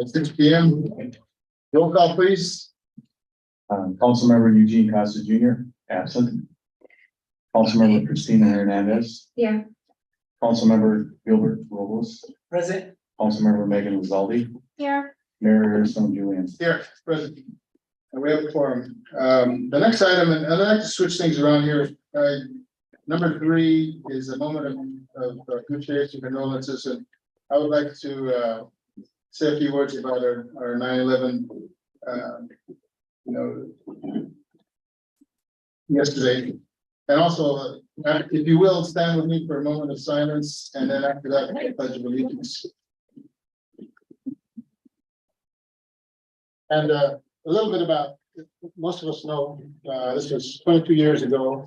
6 p.m. Roll call, please. Councilmember Eugene Costa Jr. absent. Councilmember Christina Hernandez. Yeah. Councilmember Gilbert Robles. Present. Councilmember Megan Rizaldi. Here. Mayor Harrison Julian. Here, present. And we have a quorum. The next item, and I'd like to switch things around here. Number 3 is a moment of appreciation, condolences, and I would like to say a few words about our 9/11. Yesterday, and also, if you will, stand with me for a moment of silence, and then after that, I pledge of allegiance. And a little bit about, most of us know, this was 22 years ago.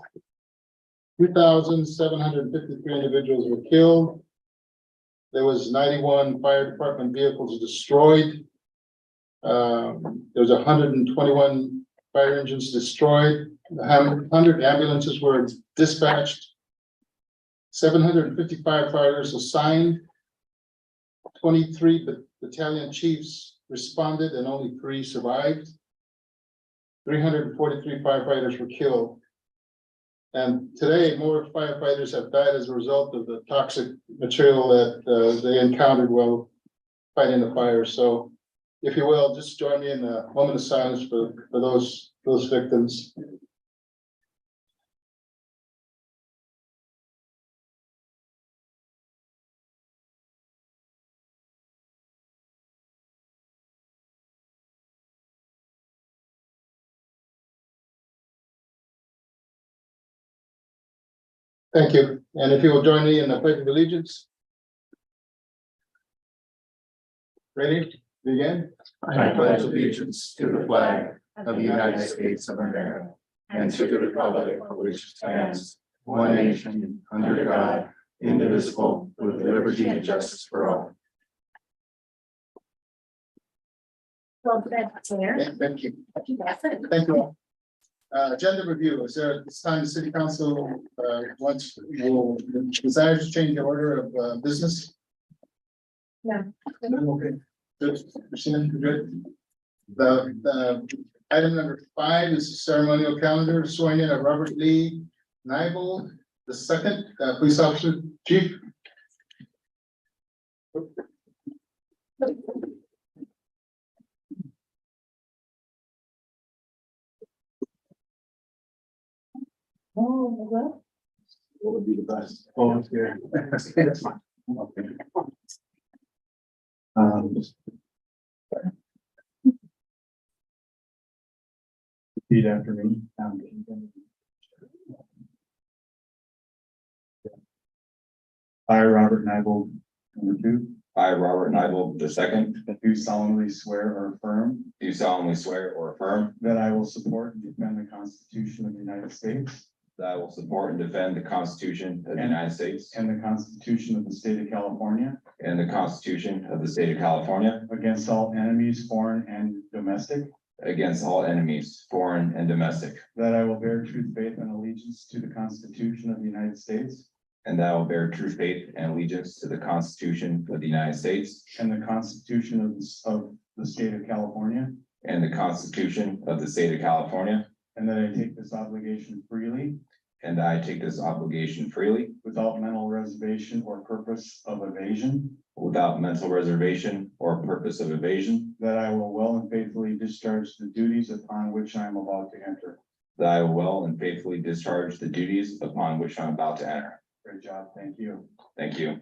2,753 individuals were killed. There was 91 fire department vehicles destroyed. There was 121 fire engines destroyed. 100 ambulances were dispatched. 755 fighters assigned. 23 battalion chiefs responded and only 3 survived. 343 firefighters were killed. And today, more firefighters have died as a result of the toxic material that they encountered while fighting the fire. So, if you will, just join me in a moment of silence for those victims. Thank you. And if you will join me in the pledge of allegiance. Ready? Begin. I pledge allegiance to the flag of the United States of America and to the republic for which it stands, one nation, under God, indivisible, with liberty and justice for all. Well, that's there. Thank you. That's it. Thank you all. Agenda review. Is there this time the city council will desire to change the order of business? Yeah. Okay. Good. Christina, you good? The item number 5 is the ceremonial calendar swearing in of Robert Lee Nybel, the second police officer chief. Oh, well. What would be the best? Oh, yeah. That's fine. Okay. Repeat after me. I, Robert Nybel, number 2. I, Robert Nybel II, Do solemnly swear or affirm do solemnly swear or affirm that I will support and defend the Constitution of the United States that I will support and defend the Constitution of the United States and the Constitution of the State of California and the Constitution of the State of California against all enemies, foreign and domestic, against all enemies, foreign and domestic, that I will bear true faith and allegiance to the Constitution of the United States and that I will bear true faith and allegiance to the Constitution of the United States and the Constitution of the State of California, and the Constitution of the State of California, and that I take this obligation freely and that I take this obligation freely without mental reservation or purpose of evasion, without mental reservation or purpose of evasion, that I will well and faithfully discharge the duties upon which I am about to enter. that I will well and faithfully discharge the duties upon which I'm about to enter. Great job. Thank you. Thank you.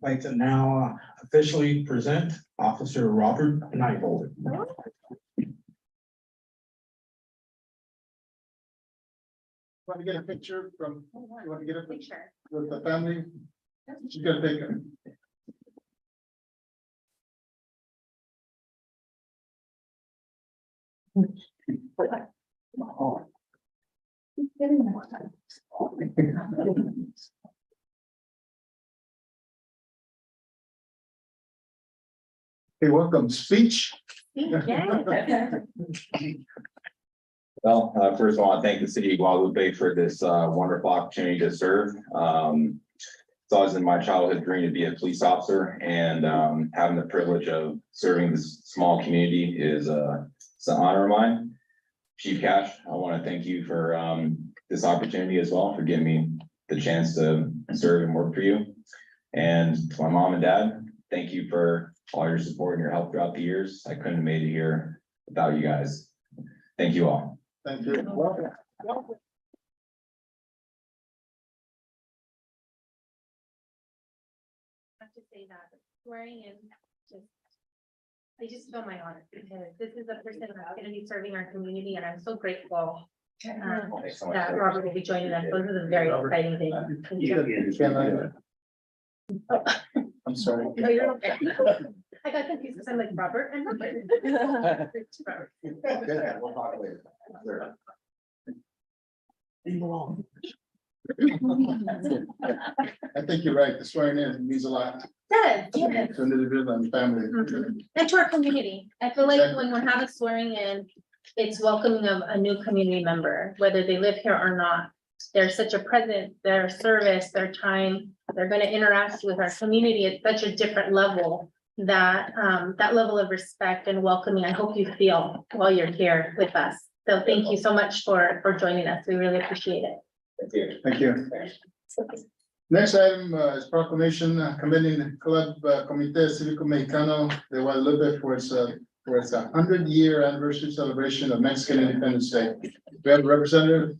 I'd like to now officially present Officer Robert Nigel. Want to get a picture from, you want to get a picture Picture. with the family? You gotta take it. Hey, welcome, speech. Yeah. Well, first of all, I thank the city of Guadalupe for this wonderful opportunity to serve. It's always in my childhood dream to be a police officer, and having the privilege of serving this small community is it's an honor of mine. Chief Cash, I want to thank you for this opportunity as well, for giving me the chance to serve and work for you. And to my mom and dad, thank you for all your support and your help throughout the years. I couldn't have made it here without you guys. Thank you all. Thank you. Welcome. I have to say that swearing in I just feel my honor because this is a person that's gonna be serving our community and I'm so grateful. Thanks so much. That Robert will be joining us. This is a very exciting day. Thank you. I'm sorry. No, you're okay. I got confused because I'm like Robert and Robert. We'll talk later. Sure. I think you're right. The swearing in means a lot Yes, to yes. an individual and family. And to our community. I feel like when we're having swearing in, it's welcoming of a new community member, whether they live here or not. They're such a presence, their service, their time, they're gonna interact with our community at such a different level. That that level of respect and welcoming, I hope you feel while you're here with us. So thank you so much for joining us. We really appreciate it. Thank you. Thank you. Next item is proclamation commending the Club Comité Cívico Mexicano de Guadalupe for its 100-year anniversary celebration of Mexican Independence Day. Do we have a representative?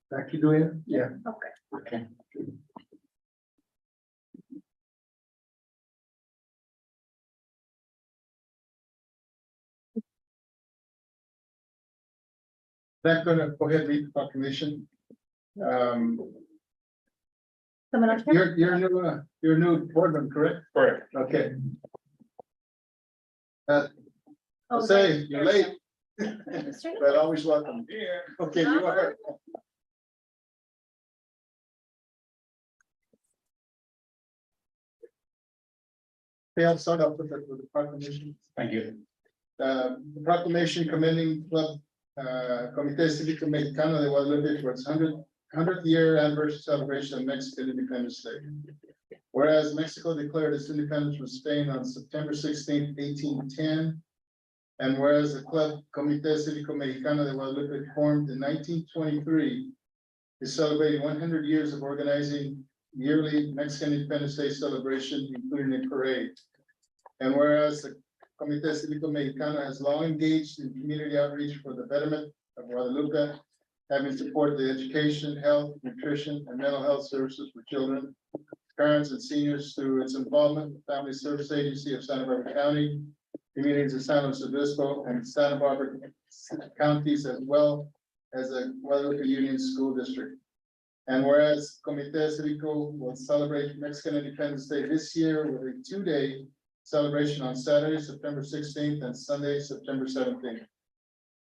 Becky, do we? Yeah. Okay. Okay. Not gonna go ahead and read the proclamation. Someone else? here? You're a new board member, correct? Correct. Okay. Oh, Say, you're late, Mr. but always welcome. Okay, you are. Okay, I'll start off with the proclamation. Thank you. The proclamation commending Club Comité Cívico Mexicano de Guadalupe for its 100th year anniversary celebration of Mexican Independence Day. Whereas Mexico declared its independence from Spain on September 16, 1810. And whereas the Club Comité Cívico Mexicano de Guadalupe formed in 1923 is celebrating 100 years of organizing yearly Mexican Independence Day celebration, including a parade. And whereas the Comité Cívico Mexicano has long engaged in community outreach for the betterment of Guadalupe, having supported the education, health, nutrition, and mental health services for children, parents, and seniors through its involvement with the Family Service Agency of Santa Barbara County, communities of San Luis Obispo and Santa Barbara counties, as well as the Guadalupe Union School District. And whereas Comité Cívico will celebrate Mexican Independence Day this year with a 2-day celebration on Saturday, September 16th and Sunday, September 17th.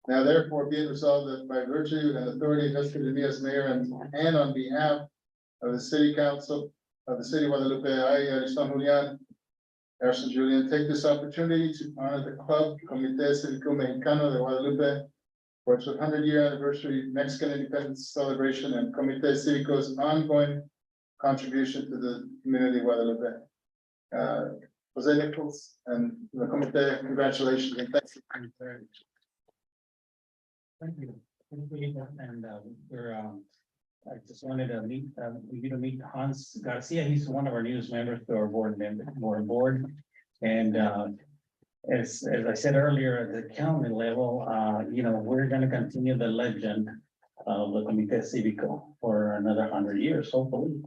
Now therefore be it resolved that by virtue and authority vested in me as mayor and on behalf of the city council of the city of Guadalupe, I, Ariston Julian, Harrison Julian, take this opportunity to honor the Club Comité Cívico Mexicano de Guadalupe for its 100-year anniversary Mexican Independence celebration and Comité Cívico's ongoing contribution to the community of Guadalupe. Jose Nichols and the Comité, congratulations and thanks. Thank you. And I just wanted to meet, Hans Garcia. He's one of our newest members to our board. And as I said earlier, at the county level, we're gonna continue the legend of the Comité Cívico for another 100 years, hopefully.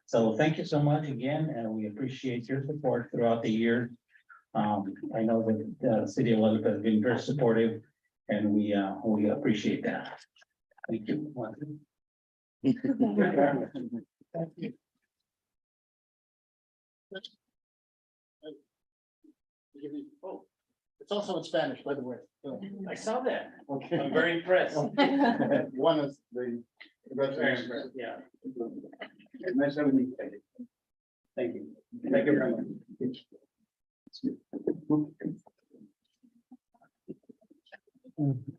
So thank you so much again, and we appreciate your support throughout the year. I know that the city of Guadalupe has been very supportive, and we appreciate that. Thank you. Oh, it's also in Spanish, by the way. So, I saw that. okay. I'm very impressed. One is the. Very impressed, yeah. Nice having you. Thank you. Thank you very much.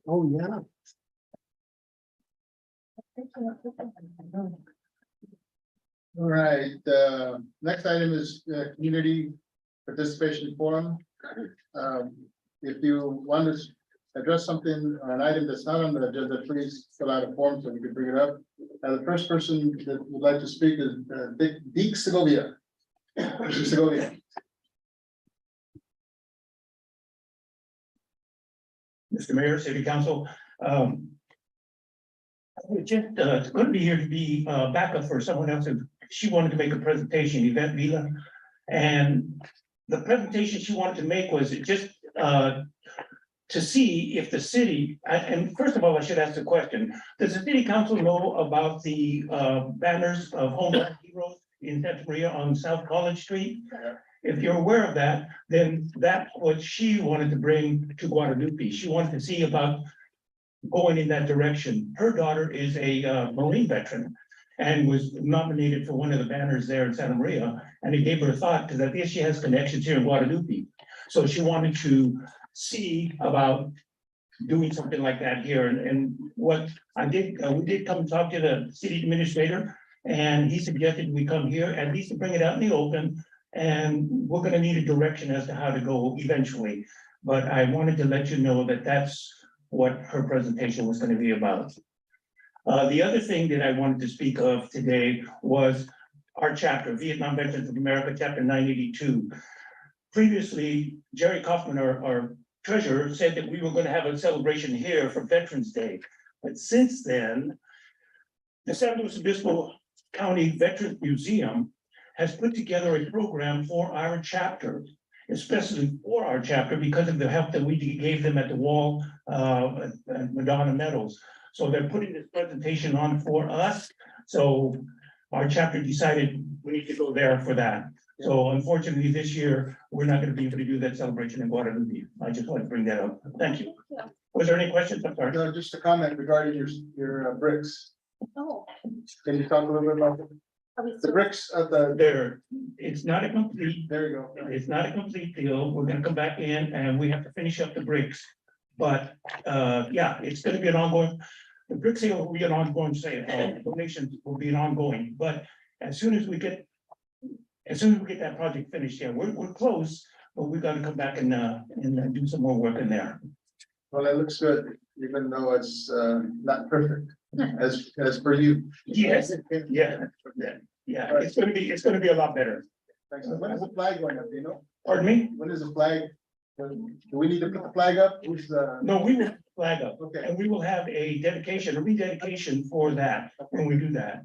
Oh, yeah. All right, next item is community participation forum. If you want to address something or an item that's not on the agenda, please fill out a form so we can bring it up. The first person that would like to speak is Deke Segovia. Mr. Segovia. Mr. Mayor, City Council, it's going to be here to be backup for someone else. She wanted to make a presentation, Yvette Vila. And the presentation she wanted to make was just to see if the city, and first of all, I should ask the question, does the city council know about the banners of Homeland Heroes in Santa Maria on South College Street? If you're aware of that, then that's what she wanted to bring to Guadalupe. She wanted to see about going in that direction. Her daughter is a Marine veteran and was nominated for one of the banners there in Santa Maria. And it gave her a thought, because I guess she has connections here in Guadalupe. So she wanted to see about doing something like that here. And what I did, we did come and talk to the city administrator, and he suggested we come here at least to bring it out in the open. And we're gonna need a direction as to how to go eventually. But I wanted to let you know that that's what her presentation was gonna be about. The other thing that I wanted to speak of today was our chapter, Vietnam Veterans of America, chapter 982. Previously, Jerry Kaufman, our treasurer, said that we were gonna have a celebration here for Veterans Day. But since then, the San Luis Obispo County Veterans Museum has put together a program for our chapter, especially for our chapter, because of the help that we gave them at the wall, at Madonna Meadows. So they're putting this presentation on for us. So our chapter decided we need to go there for that. So unfortunately, this year, we're not gonna be able to do that celebration in Guadalupe. I just want to bring that up. Thank you. Was there any questions? I'm sorry. Just a comment regarding your bricks. Oh, Can you talk a little bit about are we the still- bricks of the, There, it's not a complete, there you go. it's not a complete deal. We're gonna come back in and we have to finish up the bricks. But, yeah, it's gonna be an ongoing, the brick sale will be an ongoing sale, donations will be an ongoing, but as soon as we get that project finished, yeah, we're close, but we gotta come back and do some more work in there. Well, it looks good, even though it's not perfect, as per you. Yes, yeah, it's gonna be a lot better. Thanks. When is the flag going up, do you know? Pardon me? When is the flag? Do we need to put the flag up? Who's the? No, we will flag up. Okay. And we will have a dedication, a rededication for that when we do that.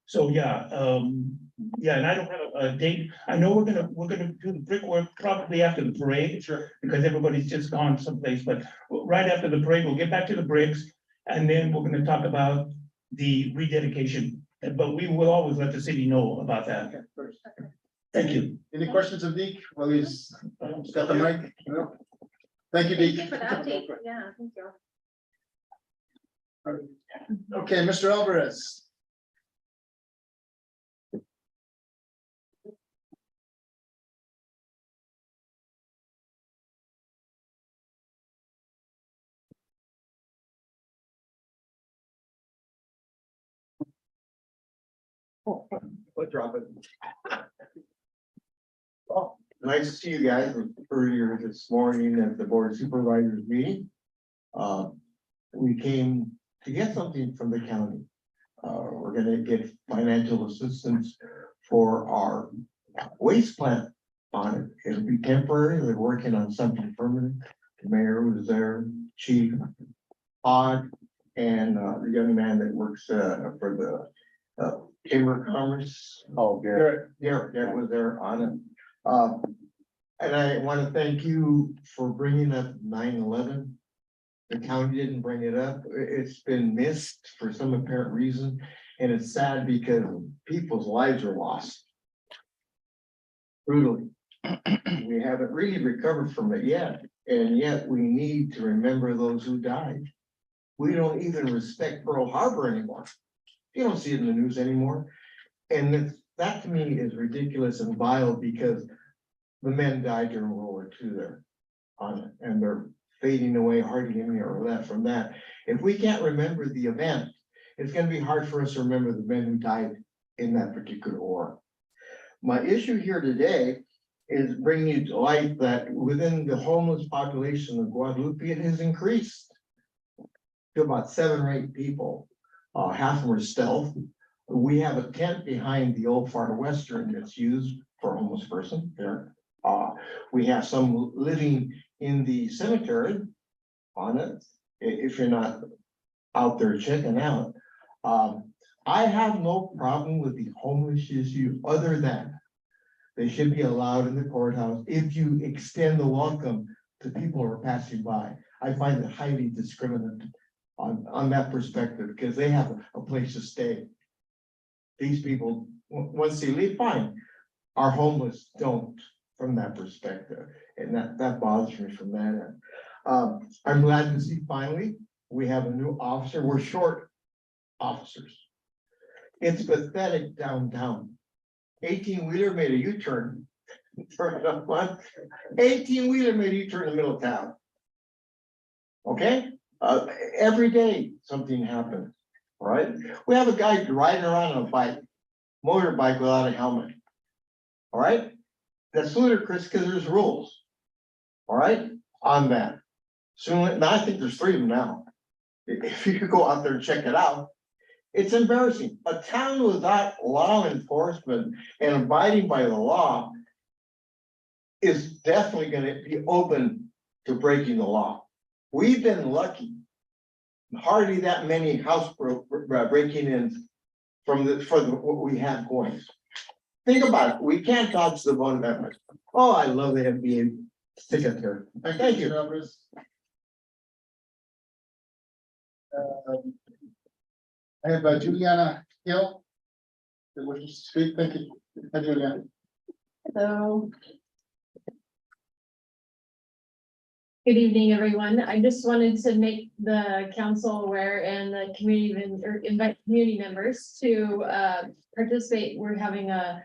So yeah, and I don't have a date. I know we're gonna do the brickwork probably after the parade, Sure. because everybody's just gone someplace, but right after the parade, we'll get back to the bricks. And then we're gonna talk about the rededication, but we will always let the city know about that. Okay, first. Thank you. Any questions of Deke? Well, he's got the mic. No? Thank you, Thank Deke. you for the update. Yeah, thank you. Okay, Mr. Alvarez. What drop it? Well, nice to see you guys earlier this morning at the Board of Supervisors meeting. We came to get something from the county. We're gonna get financial assistance for our waste plant on it. It'll be temporary. They're working on something permanent. The mayor was there, chief, Odd, and the young man that works for the Chamber of Commerce. Oh, Garrett. Garrett was there on it. And I want to thank you for bringing up 9/11. The county didn't bring it up. It's been missed for some apparent reason. And it's sad because people's lives are lost. Brutally. We haven't really recovered from it yet, and yet we need to remember those who died. We don't even respect Pearl Harbor anymore. You don't see it in the news anymore. And that to me is ridiculous and vile because the men died during World War II there on it, and they're fading away, hardly any are left from that. If we can't remember the event, it's gonna be hard for us to remember the men who died in that particular war. My issue here today is bringing you to light that within the homeless population of Guadalupe, it has increased to about 7 or 8 people. Half of them are stealth. We have a tent behind the old Far Western that's used for a homeless person there. We have some living in the cemetery on it, if you're not out there checking out. I have no problem with the homeless issue other than they should be allowed in the courthouse if you extend the welcome to people who are passing by. I find it highly discriminative on that perspective because they have a place to stay. These people, once they leave, fine. Our homeless don't from that perspective. And that bothers me from that end. I'm glad to see finally we have a new officer. We're short officers. It's pathetic downtown. 18-wheeler made a U-turn. 18-wheeler made a U-turn in the middle of town. Okay? Every day something happens, all right? We have a guy riding around on a bike, motorbike without a helmet. All right? That's ludicrous because there's rules. All right? On that. Soon, now I think there's 3 of them now. If you could go out there and check it out, it's embarrassing. A town without law enforcement and abiding by the law is definitely going to be open to breaking the law. We've been lucky. Hardly that many house breaking in for what we have going. Think about it. We can't dodge the Vote Amendment. Oh, I love the FBA. Stick it there. Thank you. Roberts. I have Juliana Hill. That wishes to speak. Thank you. Hi, Juliana. Hello. Good evening, everyone. I just wanted to make the council aware and the community or invite community members to participate. We're having a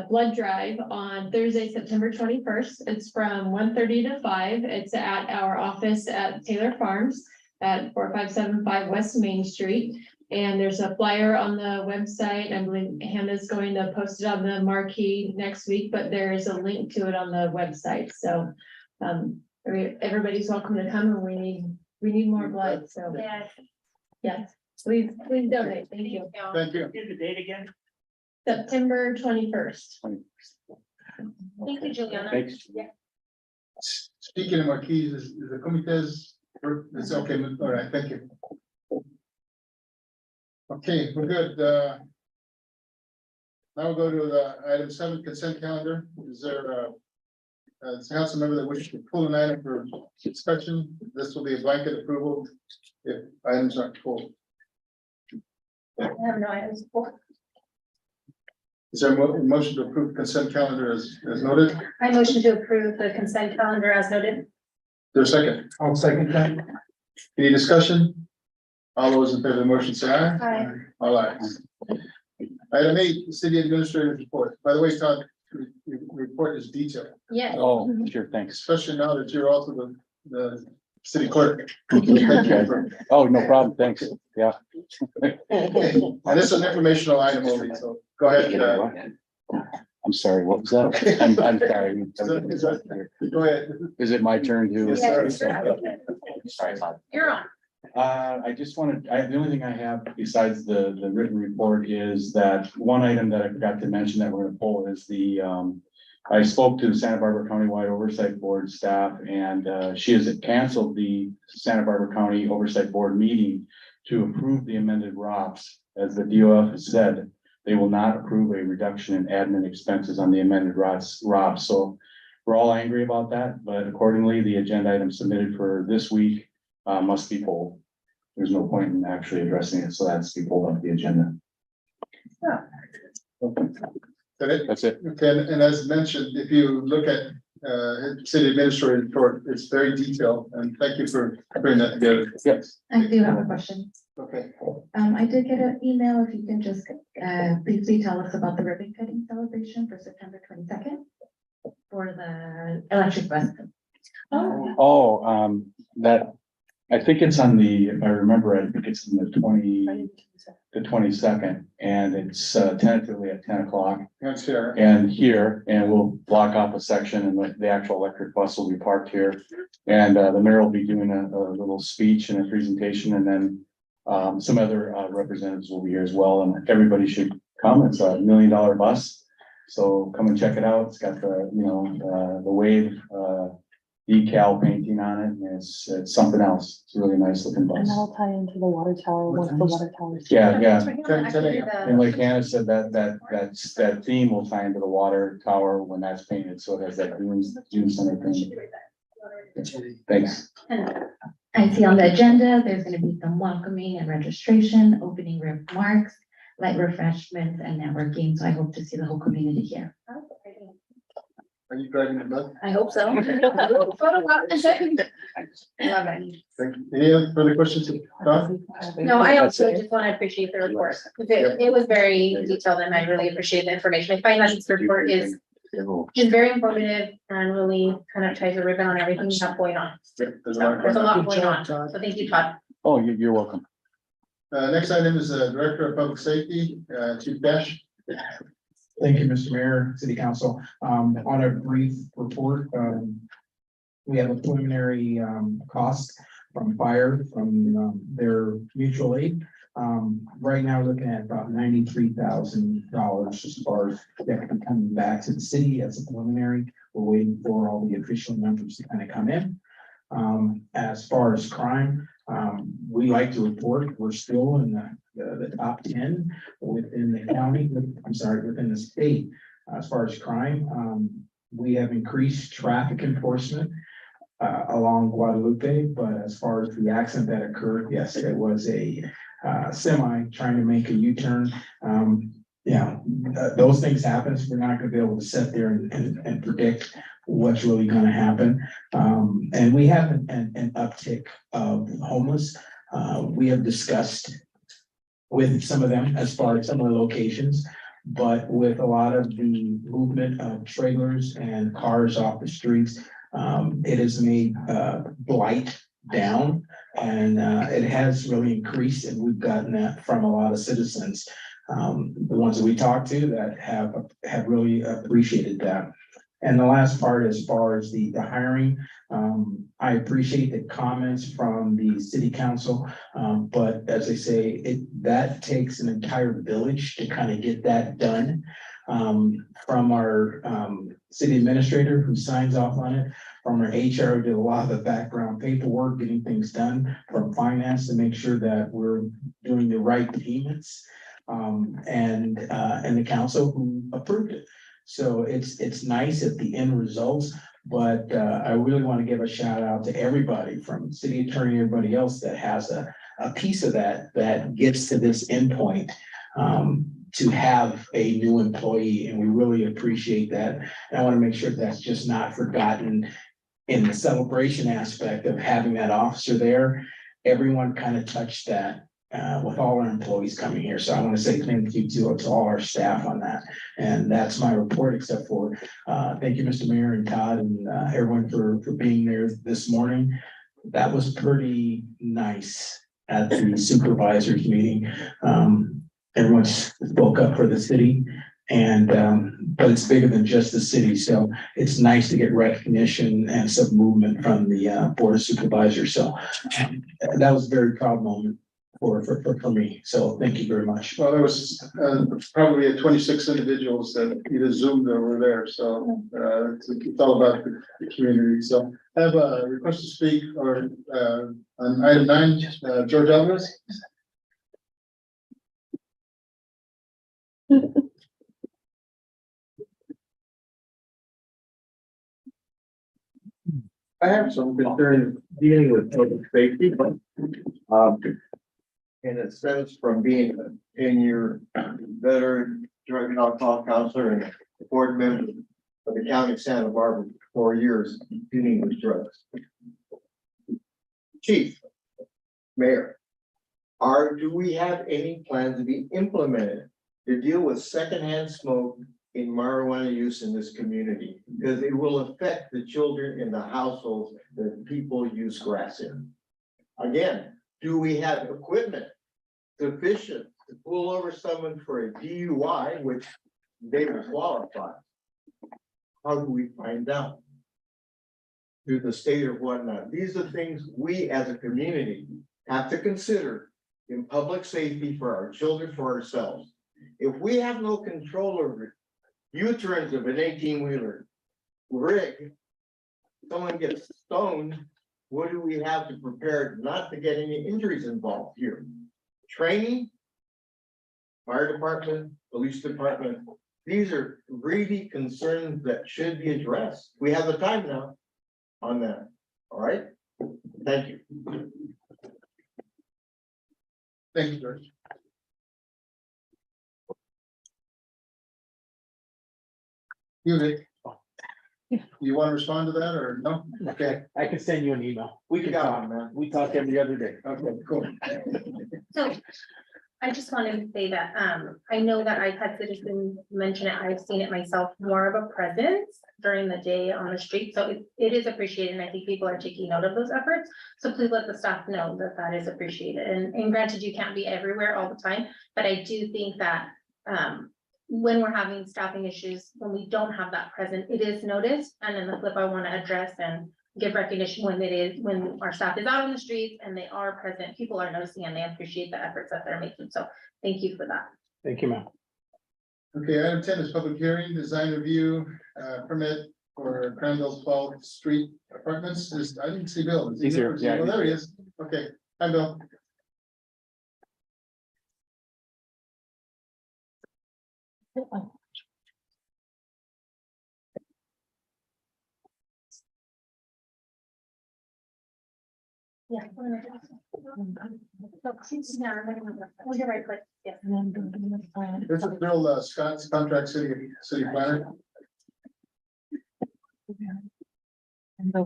blood drive on Thursday, September 21st. It's from 1:30 to 5. It's at our office at Taylor Farms at 4575 West Main Street. And there's a flyer on the website. I believe Hannah's going to post it on the marquee next week, but there is a link to it on the website. So everybody's welcome to come, and we need more blood. So yes, please donate. Thank you. Thank you. Give the date again. September 21st. Thank you, Juliana. Thanks. Speaking of marquees, is the committee's, it's okay, all right, thank you. Okay, we're good. Now we'll go to the item 7 consent calendar. Is there a council member that wishes to pull an item for discussion? This will be a blanket approval if items aren't pulled. I have no items. Is there a motion to approve consent calendar as noted? I motion to approve the consent calendar as noted. There's a second. I'll second that. Any discussion? All those in favor of the motion say aye. Aye. All ayes. Item 8, the city administrator's report. By the way, Todd, your report is detailed, Yes. Oh, sure, thanks. especially now that you're also the city clerk. Oh, no problem, thanks. Yeah. And this is an informational item only, so go ahead. I'm sorry, what was that? I'm sorry. Go ahead. Is it my turn to? Yes, sir. Sorry, Todd. You're on. I just wanted, the only thing I have besides the written report is that one item that I forgot to mention that we're gonna pull is the, I spoke to the Santa Barbara Countywide Oversight Board staff, and she has canceled the Santa Barbara County Oversight Board meeting to approve the amended ROPS. As the DOF has said, they will not approve a reduction in admin expenses on the amended ROPS. So we're all angry about that, but accordingly, the agenda item submitted for this week must be pulled. There's no point in actually addressing it, so that's to be pulled off the agenda. That's it. Okay, and as mentioned, if you look at city administrator report, it's very detailed, and thank you for putting that together. Yes. I do have a question. Okay. I did get an email, if you can just, briefly tell us about the ribbon cutting celebration for September 22nd for the electric bus. Oh, That, I think it's on the, if I remember, I think it's in the 22nd, and it's tentatively at 10 o'clock. That's here. And here, and we'll block off a section, and the actual electric bus will be parked here. And the mayor will be doing a little speech and a presentation, and then some other representatives will be here as well, and everybody should come. It's $1 million bus. So come and check it out. It's got the, the wave decal painting on it, and it's something else. It's a really nice looking bus. And that'll tie into the water tower, once the water tower. Yeah, yeah. Actually, And like Hannah said, that theme will tie into the water tower when that's painted, so it has that June center thing. Thanks. I see on the agenda, there's gonna be some welcoming and registration, opening remarks, light refreshments and networking. So I hope to see the whole community here. Are you driving the bus? I hope so. Love it. Any further questions? Don? No, I also just want to appreciate the report. It was very detailed and I really appreciate the information. I find that this report is very informative and really kind of ties a ribbon on everything you have going on. There's There's a lot going on. So thank you, Todd. Oh, you're welcome. Next item is Director of Public Safety, Chief Dash. Thank you, Mr. Mayor, City Council. On a brief report, we have a preliminary cost from fire from their mutual aid. Right now, we're looking at about $93,000 as far as that coming back to the city as a preliminary. We're waiting for all the official numbers to kind of come in. As far as crime, we like to report, we're still in the top 10 within the county, within the state. As far as crime, we have increased traffic enforcement along Guadalupe, but as far as the accident that occurred, yes, it was a semi trying to make a U-turn. Those things happen. So we're not going to be able to sit there and predict what's really going to happen. And we have an uptick of homeless. We have discussed with some of them as far as some of the locations, but with a lot of the movement of trailers and cars off the streets, it has made blight down, and it has really increased, and we've gotten that from a lot of citizens. The ones that we talked to that have really appreciated that. And the last part, as far as the hiring, I appreciate the comments from the city council. But as I say, that takes an entire village to kind of get that done. From our city administrator who signs off on it, from our HR who did a lot of the background paperwork, getting things done, from finance to make sure that we're doing the right payments. And the council who approved it. So it's nice at the end results, but I really want to give a shout out to everybody from city attorney, everybody else that has a piece of that gets to this endpoint to have a new employee, and we really appreciate that. And I want to make sure that's just not forgotten in the celebration aspect of having that officer there. Everyone kind of touched that. With all our employees coming here. So I want to say thank you to all our staff on that. And that's my report, except for thank you, Mr. Mayor and Todd and everyone for being there this morning. That was pretty nice at the supervisors meeting. Everyone spoke up for the city, and but it's bigger than just the city. So it's nice to get recognition and some movement from the board of supervisors. So that was a very proud moment for me. So thank you very much. Well, there was probably 26 individuals that either Zoomed or were there. So it's all about the community. So I have a request to speak on item 9, George Alvarez. I have some concerns dealing with public safety, but, in a sense, from being a 10-year veteran, drug and alcohol counselor and board member of the county of Santa Barbara for 4 years dealing with drugs. Chief, Mayor, do we have any plans to be implemented to deal with secondhand smoke in marijuana use in this community? Because it will affect the children in the households that people use grass in. Again, do we have equipment sufficient to pull over someone for a DUI, which they will qualify? How do we find out? Through the state or whatnot. These are things we as a community have to consider in public safety for our children, for ourselves. If we have no control over it, U-turns of an 18-wheeler rig, someone gets stoned, what do we have to prepare not to get any injuries involved here? Training, fire department, police department, these are really concerns that should be addressed. We have the time now on that, all right? Thank you. Thank you, George. You, Nick? You want to respond to that or no? Okay. I can send you an email. We You can got talk, it, man. we talk every other day. Okay, cool. So I just wanted to say that, I know that I've had citizens mention it, I've seen it myself, more of a presence during the day on the street, so it is appreciated, and I think people are taking note of those efforts. So please let the staff know that that is appreciated, and granted, you can't be everywhere all the time, but I do think that, when we're having staffing issues, when we don't have that present, it is noticed, and then the flip I want to address and give recognition when our staff is out on the streets and they are present, people are noticing and they appreciate the efforts that they're making. So thank you for that. Thank you, ma'am. Okay, item 10 is public hearing, design review, permit for Crandall's Fall Street Apartments. I didn't see Bill. Is he He's here, yeah, Oh, there he is. Okay, hi, Bill. Yeah. We'll get right quick. Yeah. This is Bill Scott's contract city planner.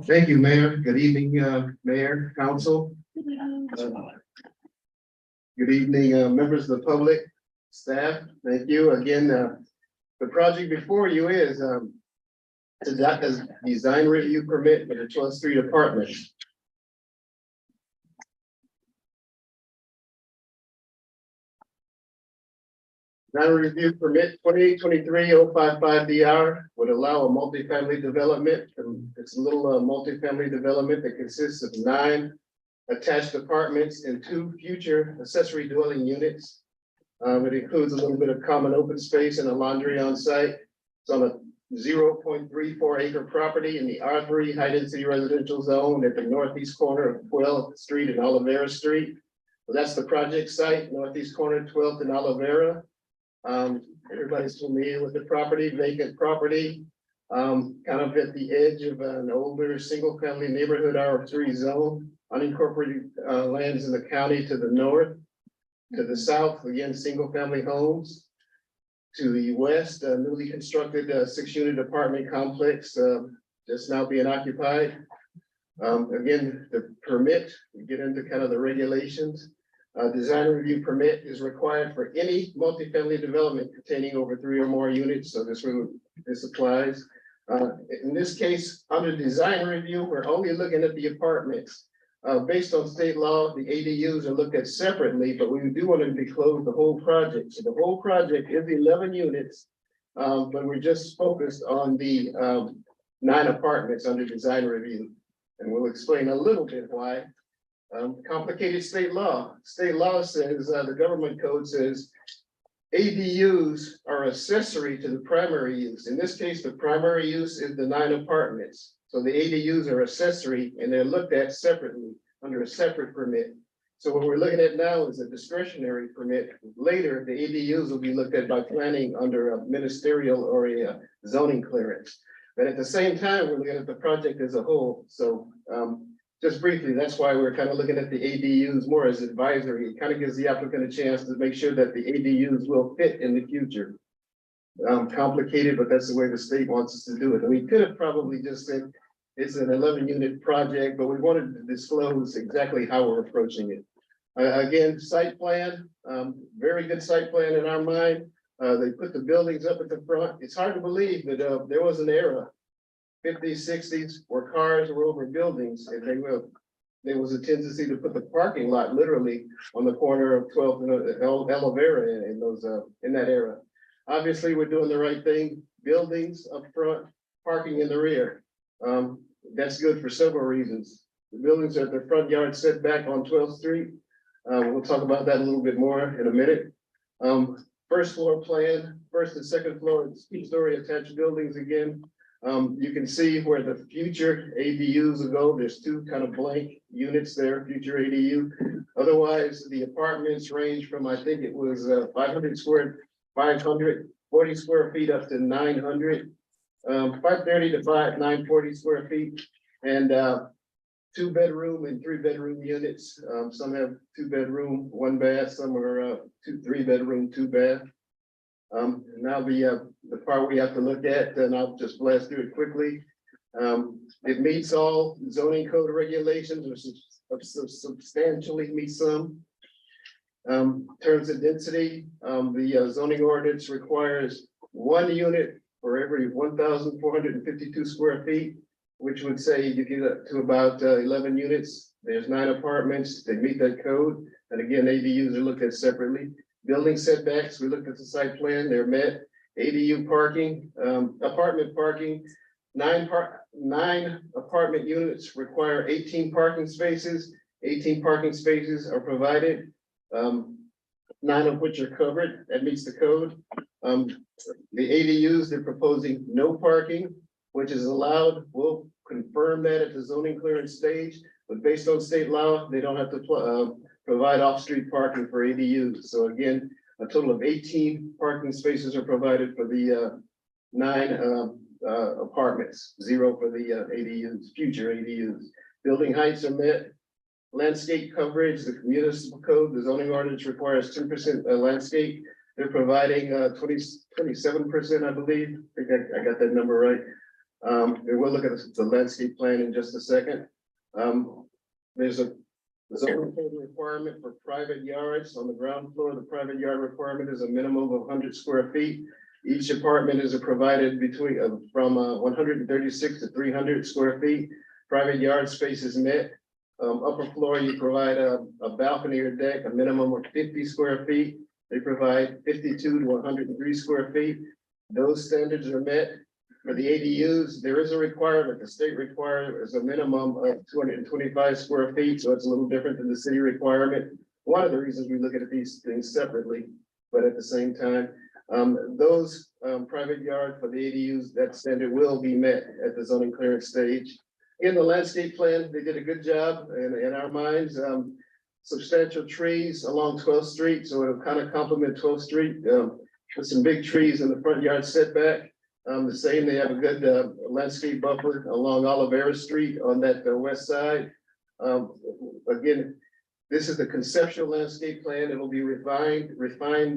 Thank you, Mayor. Good evening, Mayor, Council. Good evening, members of the public, staff. Thank you again. The project before you is a design review permit for the 12th Street Apartments. Design review permit 2823-055 would allow a multifamily development. It's a little multifamily development that consists of 9 attached apartments and 2 future accessory dwelling units. It includes a little bit of common open space and a laundry on site. It's on a 0.34 acre property in the R3 high density residential zone at the northeast corner of 12th Street and Olivera Street. So that's the project site, northeast corner, 12th and Olivera. Everybody's familiar with the property, vacant property, kind of at the edge of an older single family neighborhood R3 zone, unincorporated lands in the county to the north. To the south, again, single family homes. To the west, a newly constructed 6-unit apartment complex just now being occupied. Again, the permit, we get into kind of the regulations. Design review permit is required for any multifamily development containing over 3 or more units, so this applies. In this case, under design review, we're only looking at the apartments. Based on state law, the ADUs are looked at separately, but we do want to disclose the whole project. So the whole project is 11 units, but we're just focused on the 9 apartments under design review. And we'll explain a little bit why. Complicated state law. State law says, the government code says, ADUs are accessory to the primary use. In this case, the primary use is the 9 apartments. So the ADUs are accessory and they're looked at separately under a separate permit. So what we're looking at now is a discretionary permit. Later, the ADUs will be looked at by planning under a ministerial or a zoning clearance. But at the same time, we're looking at the project as a whole. So just briefly, that's why we're kind of looking at the ADUs more as advisory. It kind of gives the applicant a chance to make sure that the ADUs will fit in the future. Complicated, but that's the way the state wants us to do it. And we could have probably just said it's an 11-unit project, but we wanted to disclose exactly how we're approaching it. Again, site plan, very good site plan in our mind. They put the buildings up at the front. It's hard to believe that there was an era, 50s, 60s, where cars were over buildings, and there was a tendency to put the parking lot literally on the corner of 12th and Olivera in that era. Obviously, we're doing the right thing, buildings up front, parking in the rear. That's good for several reasons. The buildings are at the front yard setback on 12th Street. We'll talk about that a little bit more in a minute. First floor plan, first and second floor, 2-story attached buildings again. You can see where the future ADUs will go. There's 2 kind of blank units there, future ADU. Otherwise, the apartments range from, I think it was 540 square feet up to 900. 530 to 940 square feet, and 2-bedroom and 3-bedroom units. Some have 2-bedroom, 1 bath, some are 3-bedroom, 2 bath. Now the part we have to look at, and I'll just blast through it quickly. It meets all zoning code regulations, or substantially meets some. Terms of density, the zoning ordinance requires 1 unit for every 1,452 square feet, which would say you get up to about 11 units. There's 9 apartments, they meet that code. And again, ADUs are looked at separately. Building setbacks, we looked at the site plan, they're met. ADU parking, apartment parking, 9 apartment units require 18 parking spaces. 18 parking spaces are provided, 9 of which are covered. That meets the code. The ADUs, they're proposing no parking, which is allowed. We'll confirm that at the zoning clearance stage, but based on state law, they don't have to provide off-street parking for ADUs. So again, a total of 18 parking spaces are provided for the 9 apartments, 0 for the ADUs, future ADUs. Building heights are met. Landscape coverage, the municipal code, the zoning ordinance requires 10% landscape. They're providing 27%, I believe. I think I got that number right. And we'll look at the landscape plan in just a second. There's a zoning code requirement for private yards on the ground floor. The private yard requirement is a minimum of 100 square feet. Each apartment is provided between from 136 to 300 square feet. Private yard space is met. Upper floor, you provide a balcony or deck, a minimum of 50 square feet. They provide 52 to 103 square feet. Those standards are met. For the ADUs, there is a requirement, the state requires a minimum of 225 square feet, so it's a little different than the city requirement. One of the reasons we look at these things separately, but at the same time, those private yard for the ADUs, that standard will be met at the zoning clearance stage. In the landscape plan, they did a good job in our minds. Substantial trees along 12th Street, so it'll kind of complement 12th Street with some big trees in the front yard setback. The same, they have a good landscape buffer along Olivera Street on that west side. Again, this is the conceptual landscape plan. It will be refined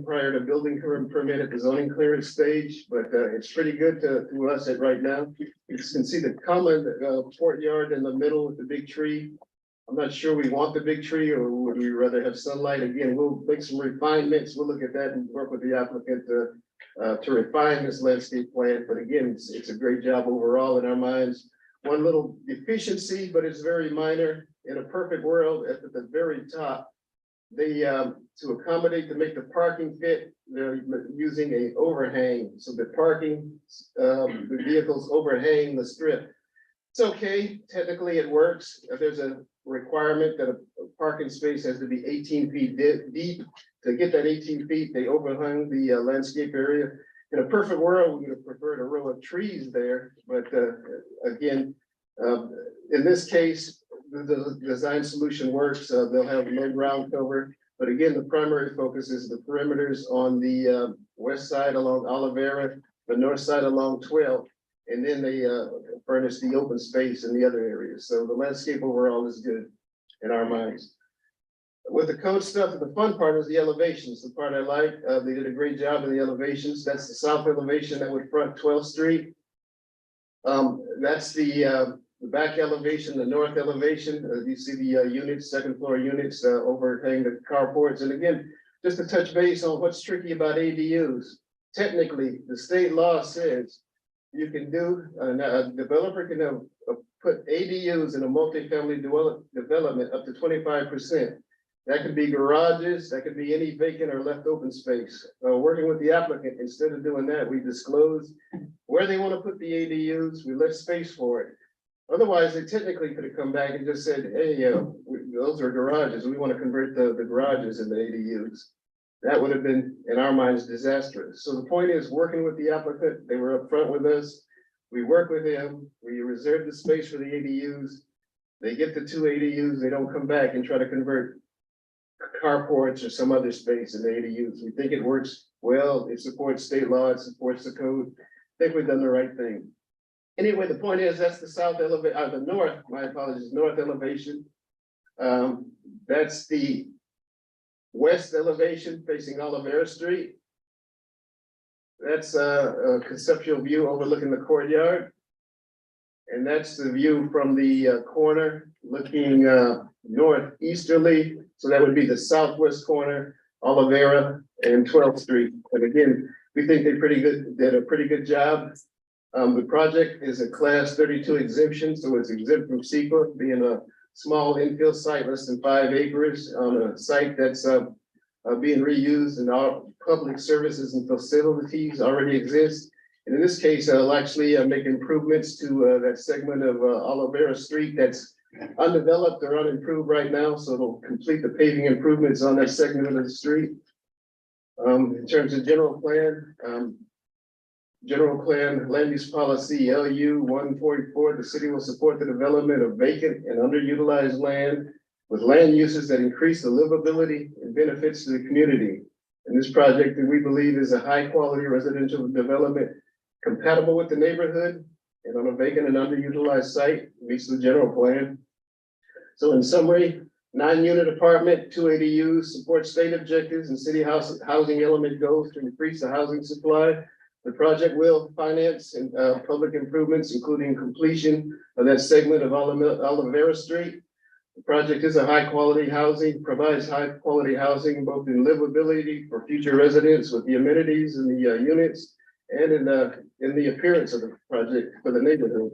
prior to building permit at the zoning clearance stage, but it's pretty good to us at right now. You can see the common courtyard in the middle with the big tree. I'm not sure we want the big tree, or would we rather have sunlight? Again, we'll make some refinements. We'll look at that and work with the applicant to refine this landscape plan. But again, it's a great job overall in our minds. One little deficiency, but it's very minor. In a perfect world, at the very top, they to accommodate to make the parking fit, they're using a overhang. So the parking, the vehicles overhang the strip. It's okay, technically it works. There's a requirement that a parking space has to be 18 feet deep. To get that 18 feet, they overhung the landscape area. In a perfect world, we would have preferred a row of trees there, but again, in this case, the design solution works, they'll have no ground cover. But again, the primary focus is the perimeters on the west side along Olivera, the north side along 12. And then they furnish the open space in the other areas. So the landscape overall is good in our minds. With the code stuff, the fun part is the elevations, the part I like. They did a great job in the elevations. That's the south elevation that would front 12th Street. That's the back elevation, the north elevation. You see the units, second floor units overhang the carports. And again, just to touch base on what's tricky about ADUs. Technically, the state law says you can do, a developer can have, put ADUs in a multifamily development up to 25%. That could be garages, that could be any vacant or left open space. Working with the applicant, instead of doing that, we disclose where they want to put the ADUs, we left space for it. Otherwise, they technically could have come back and just said, hey, those are garages, we want to convert the garages into ADUs. That would have been, in our minds, disastrous. So the point is, working with the applicant, they were upfront with us. We work with them, we reserve the space for the ADUs. They get the 2 ADUs, they don't come back and try to convert carports or some other space in the ADUs. We think it works well, it supports state law, it supports the code. I think we've done the right thing. Anyway, the point is, that's the south elevation, the north, my apologies, north elevation. That's the west elevation facing Olivera Street. That's a conceptual view overlooking the courtyard. And that's the view from the corner looking northeasterly. So that would be the southwest corner, Olivera and 12th Street. But again, we think they did a pretty good job. The project is a class 32 exemption, so it's exempt from CEQA, being a small infill site, less than 5 acres on a site that's being reused, and all public services and facilities already exist. And in this case, I'll actually make improvements to that segment of Olivera Street that's undeveloped or unimproved right now, so it'll complete the paving improvements on that segment of the street. In terms of general plan land use policy LU 144, the city will support the development of vacant and underutilized land with land uses that increase the livability and benefits to the community. And this project that we believe is a high quality residential development compatible with the neighborhood and on a vacant and underutilized site, meets the general plan. So in summary, 9-unit apartment, 2 ADUs, support state objectives and city housing element goals to increase the housing supply. The project will finance and public improvements, including completion of that segment of Olivera Street. The project is a high quality housing, provides high quality housing, both in livability for future residents with the amenities and the units, and in the appearance of the project for the neighborhood.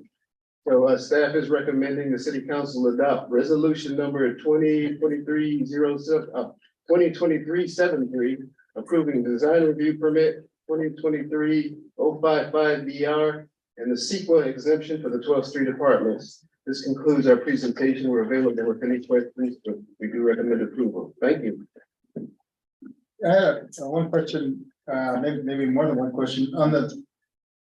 So staff is recommending the city council adopt resolution number 2023-73, approving design review permit 2023-055-BR and the CEQA exemption for the 12th Street apartments. This concludes our presentation. We're available with any questions, but we do recommend approval. Thank you. I have one question, maybe more than one question on the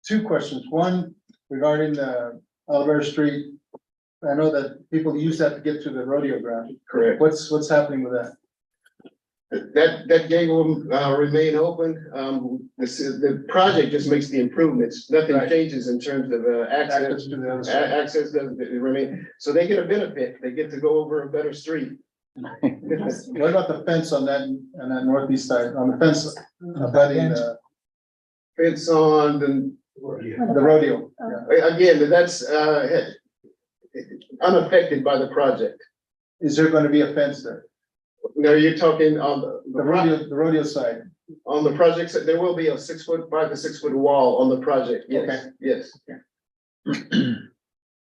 2 questions. One regarding the Olivera Street. I know that people use that to get to the rodeo ground. Correct. What's happening with that? That gate will remain open. The project just makes the improvements. Nothing changes in terms of access. To the other side. Access doesn't remain, so they get a benefit. They get to go over a better street. What about the fence on that northeast side, on the fence abutting the Fence on rodeo? Yeah. again, that's unaffected by the project. Is there going to be a fence there? No, you're talking on The rodeo side. on the project, there will be a 5 to 6 foot wall on the project. Yes, Okay. yes.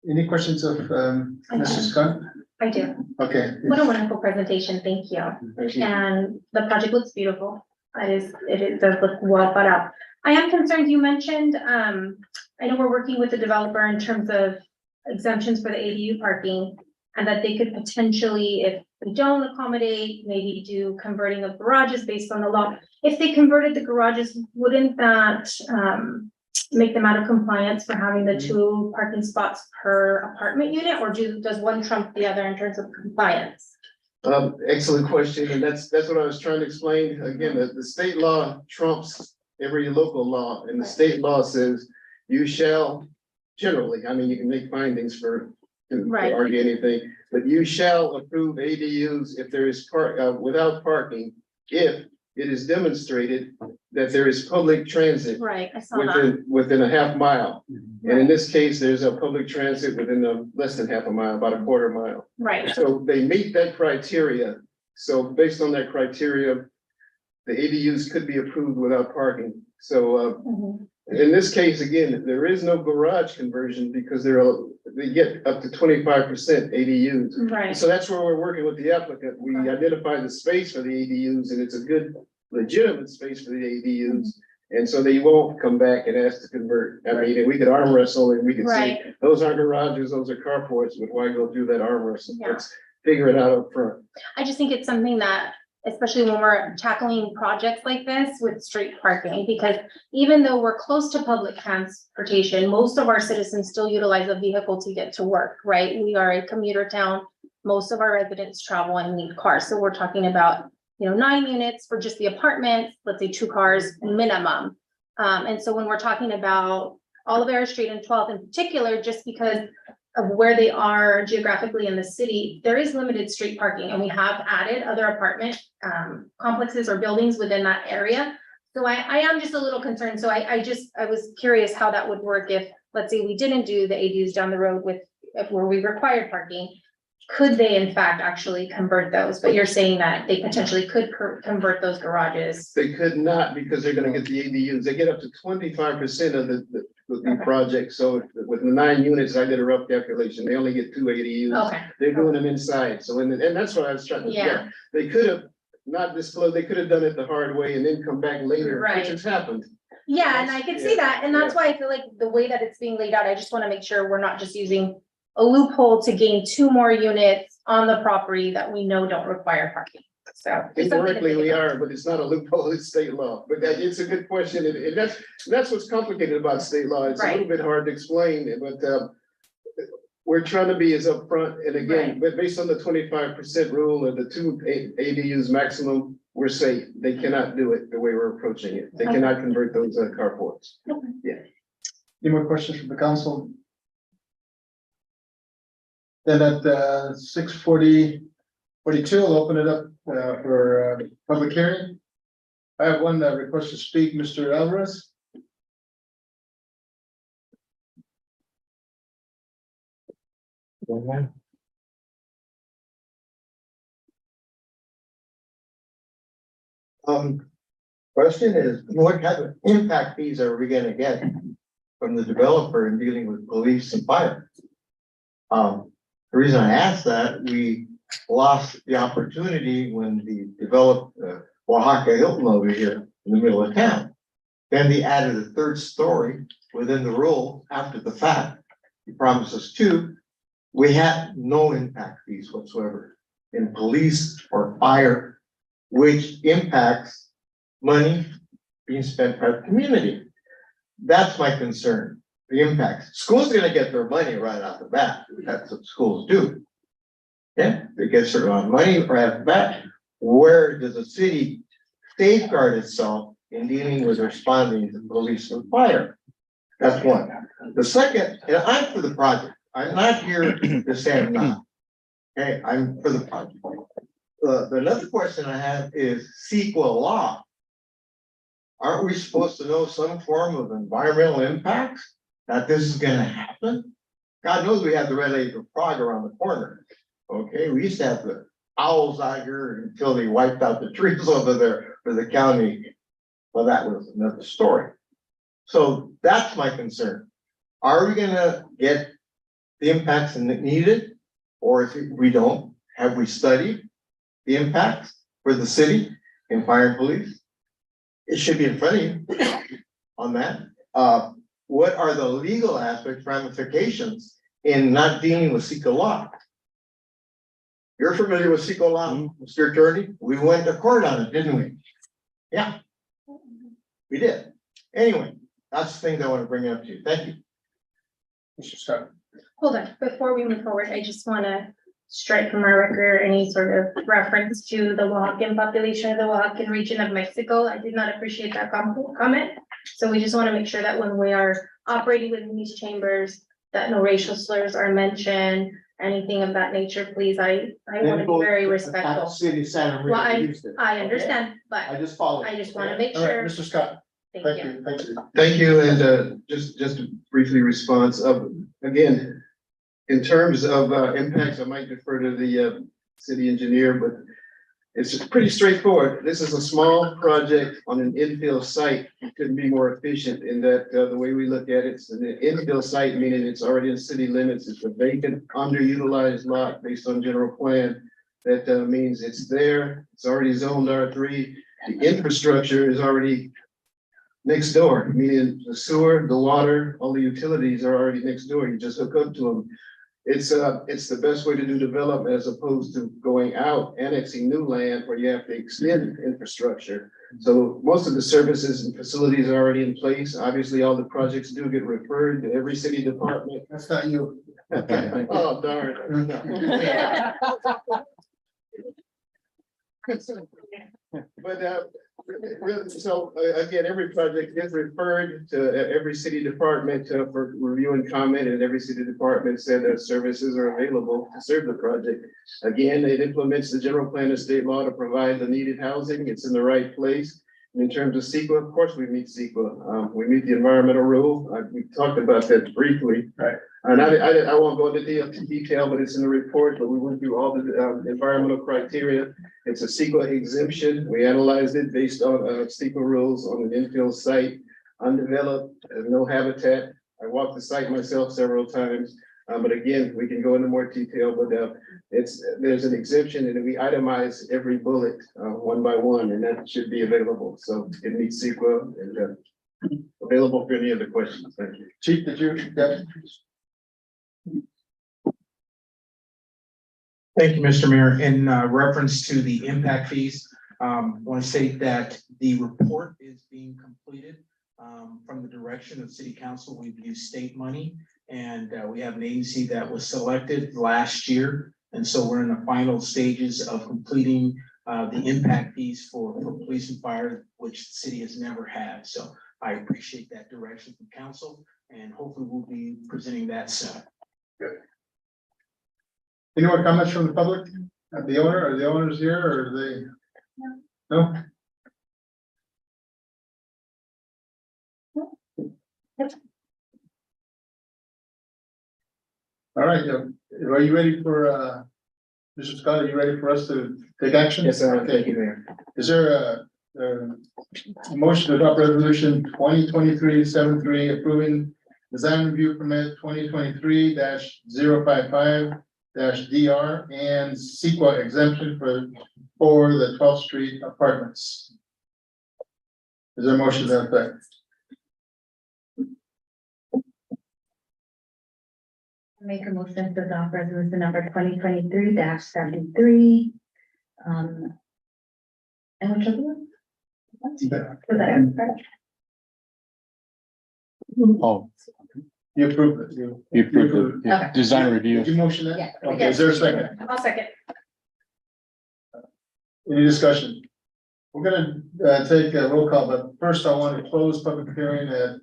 Any questions of Mr. Scott? I do. Okay. What a wonderful presentation. Thank you. Thank you. And the project looks beautiful. It does look well thought out. I am concerned, you mentioned, I know we're working with the developer in terms of exemptions for the ADU parking, and that they could potentially, if we don't accommodate, maybe do converting of garages based on the law. If they converted the garages, wouldn't that make them out of compliance for having the 2 parking spots per apartment unit, or does one trump the other in terms of compliance? Excellent question, and that's what I was trying to explain. Again, the state law trumps every local law, and the state law says you shall generally, I mean, you can make findings to Right. argue anything, but you shall approve ADUs if there is without parking, if it is demonstrated that there is public transit Right, I saw that. within a half mile. And in this case, there's a public transit within less than half a mile, about a quarter mile. Right, So they meet that criteria. So based on that criteria, the ADUs could be approved without parking. So Mhm. in this case, again, there is no garage conversion because they get up to 25% ADUs. right, So that's where we're working with the applicant. We identified the space for the ADUs and it's a good legitimate space for the ADUs. And so they won't come back and ask to convert. I mean, we could arm wrestle and we could say, right. those aren't garages, those are carports, but why go through that arm wrestle? Yeah. Let's figure it out up front. I just think it's something that, especially when we're tackling projects like this with street parking, because even though we're close to public transportation, most of our citizens still utilize a vehicle to get to work, right? We are a commuter town. Most of our residents travel and need cars. So we're talking about, 9 units for just the apartments, let's say 2 cars minimum. And so when we're talking about Olivera Street and 12th in particular, just because of where they are geographically in the city, there is limited street parking, and we have added other apartment complexes or buildings within that area. So I am just a little concerned. So I was curious how that would work if, let's say, we didn't do the ADUs down the road where we required parking. Could they in fact actually convert those? But you're saying that they potentially could convert those garages. They could not because they're gonna get the ADUs. They get up to 25% of the project. So with the 9 units, I did a rough calculation. They only get 2 ADUs. Okay, They're doing them inside. So, and that's what I was trying to get. yeah, They could have not disclosed, they could have done it the hard way and then come back later, Right. which has happened. yeah, and I can see that, and that's why I feel like the way that it's being laid out, I just want to make sure we're not just using a loophole to gain 2 more units on the property that we know don't require parking. So. just something to Indirectly, think we about. are, but it's not a loophole, it's state law. But it's a good question, and that's what's complicated about state law. It's a little Right. bit hard to explain, but we're trying to be as upfront, and again, but based on the 25% rule and the 2 ADUs maximum, we're safe. They cannot do it the way we're approaching it. They cannot convert those carports. Any more questions from the council? Then at 6:42, I'll open it up for public hearing. I have one request to speak, Mr. Alvarez. Question is, what type of impact fees are we gonna get from the developer in dealing with police and fire? The reason I asked that, we lost the opportunity when the developed Oaxaca Hilton over here in the middle of town. Then they added a 3rd story within the rule after the fact. He promised us 2. We had no impact fees whatsoever in police or fire, which impacts money being spent by the community. That's my concern, the impact. School's gonna get their money right off the bat. That's what schools do. Yeah, they get a certain amount of money right off the bat. Where does the city safeguard itself in dealing with responding to police and fire? That's one. The second, and I'm for the project. I'm not here to say I'm not. Okay, I'm for the project. Another question I have is CEQA law. Aren't we supposed to know some form of environmental impacts that this is gonna happen? God knows we have the Red Lake of Prague around the corner. Okay, we used to have the owls out here until they wiped out the trees over there for the county. Well, that was another story. So that's my concern. Are we gonna get the impacts needed? Or if we don't, have we studied the impacts for the city and fire and police? It should be in front of you on that. What are the legal aspects, ramifications in not dealing with CEQA law? You're familiar with CEQA law, Mr. Attorney? We went to court on it, didn't we? Yeah. We did. Anyway, That's the thing that I want to bring up to you. Thank you. Mr. Scott. Hold on, before we move forward, I just wanna strike from our record any sort of reference to the Oaxacan population or the Oaxacan region of Mexico. I did not appreciate that comment. So we just wanna make sure that when we are operating within these chambers, that no racial slurs are mentioned, anything of that nature, please. I wanna be very respectful. City of Santa Well, Maria used it. I understand, but I just followed. I just wanna make All right, sure. Mr. Scott, Thank thank you. you, thank you. Thank you, and just briefly response of, again, in terms of impacts, I might defer to the city engineer, but it's pretty straightforward. This is a small project on an infill site. It couldn't be more efficient in that the way we look at it, it's an infill site, meaning it's already in city limits. It's a vacant, underutilized lot based on general plan. That means it's there, it's already zoned R3. The infrastructure is already next door, meaning the sewer, the water, all the utilities are already next door. You just hook up to them. It's the best way to do development as opposed to going out, annexing new land where you have to extend infrastructure. So most of the services and facilities are already in place. Obviously, all the projects do get referred to every city department. That's not you. Oh, darn. But really, so again, every project is referred to every city department for review and comment, and every city department said that services are available to serve the project. Again, it implements the general plan of state law to provide the needed housing. It's in the right place. And in terms of CEQA, of course, we meet CEQA. We meet the environmental rule. We talked about that briefly. Right. And I won't go into detail, but it's in the report, but we went through all the environmental criteria. It's a CEQA exemption. We analyzed it based on CEQA rules on an infill site, undeveloped, no habitat. I walked the site myself several times. But again, we can go into more detail, but there's an exemption and we itemize every bullet one by one, and that should be available. So it meets CEQA and available for any other questions. Thank you. Chief, did you? Yeah. Thank you, Mr. Mayor. In reference to the impact fees, I want to state that the report is being completed from the direction of City Council. We've used state money, and we have an agency that was selected last year. And so we're in the final stages of completing the impact fees for police and fire, which the city has never had. So I appreciate that direction from council, and hopefully we'll be presenting that soon. Any more comments from the public? The owner, are the owners here, or are they? No? All right, are you ready for, Mr. Scott, are you ready for us to take action? Yes, sir. Okay. Thank you, Mayor. Is there a motion to adopt resolution 2023-73 approving design review permit 2023-055 DR and CEQA exemption for the 12th Street apartments? Is there a motion to that effect? Make a motion to adopt resolution number 2023-73. And which other one? Was that correct? Oh, You approve it. you approved it. Okay. Design review. Did you motion that? Yeah. Okay, is there a second? I'll second. Any discussion? We're gonna take a roll call, but first I want to close public hearing at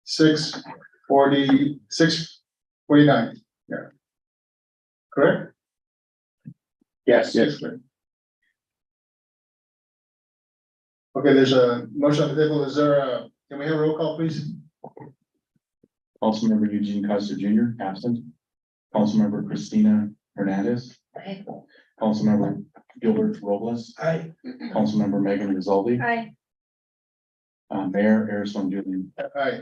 6:49. Yeah. Correct? Yes. Okay, there's a motion on the table. Is there can we have a roll call, please? Councilmember Eugene Custer Jr., absent. Councilmember Christina Hernandez. Okay. Councilmember Gilbert Robles. Aye. Councilmember Megan Rizaldi. Aye. Mayor Arislan Julian. Aye,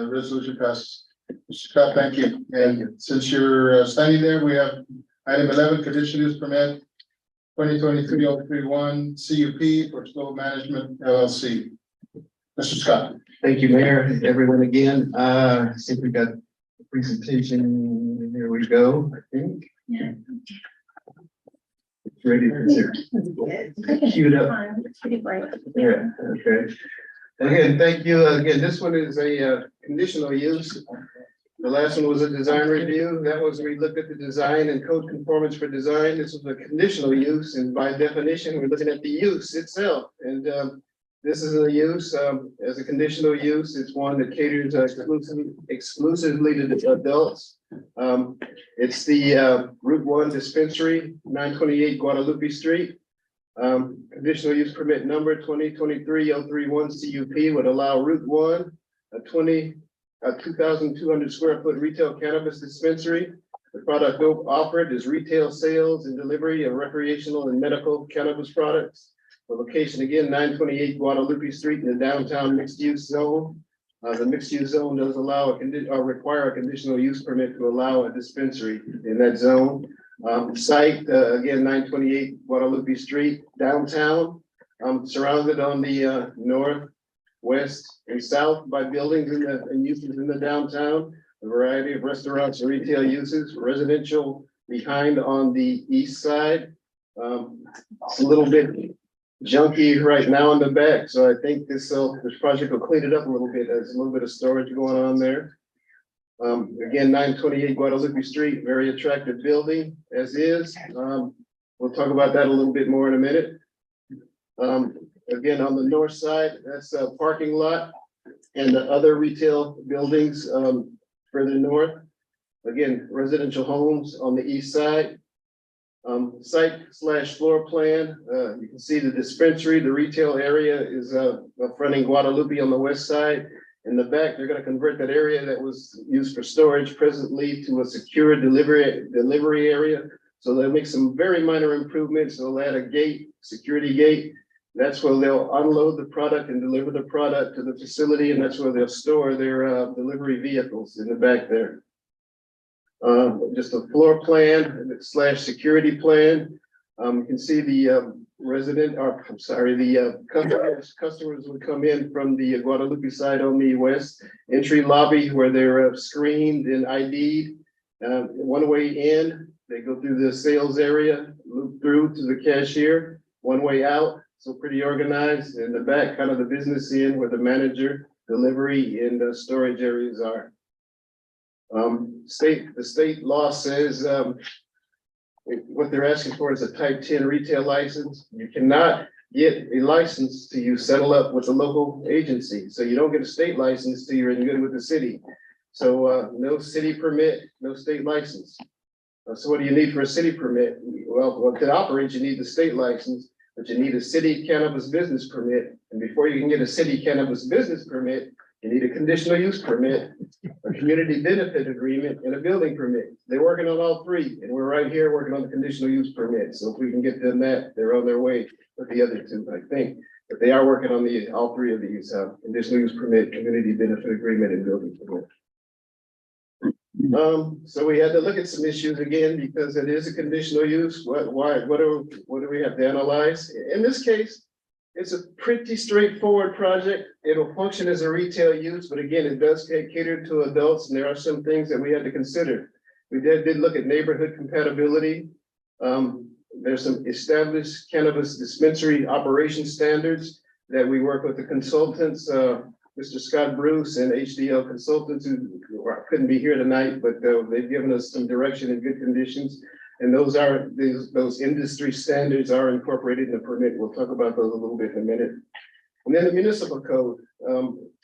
resolution passes. Mr. Scott, thank you. And since you're standing there, we have item 11, conditional use permit 2023-031 CUP for Slow Management LLC. Mr. Scott. Thank you, Mayor, everyone again. I think we got the presentation. There we go, I think. It's ready. It's queued up. It's pretty bright. Yeah, okay. Again, thank you. Again, this one is a conditional use. The last one was a design review. That was, we looked at the design and code conformance for design. This was a conditional use, and by definition, we're looking at the use itself. And this is a use as a conditional use. It's one that caters exclusively to adults. It's the Route 1 dispensary, 928 Guadalupe Street. Conditional use permit number 2023-031 CUP would allow Route 1, a 2,200 square foot retail cannabis dispensary. The product offered is retail sales and delivery of recreational and medical cannabis products. The location again, 928 Guadalupe Street in the downtown mixed use zone. The mixed use zone does allow require a conditional use permit to allow a dispensary in that zone. Site again, 928 Guadalupe Street, downtown, surrounded on the north, west, and south by buildings and uses in the downtown. A variety of restaurants and retail uses, residential behind on the east side. It's a little bit junky right now in the back, so I think this project will clean it up a little bit. There's a little bit of storage going on there. Again, 928 Guadalupe Street, very attractive building as is. We'll talk about that a little bit more in a minute. Again, on the north side, that's a parking lot and the other retail buildings further north. Again, residential homes on the east side. Site/floor plan, you can see the dispensary, the retail area is fronting Guadalupe on the west side. In the back, they're going to convert that area that was used for storage presently to a secure delivery area. So they'll make some very minor improvements. They'll add a gate, security gate. That's where they'll unload the product and deliver the product to the facility, and that's where they'll store their delivery vehicles in the back there. Just a floor plan / security plan. You can see the customers would come in from the Guadalupe side on the west entry lobby where they're screened and ID'd. One way in, they go through the sales area, loop through to the cashier, one way out. So pretty organized. In the back, kind of the business end where the manager, delivery, and storage areas are. The state law says what they're asking for is a type 10 retail license. You cannot get a license till you settle up with a local agency. So you don't get a state license till you're in good with the city. So no city permit, no state license. So what do you need for a city permit? Well, to operate, you need the state license, but you need a city cannabis business permit. And before you can get a city cannabis business permit, you need a conditional use permit, a community benefit agreement, and a building permit. They're working on all three, and we're right here working on the conditional use permit. So if we can get them that, they're on their way with the other two, I think. But they are working on all three of these, conditional use permit, community benefit agreement, and building permit. So we had to look at some issues again, because it is a conditional use. What do we have to analyze? In this case, it's a pretty straightforward project. It'll function as a retail use, but again, it does cater to adults, and there are some things that we had to consider. We did look at neighborhood compatibility. There's some established cannabis dispensary operation standards that we work with the consultants, Mr. Scott Bruce and HDL Consultants, who couldn't be here tonight, but they've given us some direction in good conditions. And those industry standards are incorporated in the permit. We'll talk about those a little bit in a minute. And then the municipal code,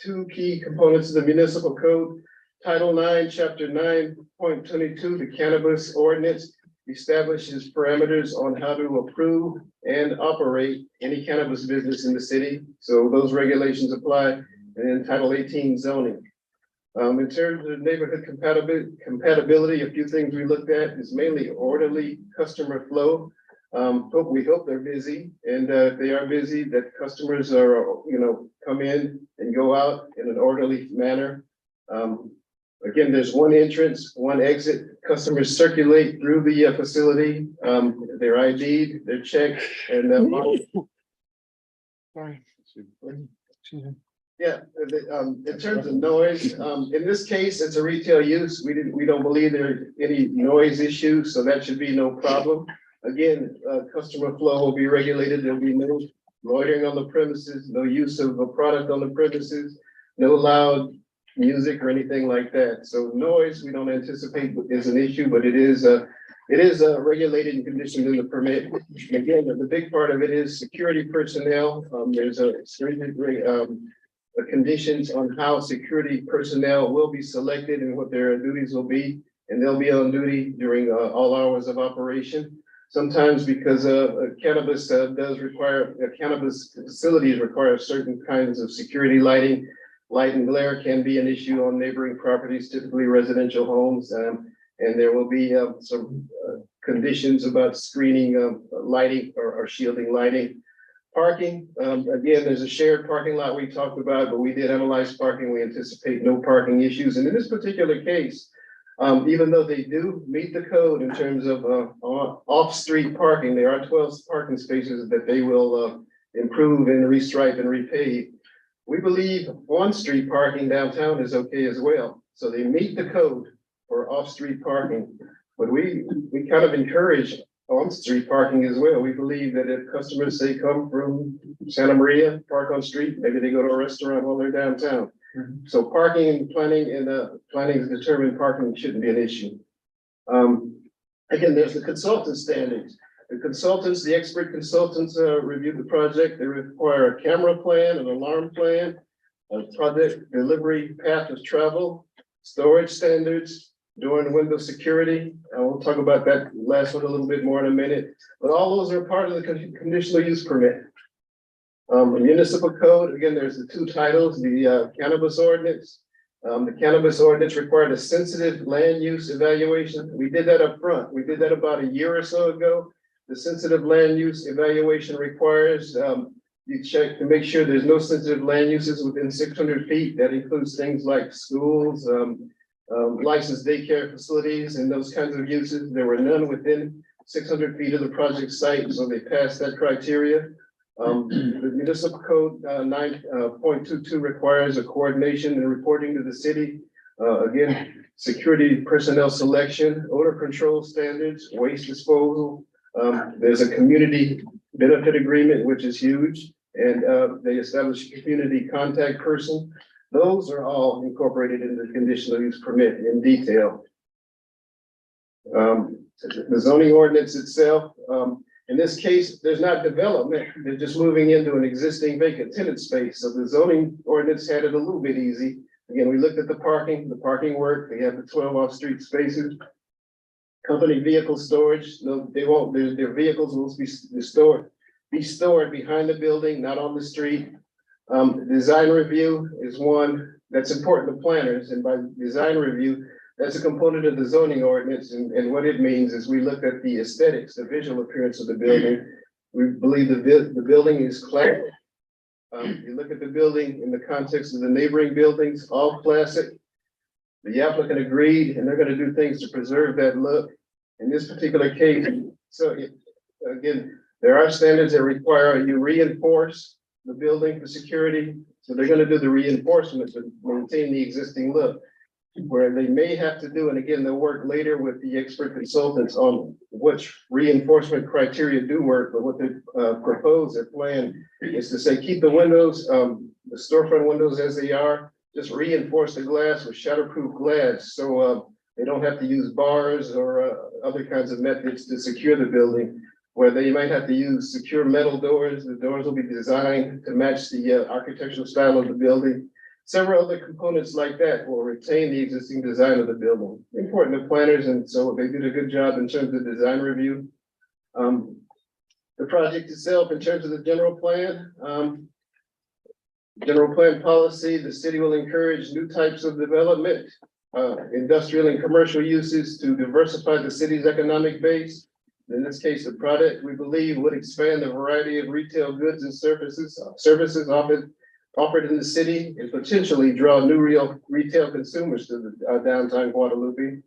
two key components of the municipal code. Title 9, Chapter 9.22, the cannabis ordinance establishes parameters on how to approve and operate any cannabis business in the city. So those regulations apply. And then Title 18 zoning. In terms of neighborhood compatibility, a few things we looked at is mainly orderly customer flow. We hope they're busy, and if they are busy, that customers are, come in and go out in an orderly manner. Again, there's one entrance, one exit. Customers circulate through the facility. They're ID'd, they're checked, and sorry. Yeah, in terms of noise, in this case, it's a retail use. We don't believe there are any noise issues, so that should be no problem. Again, customer flow will be regulated. There'll be no loitering on the premises, no use of a product on the premises, no loud music or anything like that. So noise, we don't anticipate is an issue, but it is regulated and conditioned in the permit. Again, the big part of it is security personnel. There's a stringent conditions on how security personnel will be selected and what their duties will be. And they'll be on duty during all hours of operation. Sometimes because cannabis cannabis facilities require certain kinds of security lighting. Light and glare can be an issue on neighboring properties, typically residential homes. And there will be some conditions about screening lighting or shielding lighting. Parking, again, there's a shared parking lot we talked about, but we did analyze parking. We anticipate no parking issues. And in this particular case, even though they do meet the code in terms of off-street parking, there are 12 parking spaces that they will improve and restripe and repave. We believe on-street parking downtown is okay as well. So they meet the code for off-street parking, but we kind of encourage on-street parking as well. We believe that if customers say come from Santa Maria, park on street, maybe they go to a restaurant while they're downtown. So parking and planning is determined parking shouldn't be an issue. Again, there's the consultant standings. The expert consultants review the project. They require a camera plan, an alarm plan, a project delivery path of travel, storage standards, door and window security. We'll talk about that last one a little bit more in a minute, but all those are part of the conditional use permit. The municipal code, again, there's the two titles, the cannabis ordinance. The cannabis ordinance required a sensitive land use evaluation. We did that up front. We did that about a year or so ago. The sensitive land use evaluation requires you check to make sure there's no sensitive land uses within 600 feet. That includes things like schools, licensed daycare facilities and those kinds of uses. There were none within 600 feet of the project site, so they passed that criteria. The municipal code 9.22 requires a coordination and reporting to the city. Again, security personnel selection, odor control standards, waste disposal. There's a community benefit agreement, which is huge, and they establish a community contact person. Those are all incorporated in the conditional use permit in detail. The zoning ordinance itself, in this case, there's not development. They're just moving into an existing vacant tenant space. So the zoning ordinance had it a little bit easy. Again, we looked at the parking worked. They have the 12 off-street spaces. Company vehicle storage, no, they won't, their vehicles will be stored behind the building, not on the street. Design review is one that's important to planners, and by design review, that's a component of the zoning ordinance, and what it means is we look at the aesthetics, the visual appearance of the building. We believe the building is classic. You look at the building in the context of the neighboring buildings, all classic. The applicant agreed, and they're gonna do things to preserve that look. In this particular case, so again, there are standards that require you reinforce the building for security. So they're gonna do the reinforcement to maintain the existing look. Where they may have to do, and again, they'll work later with the expert consultants on which reinforcement criteria do work, but what they propose, their plan is to say, keep the windows, the storefront windows as they are, just reinforce the glass with shatterproof glass. So they don't have to use bars or other kinds of methods to secure the building, where they might have to use secure metal doors. The doors will be designed to match the architectural style of the building. Several other components like that will retain the existing design of the building. Important to planners, and so they did a good job in terms of design review. The project itself, in terms of the general plan policy, the city will encourage new types of development, industrial and commercial uses to diversify the city's economic base. In this case, the product, we believe, would expand the variety of retail goods and services offered in the city, and potentially draw new retail consumers to the downtown Guadalupe.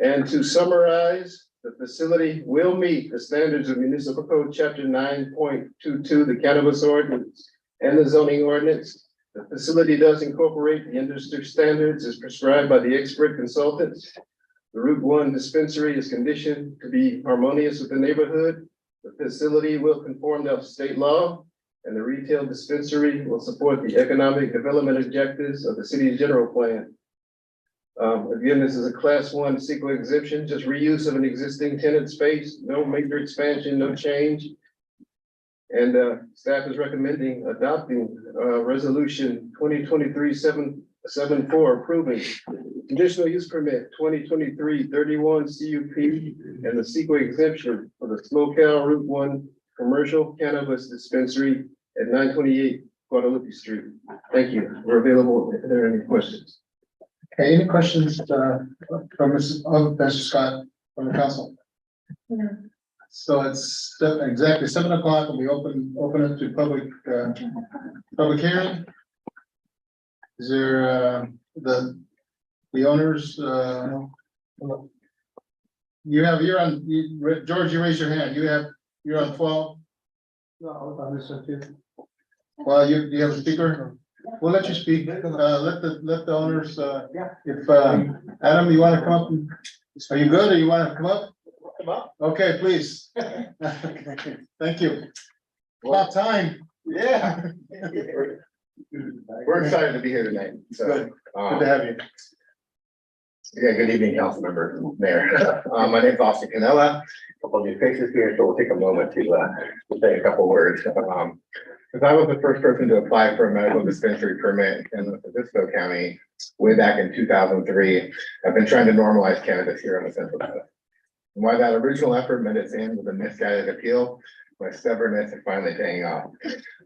And to summarize, the facility will meet the standards of Municipal Code Chapter 9.22, the cannabis ordinance, and the zoning ordinance. The facility does incorporate the industry standards as prescribed by the expert consultants. The Route 1 dispensary is conditioned to be harmonious with the neighborhood. The facility will conform to state law, and the retail dispensary will support the economic development objectives of the city's general plan. Again, this is a class 1 CEQA exemption, just reuse of an existing tenant space, no major expansion, no change. And staff is recommending adopting resolution 2023-774 approving conditional use permit 2023-31 CUP and the CEQA exemption for the SmokeHouse Route 1 commercial cannabis dispensary at 928 Guadalupe Street. Thank you. We're available if there are any questions. Okay, any questions, from Mr. Scott, from the council? No. So it's exactly 7 o'clock, and we open it to public hearing. Is there, the owners, you're on, George, you raise your hand, you're on 12? No, on this one too. Well, you have a speaker? We'll let you speak, let the owners, if, Adam, you wanna come up? Are you good, or you wanna come up? Come up. Okay, please. Thank you. About time. Yeah. We're excited to be here tonight, so. Good to have you. Yeah, good evening, council member, mayor. My name is Austin Canella. A couple of new faces here, so we'll take a moment to say a couple words. Because I was the first person to apply for a medical dispensary permit in Obispo County way back in 2003. I've been trying to normalize cannabis here on the Central Coast. And while that original effort met its end with a misguided appeal, my stubbornness is finally paying off.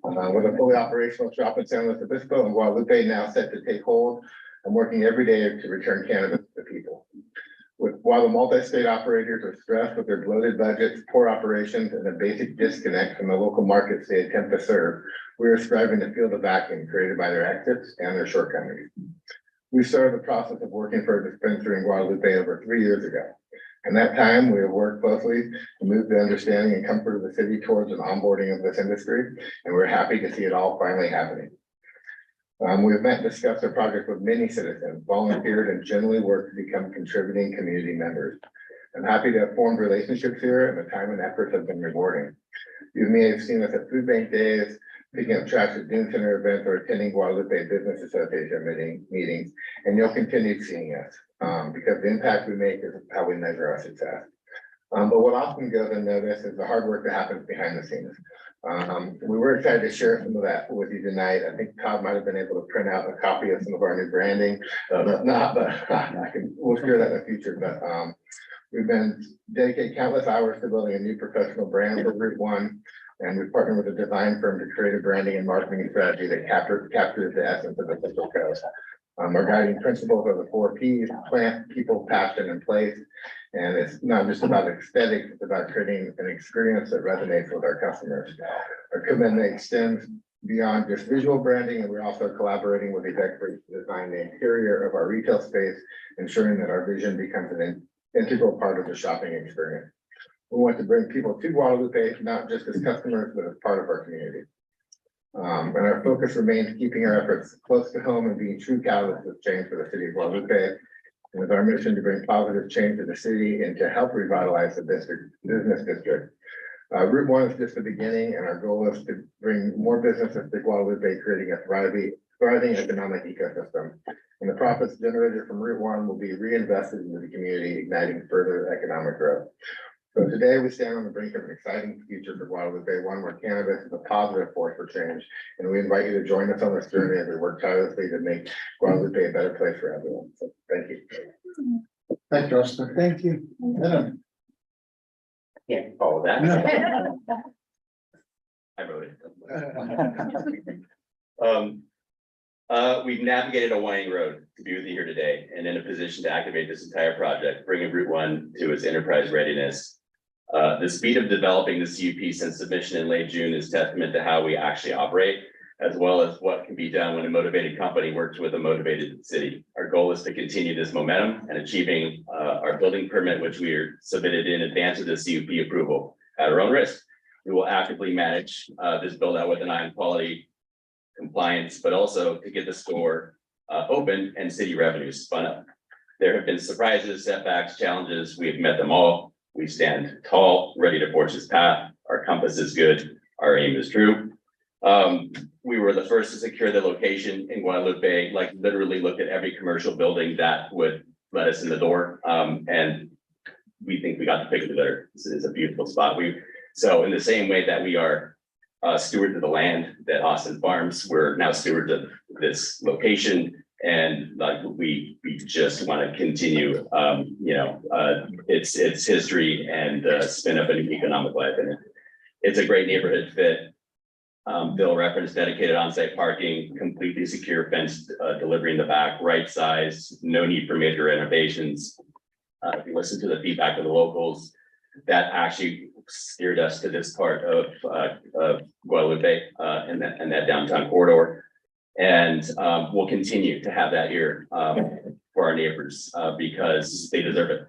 With a fully operational shop in San Luis Obispo and Guadalupe now set to take hold, I'm working every day to return cannabis to people. While the multi-state operators are stressed with their bloated budgets, poor operations, and a basic disconnect from the local markets they attempt to serve, we are striving to fill the vacuum created by their exits and their shortcomings. We started the process of working for a dispensary in Guadalupe over 3 years ago. In that time, we have worked closely to move the understanding and comfort of the city towards an onboarding of this industry, and we're happy to see it all finally happening. We have met and discussed our project with many citizens, volunteered, and generally worked to become contributing community members. I'm happy to have formed relationships here, and the time and effort have been rewarding. You may have seen us at food bank days, picking up trash at Dune Center events, or attending Guadalupe Business Association meetings, and you'll continue seeing us because the impact we make is how we measure our success. But what often goes unnoticed is the hard work that happens behind the scenes. We were excited to share some of that with you tonight. I think Todd might have been able to print out a copy of some of our new branding. We'll share that in the future, but we've been dedicated countless hours to building a new professional brand for Route 1. And we've partnered with a design firm to create a branding and marketing strategy that captures the essence of the Central Coast. Our guiding principles are the 4 Ps: plant, people, passion, and place. And it's not just about aesthetics, it's about creating an experience that resonates with our customers. Our commitment extends beyond just visual branding, and we're also collaborating with these experts to design the interior of our retail space, ensuring that our vision becomes an integral part of the shopping experience. We want to bring people to Guadalupe, not just as customers, but as part of our community. And our focus remains keeping our efforts close to home and being true catalysts of change for the city of Guadalupe. And with our mission to bring positive change to the city and to help revitalize the business district. Route 1 is just the beginning, and our goal is to bring more businesses to Guadalupe, creating a thriving economic ecosystem. And the profits generated from Route 1 will be reinvested into the community, igniting further economic growth. So today we stand on the brink of an exciting future for Guadalupe, one where cannabis is a positive force for change. And we invite you to join us on this journey as we work tirelessly to make Guadalupe a better place for everyone. So thank you. Thank you, Austin. Thank you. Adam. Can't follow that. I wrote it. We've navigated a winding road to be with you here today and in a position to activate this entire project, bringing Route 1 to its enterprise readiness. The speed of developing the CUP since submission in late June is testament to how we actually operate, as well as what can be done when a motivated company works with a motivated city. Our goal is to continue this momentum and achieving our building permit, which we are submitted in advance of the CUP approval at our own risk. We will actively manage this build out with an eye on quality, compliance, but also to get the store open and city revenues spun up. There have been surprises, setbacks, challenges. We have met them all. We stand tall, ready to forge this path. Our compass is good. Our aim is true. We were the first to secure the location in Guadalupe, like literally looked at every commercial building that would let us in the door. And we think we got the pick of the litter. This is a beautiful spot. So in the same way that we are stewards of the land that Austin Farms, we're now stewards of this location. And like we just want to continue, its history and spin up a new economic life in it. It's a great neighborhood fit. Bill referenced dedicated on-site parking, completely secure fence delivery in the back, right size, no need for major renovations. If you listen to the feedback of the locals, that actually steered us to this part of Guadalupe and that downtown corridor. And we'll continue to have that here for our neighbors because they deserve it.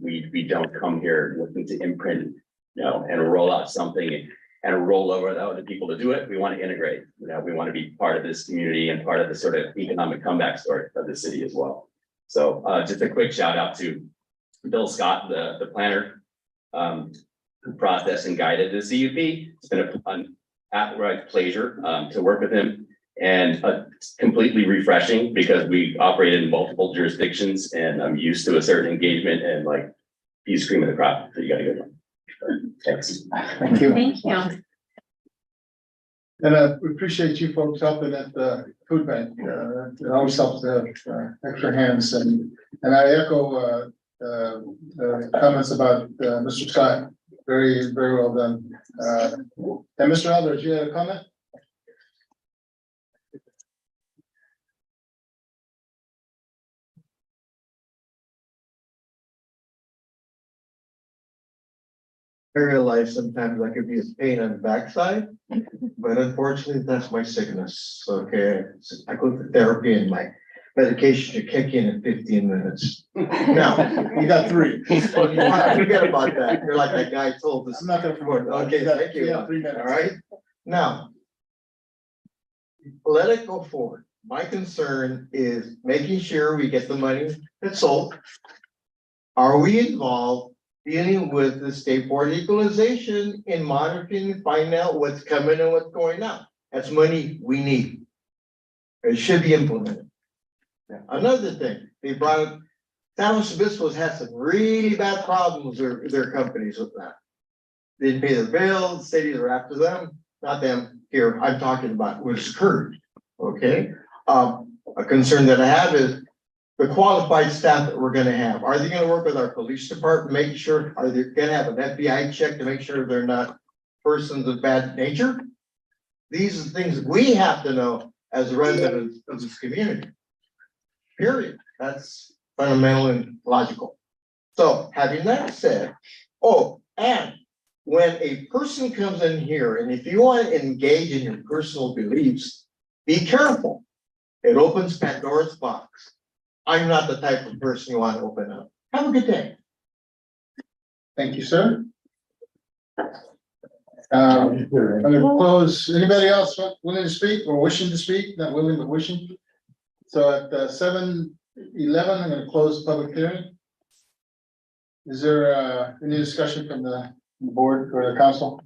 We don't come here looking to imprint, and roll out something and roll over the other people to do it. We want to integrate. We want to be part of this community and part of the sort of economic comeback story of the city as well. So just a quick shout out to Bill Scott, the planner, who processed and guided the CUP. It's been an outright pleasure to work with him, and completely refreshing because we operate in multiple jurisdictions and I'm used to a certain engagement and like he's cream of the crop. So you got a good one. Thanks. Thank you. Thank you. And we appreciate you folks helping at the food bank. It always helps to have extra hands, and I echo the comments about Mr. Scott. Very, very well done. And Mr. Aldridge, you had a comment? I realize sometimes I could be a pain on the backside, but unfortunately, that's my sickness, okay? I go to therapy and my medication should kick in 15 minutes. Now, You got 3. forget about that, you're like that guy told us. I'm not gonna forget. Okay, thank you. Yeah, 3 minutes. All right, now. Let it go forward. My concern is making sure we get the money that's sold. Are we involved dealing with the state board equalization in monitoring and finding out what's coming and what's going on? That's money we need. It should be implemented. Another thing, they brought up, San Luis Obispo's had some really bad problems with their companies with that. Didn't pay their bills, cities are after them, not them. Here, I'm talking about what's occurred, okay? A concern that I have is the qualified staff that we're gonna have. Are they gonna work with our police department, making sure, are they gonna have an FBI check to make sure they're not persons of bad nature? These are things we have to know as residents of this community. Period. That's fundamental and logical. So having that said, and when a person comes in here, and if you want to engage in your personal beliefs, be careful. It opens Pandora's box. I'm not the type of person you want to open up. Have a good day. Thank you, sir. I'm gonna close. Anybody else willing to speak or wishing to speak? Not willing, but wishing. So at 7:11, I'm gonna close the public hearing. Is there any discussion from the board or the council?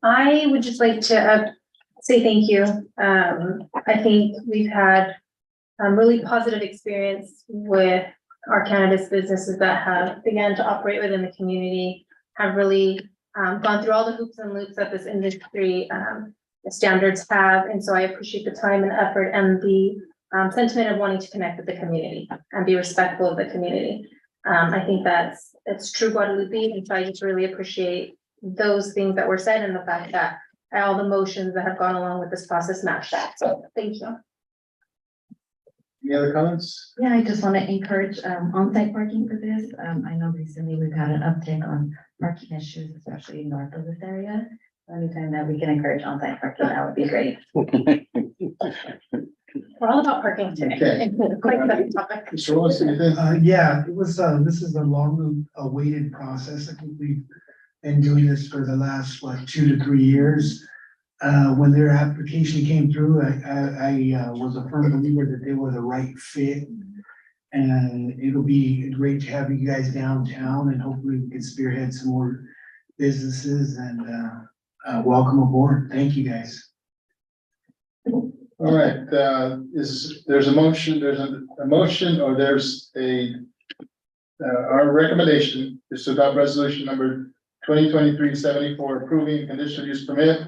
I would just like to say thank you. I think we've had really positive experience with our cannabis businesses that have began to operate within the community, have really gone through all the hoops and loops that this industry standards have. And so I appreciate the time and effort and the sentiment of wanting to connect with the community and be respectful of the community. I think it's true Guadalupe, and so I just really appreciate those things that were said and the fact that all the motions that have gone along with this process match that. So thank you. Any other comments? Yeah, I just want to encourage on-site parking for this. I know recently we've had an uptick on parking issues, especially north of this area. Anytime that we can encourage on-site parking, that would be great. We're all about parking today. Okay. Quite a topic. Mr. Willis, anything? Yeah, it was, this is a long awaited process. I think we've been doing this for the last, 2 to 3 years. When their application came through, I was a firm believer that they were the right fit. And it'll be great to have you guys downtown, and hopefully we can spearhead some more businesses and welcome aboard. Thank you, guys. All right, there's a motion, or there's our recommendation is to adopt resolution number 2023-74 approving conditional use permit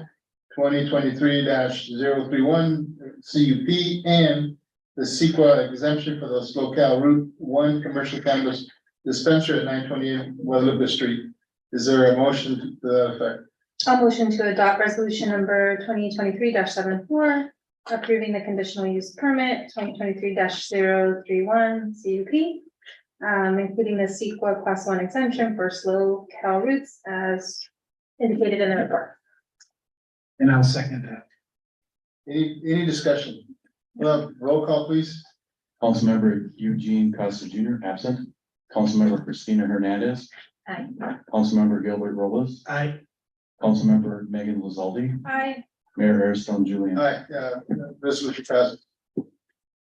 2023-031 CUP and the CEQA exemption for the SoCal Route 1 commercial cannabis dispensary at 928 Guadalupe Street. Is there a motion to that effect? I'll motion to adopt resolution number 2023-74, approving the conditional use permit 2023-031 CUP, including the CEQA Class 1 exemption for slow cal routes as indicated in the report. And I'll second that. Any discussion? Roll call, please. Councilmember Eugene Costa Jr. absent. Councilmember Christina Hernandez. Aye. Councilmember Gilbert Robles. Aye. Councilmember Megan Lazaldi. Aye. Mayor Airstone Julian. All right, resolution passes.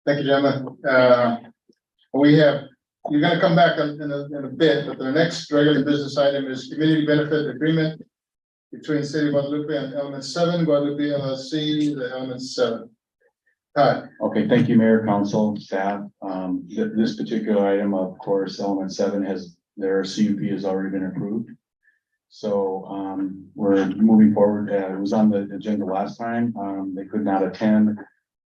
Thank you, gentlemen. You're gonna come back in a bit, but the next regular business item is community benefit agreement between City of Guadalupe and Element 7, Guadalupe LLC, the Element 7. Hi, Okay, thank you, Mayor, Council, staff. This particular item, of course, Element 7 their CUP has already been approved. So, we're moving forward. It was on the agenda last time. They could not attend.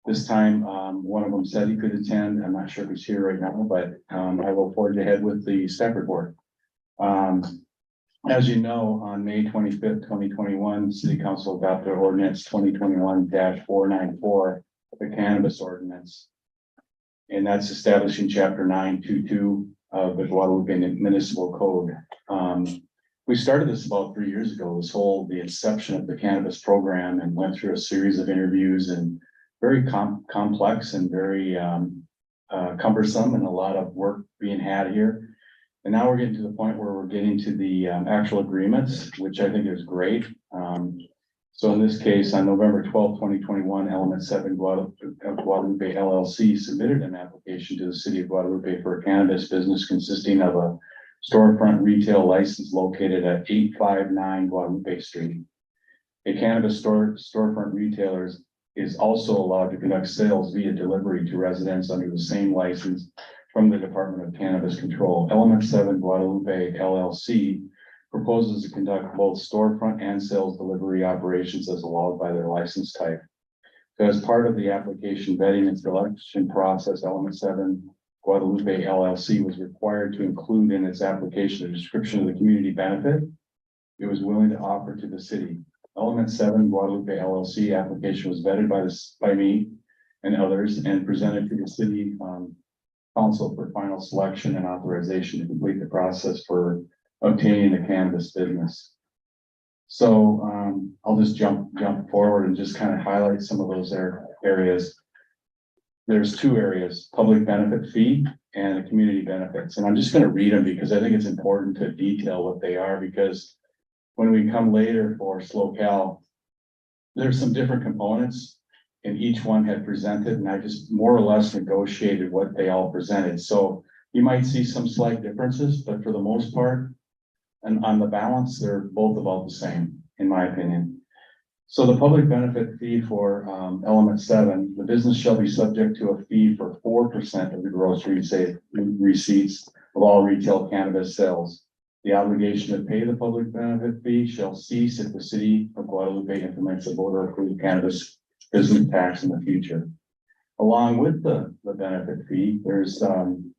This time, one of them said he could attend. I'm not sure if he's here right now, but, I will forge ahead with the staff report. As you know, on May 25th, 2021, City Council adopted ordinance 2021-494, the cannabis ordinance. And that's establishing chapter 922 of the Guadalupe Municipal Code. We started this about 3 years ago, the inception of the cannabis program, and went through a series of interviews and very complex and very cumbersome, and a lot of work being had here. And now we're getting to the point where we're getting to the actual agreements, which I think is great. So in this case, on November 12th, 2021, Element 7 Guadalupe LLC submitted an application to the City of Guadalupe for a cannabis business consisting of a storefront retail license located at 859 Guadalupe Street. A cannabis storefront retailer is also allowed to conduct sales via delivery to residents under the same license from the Department of Cannabis Control. Element 7 Guadalupe LLC proposes to conduct both storefront and sales delivery operations as allowed by their license type. So as part of the application vetting and selection process, Element 7 Guadalupe LLC was required to include in its application a description of the community benefit it was willing to offer to the city. Element 7 Guadalupe LLC application was vetted by me and others and presented to the city council for final selection and authorization to complete the process for obtaining a cannabis business. So I'll just jump forward and just kind of highlight some of those areas. There's two areas: public benefit fee and community benefits. And I'm just going to read them because I think it's important to detail what they are, because when we come later for SoCal, there's some different components and each one had presented, and I just more or less negotiated what they all presented. So you might see some slight differences, but for the most part, and on the balance, they're both about the same, in my opinion. So the public benefit fee for Element 7, the business shall be subject to a fee for 4% of the gross receipts of all retail cannabis sales. The obligation to pay the public benefit fee shall cease if the City of Guadalupe implements a voter approved cannabis business tax in the future. Along with the benefit fee, there's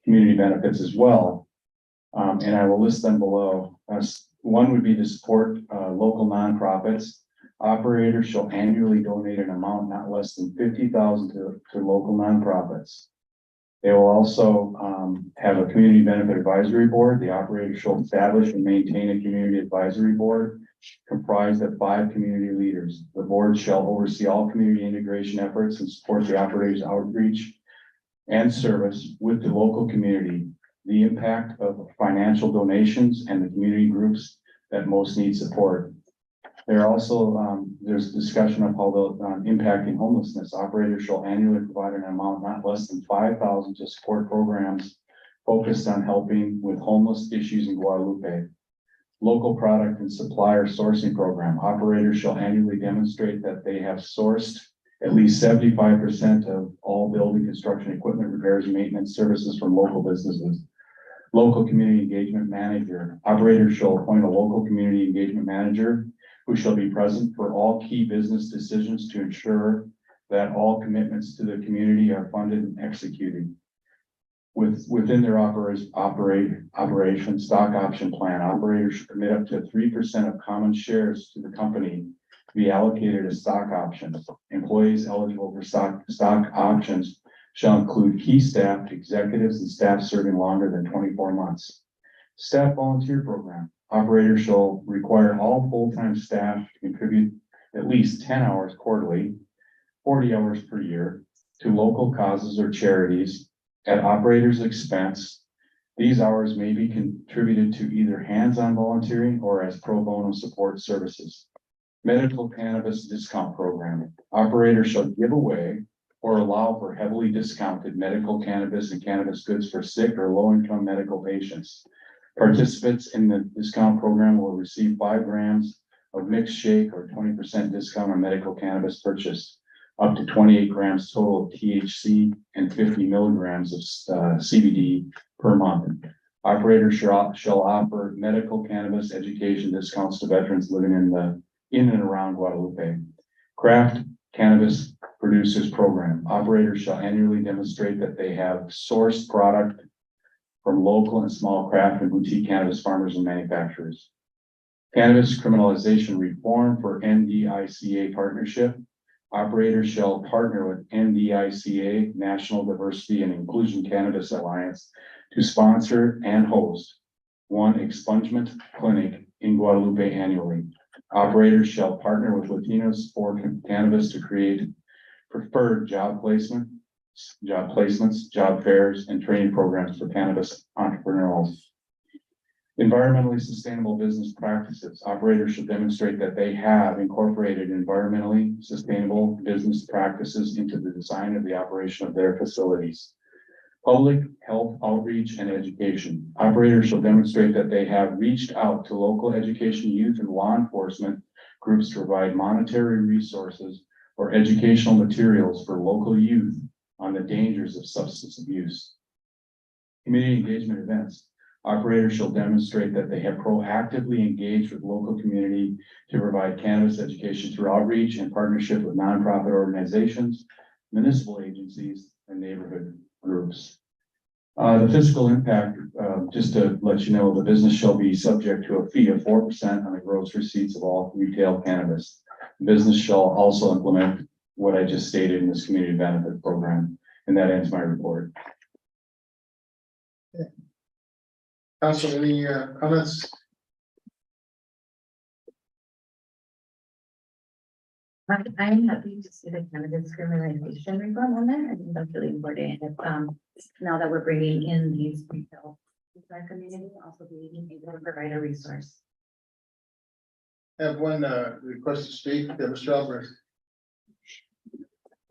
community benefits as well. And I will list them below. One would be to support local nonprofits. Operators shall annually donate an amount not less than $50,000 to local nonprofits. They will also have a community benefit advisory board. The operator shall establish and maintain a community advisory board comprised of 5 community leaders. The board shall oversee all community integration efforts and support the operator's outreach and service with the local community. The impact of financial donations and the community groups that most need support. There are also, there's discussion of how the impacting homelessness. Operators shall annually provide an amount not less than $5,000 to support programs focused on helping with homeless issues in Guadalupe. Local product and supplier sourcing program. Operators shall annually demonstrate that they have sourced at least 75% of all building construction equipment repairs and maintenance services from local businesses. Local community engagement manager. Operators shall appoint a local community engagement manager who shall be present for all key business decisions to ensure that all commitments to the community are funded and executed. Within their operation stock option plan, operators should commit up to 3% of common shares to the company to be allocated as stock options. Employees eligible for stock options shall include key staff, executives, and staff serving longer than 24 months. Staff volunteer program. Operators shall require all full-time staff to contribute at least 10 hours quarterly, 40 hours per year to local causes or charities at operators' expense. These hours may be contributed to either hands-on volunteering or as pro bono support services. Medical cannabis discount program. Operators shall give away or allow for heavily discounted medical cannabis and cannabis goods for sick or low-income medical patients. Participants in the discount program will receive 5 grams of mixed shake or 20% discount on medical cannabis purchased, up to 28 grams total of THC and 50 milligrams of CBD per month. Operators shall offer medical cannabis education discounts to veterans living in and around Guadalupe. Craft cannabis producers program. Operators shall annually demonstrate that they have sourced product from local and small craft and boutique cannabis farmers and manufacturers. Cannabis criminalization reform for NDICA partnership. Operators shall partner with NDICA, National Diversity and Inclusion Cannabis Alliance, to sponsor and host one expungement clinic in Guadalupe annually. Operators shall partner with Latinos for Cannabis to create preferred job placements, job fairs, and training programs for cannabis entrepreneurs. Environmentally sustainable business practices. Operators should demonstrate that they have incorporated environmentally sustainable business practices into the design of the operation of their facilities. Public health outreach and education. Operators shall demonstrate that they have reached out to local education, youth, and law enforcement groups to provide monetary resources or educational materials for local youth on the dangers of substance abuse. Community engagement events. Operators shall demonstrate that they have proactively engaged with local community to provide cannabis education through outreach and partnership with nonprofit organizations, municipal agencies, and neighborhood groups. The fiscal impact, just to let you know, the business shall be subject to a fee of 4% on the gross receipts of all retail cannabis. The business shall also implement what I just stated in this community benefit program, and that ends my report. Council, any comments? I'm happy to see the cannabis criminalization reform on there. I think that's really important. If, now that we're bringing in these retail to our community, also being able to provide a resource. I have one request to speak, Mr. Albrecht.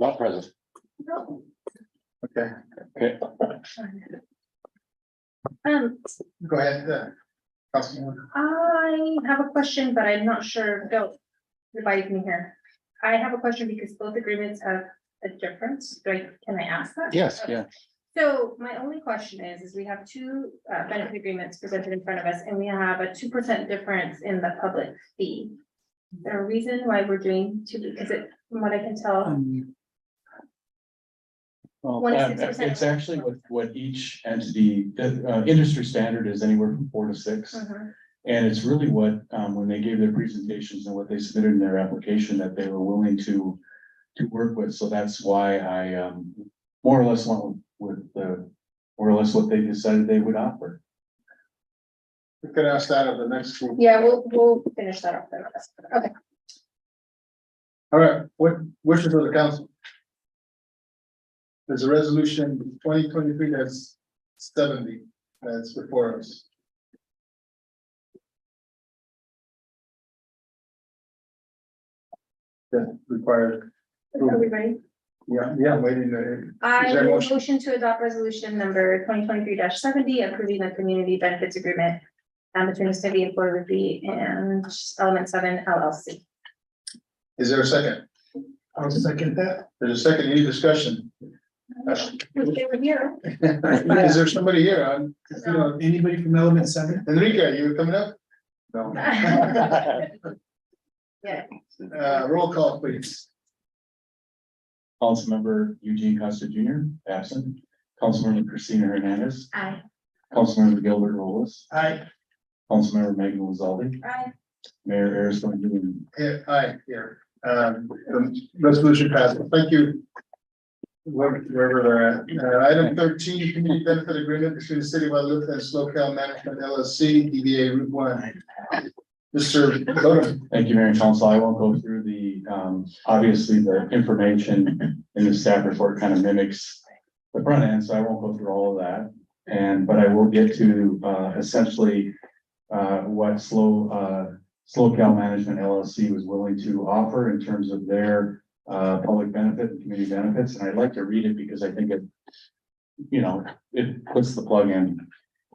Not present. No. Okay, Okay. go ahead. Councilman. I have a question, but I'm not sure, go, everybody can hear. I have a question because both agreements have a difference. Can I ask that? Yes, yeah. So my only question is we have two benefit agreements presented in front of us and we have a 2% difference in the public fee. Is there a reason why we're doing two? Because it, from what I can tell, Well, 26%. it's actually what each entity, industry standard is anywhere from 4 to 6. And it's really what, when they gave their presentations and what they submitted in their application that they were willing to work with. So that's why I more or less went with more or less what they decided they would offer. We could ask that of the next group. yeah, we'll finish that off then. Okay. All right, what wishes of the council? There's a resolution 2023-70 that's before us. That required. Are we ready? Yeah, I'm waiting to. I Is there a will motion? motion to adopt resolution number 2023-70, approving the community benefits agreement between the city of Port Ruby and Element 7 LLC. Is there a second? I'll second that. There's a second, any discussion? They were here. Is there somebody here on, Anybody from Element 7? Enrique, you coming up? No. Roll call, please. Councilmember Eugene Costa Junior, absent. Councilmember Christina Hernandez, Aye. Councilmember Gilbert Robles, Aye. Councilmember Megan Lozaldi, Aye. Mayor Ariston Newman. Yeah, aye, here. The resolution passes. Thank you. Wherever they're at. Item 13, community benefit agreement between the city of Guadalupe and SoCal Management LLC, DBA Route 1. Mr. Bodum. Thank you, Mayor and Council. I won't go through the, obviously, the information in the staff report kind of mimics the front end, so I won't go through all of that. But I will get to, essentially, what SoCal Management LLC was willing to offer in terms of their public benefit and community benefits. And I'd like to read it because I think it, it puts the plug in.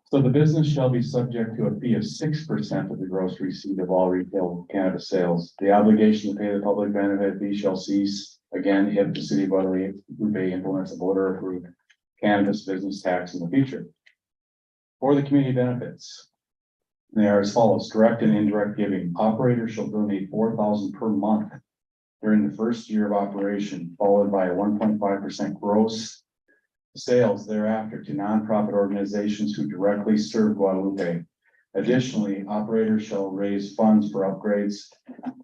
So the business shall be subject to a fee of 6% of the gross receipt of all retail cannabis sales. The obligation to pay the public benefit fee shall cease again if the city of Guadalupe implements a voter approved cannabis business tax in the future. For the community benefits, they are as follows: direct and indirect giving. Operators shall donate $4,000 per month during the first year of operation, followed by a 1.5% gross sales thereafter to nonprofit organizations who directly serve Guadalupe. Additionally, operators shall raise funds for upgrades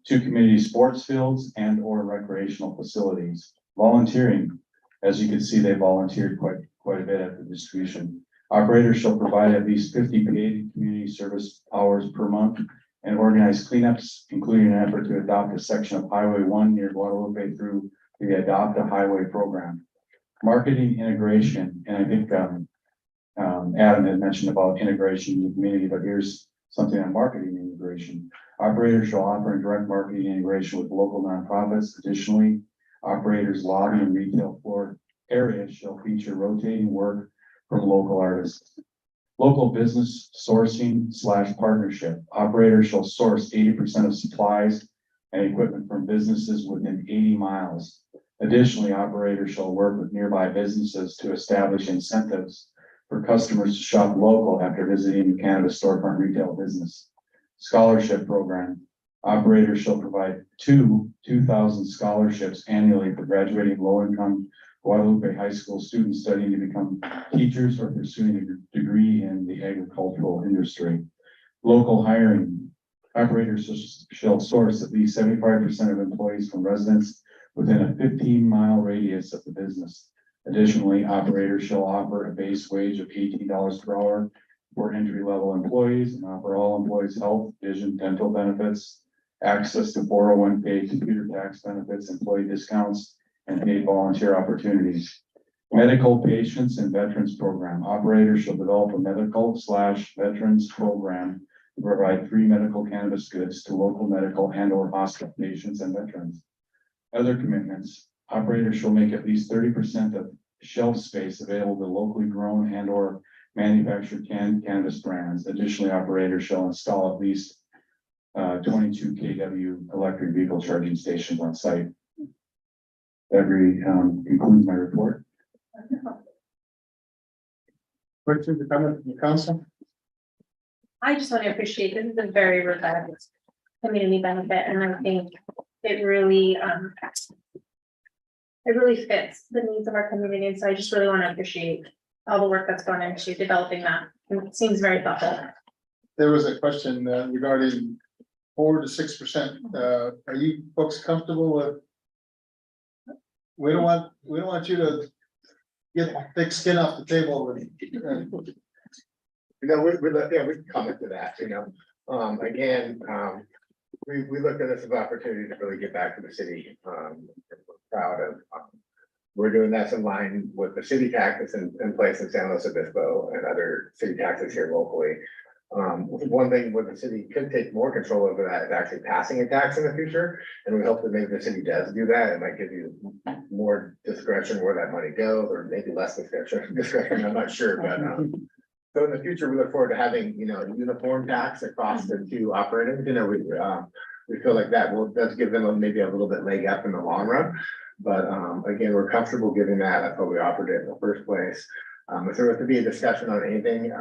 to community sports fields and or recreational facilities. Volunteering, as you can see, they volunteered quite a bit at the distribution. Operators shall provide at least 50 paid community service hours per month and organize cleanups, including an effort to adopt a section of Highway 1 near Guadalupe through the Adopt a Highway program. Marketing integration, and I think Adam had mentioned about integration in the community, but here's something on marketing integration. Operators shall offer direct marketing integration with local nonprofits. Additionally, operators lobby and retail floor areas shall feature rotating work from local artists. Local business sourcing / partnership. Operators shall source 80% of supplies and equipment from businesses within 80 miles. Additionally, operators shall work with nearby businesses to establish incentives for customers to shop local after visiting a cannabis storefront retail business. Scholarship program. Operators shall provide 2,000 scholarships annually for graduating low-income Guadalupe High School students studying to become teachers or pursuing a degree in the agricultural industry. Local hiring. Operators shall source at least 75% of employees from residents within a 15-mile radius of the business. Additionally, operators shall offer a base wage of $18 per hour for entry-level employees and offer all employees health, vision, dental benefits, access to 401k, computer tax benefits, employee discounts, and paid volunteer opportunities. Medical patients and veterans program. Operators shall develop a medical / veterans program to provide free medical cannabis goods to local medical and or hospital patients and veterans. Other commitments. Operators shall make at least 30% of shelf space available to locally grown and or manufactured cannabis brands. Additionally, operators shall install at least 22 kW electric vehicle charging stations on site. That concludes my report. Questions or comments from the council? I just want to appreciate, this is a very robust community benefit, and I think it really fits the needs of our community. And so I just really want to appreciate all the work that's gone into developing that. It seems very thoughtful. There was a question regarding 4 to 6%. Are you folks comfortable with? We don't want you to get thick skin off the table with. We can comment to that, again, we looked at this as an opportunity to really get back to the city. We're proud of, we're doing that in line with the city taxes in place in San Luis Obispo and other city taxes here locally. One thing where the city could take more control over that is actually passing a tax in the future. And we hope that maybe the city does do that. It might give you more discretion where that money goes, or maybe less discretion, I'm not sure, but So in the future, we look forward to having, you know, a uniform tax across the two operating, you know, we feel like that will, does give them maybe a little bit leg up in the long run. But again, we're comfortable giving that, that's what we offered it in the first place. If there was to be a discussion on anything,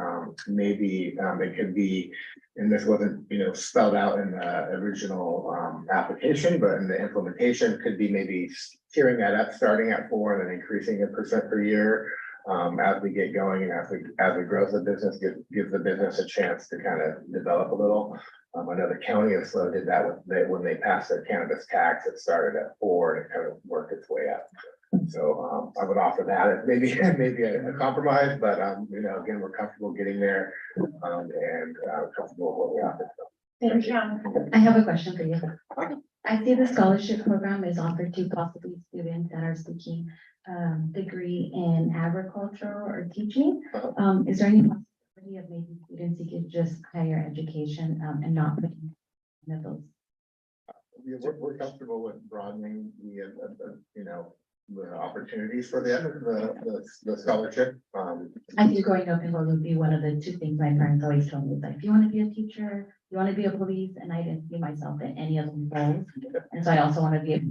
maybe it could be, and this wasn't, you know, spelled out in the original application, but in the implementation could be maybe tearing that up, starting at 4 and then increasing a % per year. As we get going and as we grow the business, give the business a chance to kind of develop a little. I know the county of SLO did that when they passed their cannabis tax, it started at 4 and it kind of worked its way up. So I would offer that as maybe a compromise, but you know, again, we're comfortable getting there and comfortable with what we offer. Thank you. I have a question for you. I see the scholarship program is offered to possibly students that are seeking degree in agriculture or teaching. Is there any possibility of maybe students who could just higher education and not putting in those? We're comfortable with broadening the you know, the opportunities for the scholarship. I think growing up in Guadalupe, one of the 2 things my parents always told me is like, if you want to be a teacher, you want to be a police, and I didn't see myself in any of those roles. And so I also want to be a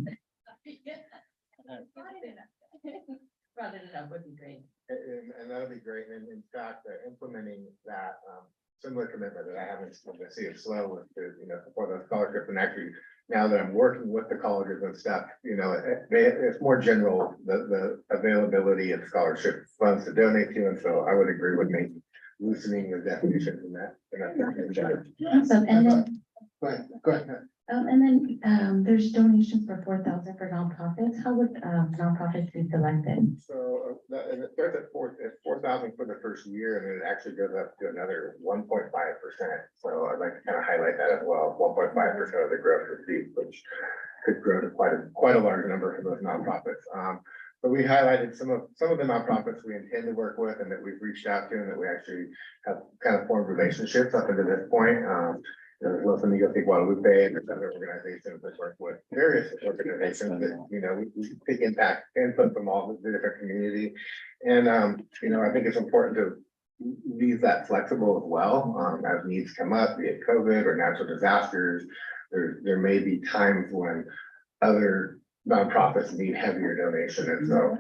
Rather than that would be great. And that'll be great. And in fact, implementing that similar commitment that I have in the city of SLO with the, you know, support those scholarships. And actually, now that I'm working with the colleges and stuff, you know, it's more general, the availability of scholarship funds to donate to. And so I would agree with maybe loosening the definitions in that. Awesome. And then Go ahead. And then there's donations for 4,000 for nonprofits. How would nonprofits be selected? So and it starts at 4,000 for the first year, and then it actually goes up to another 1.5%. So I'd like to kind of highlight that as well. 1.5% of the gross receipts, which could grow to quite a large number for those nonprofits. But we highlighted some of the nonprofits we intend to work with and that we've reached out to and that we actually have kind of formed relationships up until this point. There's Los Amigos de Guadalupe and there's other organizations that work with various organizations that, you know, we take input from all the different community. And, you know, I think it's important to leave that flexible as well, as needs come up, be it COVID or natural disasters. There may be times when other nonprofits need heavier donation. And so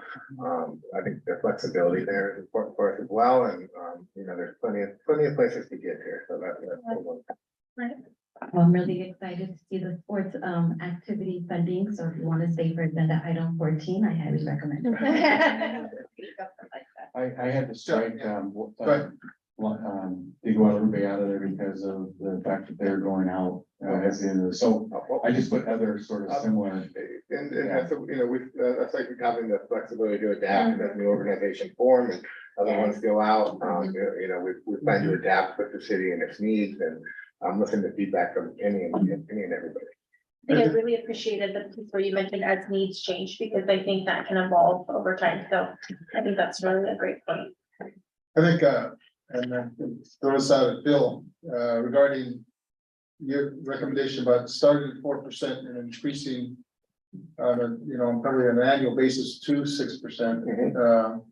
I think the flexibility there is important for us as well. And, you know, there's plenty of places to get here. So that's one. Right. Well, I'm really excited to see the sports activity funding. So if you want to stay for agenda item 14, I highly recommend. I had to strike, the Guadalupe out of there because of the fact that they're going out, as the end of the, so I just put other sort of similar. And that's, you know, that's like having the flexibility to adapt and as new organization form and other ones go out. You know, we plan to adapt with the city and its needs and listen to feedback from Kenny and everybody. I think I really appreciated the piece where you mentioned as needs change, because I think that can evolve over time. So I think that's really a great point. I think, and then throw this out at Bill, regarding your recommendation about starting at 4% and increasing on a, you know, probably on an annual basis to 6%.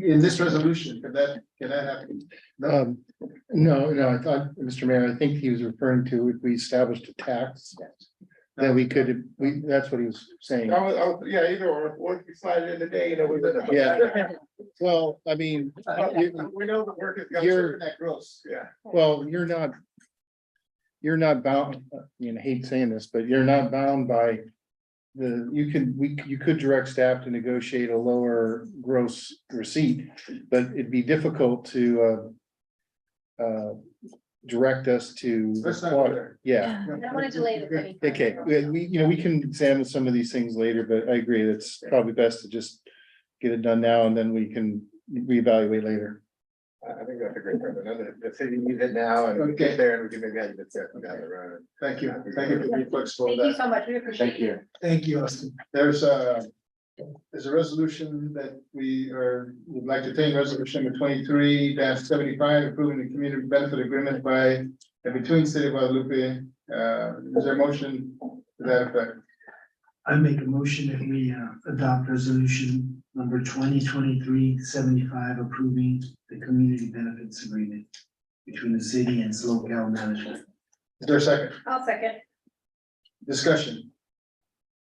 In this resolution, can that happen? No, I thought, Mr. Mayor, I think he was referring to if we established a tax. That we could, that's what he was saying. Yeah, either or, if we slide it in today, you know, we would. Yeah. Well, I mean, we know the work is got You're- that gross, yeah. well, you're not bound, I mean, I hate saying this, but you're not bound by you could direct staff to negotiate a lower gross receipt, but it'd be difficult to direct us to. Let's not go there. Yeah, I don't want to delay the. okay, we can examine some of these things later, but I agree, it's probably best to just get it done now and then we can reevaluate later. I think that's a great point. The city needs it now and we get there and we can maybe have a discussion down the road. Thank you for being flexible with Thank you that. so much. We appreciate Thank you. Thank you, Austin. There's a resolution that would like to take resolution number 23-75, approving the community benefit agreement by and between City of Guadalupe. Is there a motion to that effect? I make a motion that we adopt resolution number 2023-75, approving the community benefits agreement between the city and SoCal management. Is there a second? I'll second. Discussion.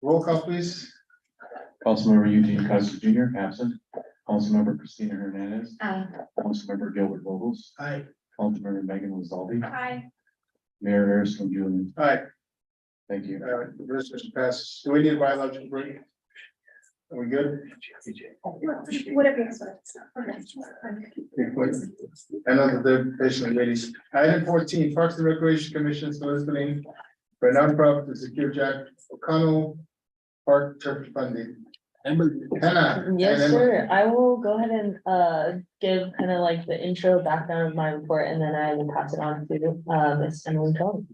Roll call, please. Councilmember Eugene Cousins Jr. absent. Councilmember Christina Hernandez. Aye. Councilmember Gilbert Lobos. Aye. Councilmember Megan Lozaldi. Hi. Mayor Harrison Julian. All right, Thank you. the resolution passes. Do we need a biological break? Are we good? Whatever. you want. Okay, quick. I know that they're patient ladies. Item 14, Parks and Recreation Commission soliciting for a nonprofit to secure Jack O'Connell Park turf funding. Hannah. Yes, and sir. I will go ahead and give kind of like the intro background of my report, and then I will pass it on to Miss Emily Jones.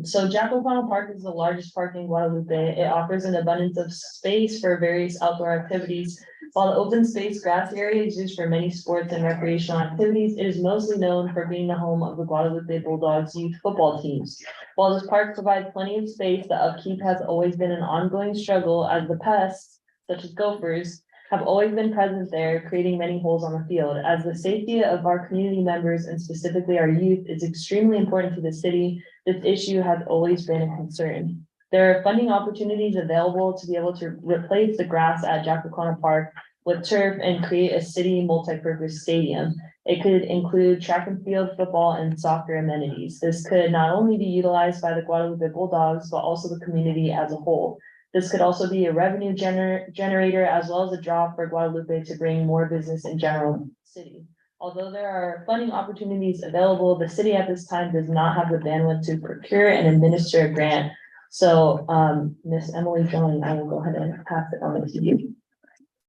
So Jack O'Connell Park is the largest park in Guadalupe. It offers an abundance of space for various outdoor activities. While the open space grass area is used for many sports and recreational activities, it is mostly known for being the home of the Guadalupe Bulldogs youth football teams. While this park provides plenty of space, the upkeep has always been an ongoing struggle, as the pests, such as gophers, have always been present there, creating many holes on the field. As the safety of our community members, and specifically our youth, is extremely important to the city, this issue has always been a concern. There are funding opportunities available to be able to replace the grass at Jack O'Connell Park with turf and create a city multi-purpose stadium. It could include track and field, football, and soccer amenities. This could not only be utilized by the Guadalupe Bulldogs, but also the community as a whole. This could also be a revenue generator, as well as a draw for Guadalupe to bring more business in general to the city. Although there are funding opportunities available, the city at this time does not have the bandwidth to procure and administer a grant. So, Miss Emily Jones, I will go ahead and pass it on to you.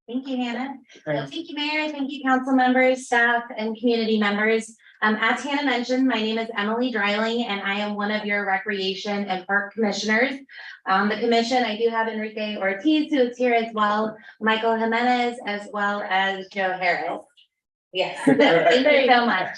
Thank you, Hannah. Thank you, Mayor. Thank you, council members, staff, and community members. As Hannah mentioned, my name is Emily Dreiling, and I am one of your recreation and park commissioners. On the commission, I do have Enrique Ortiz, who is here as well, Michael Jimenez, as well as Joe Harris. Yes, thank you so much.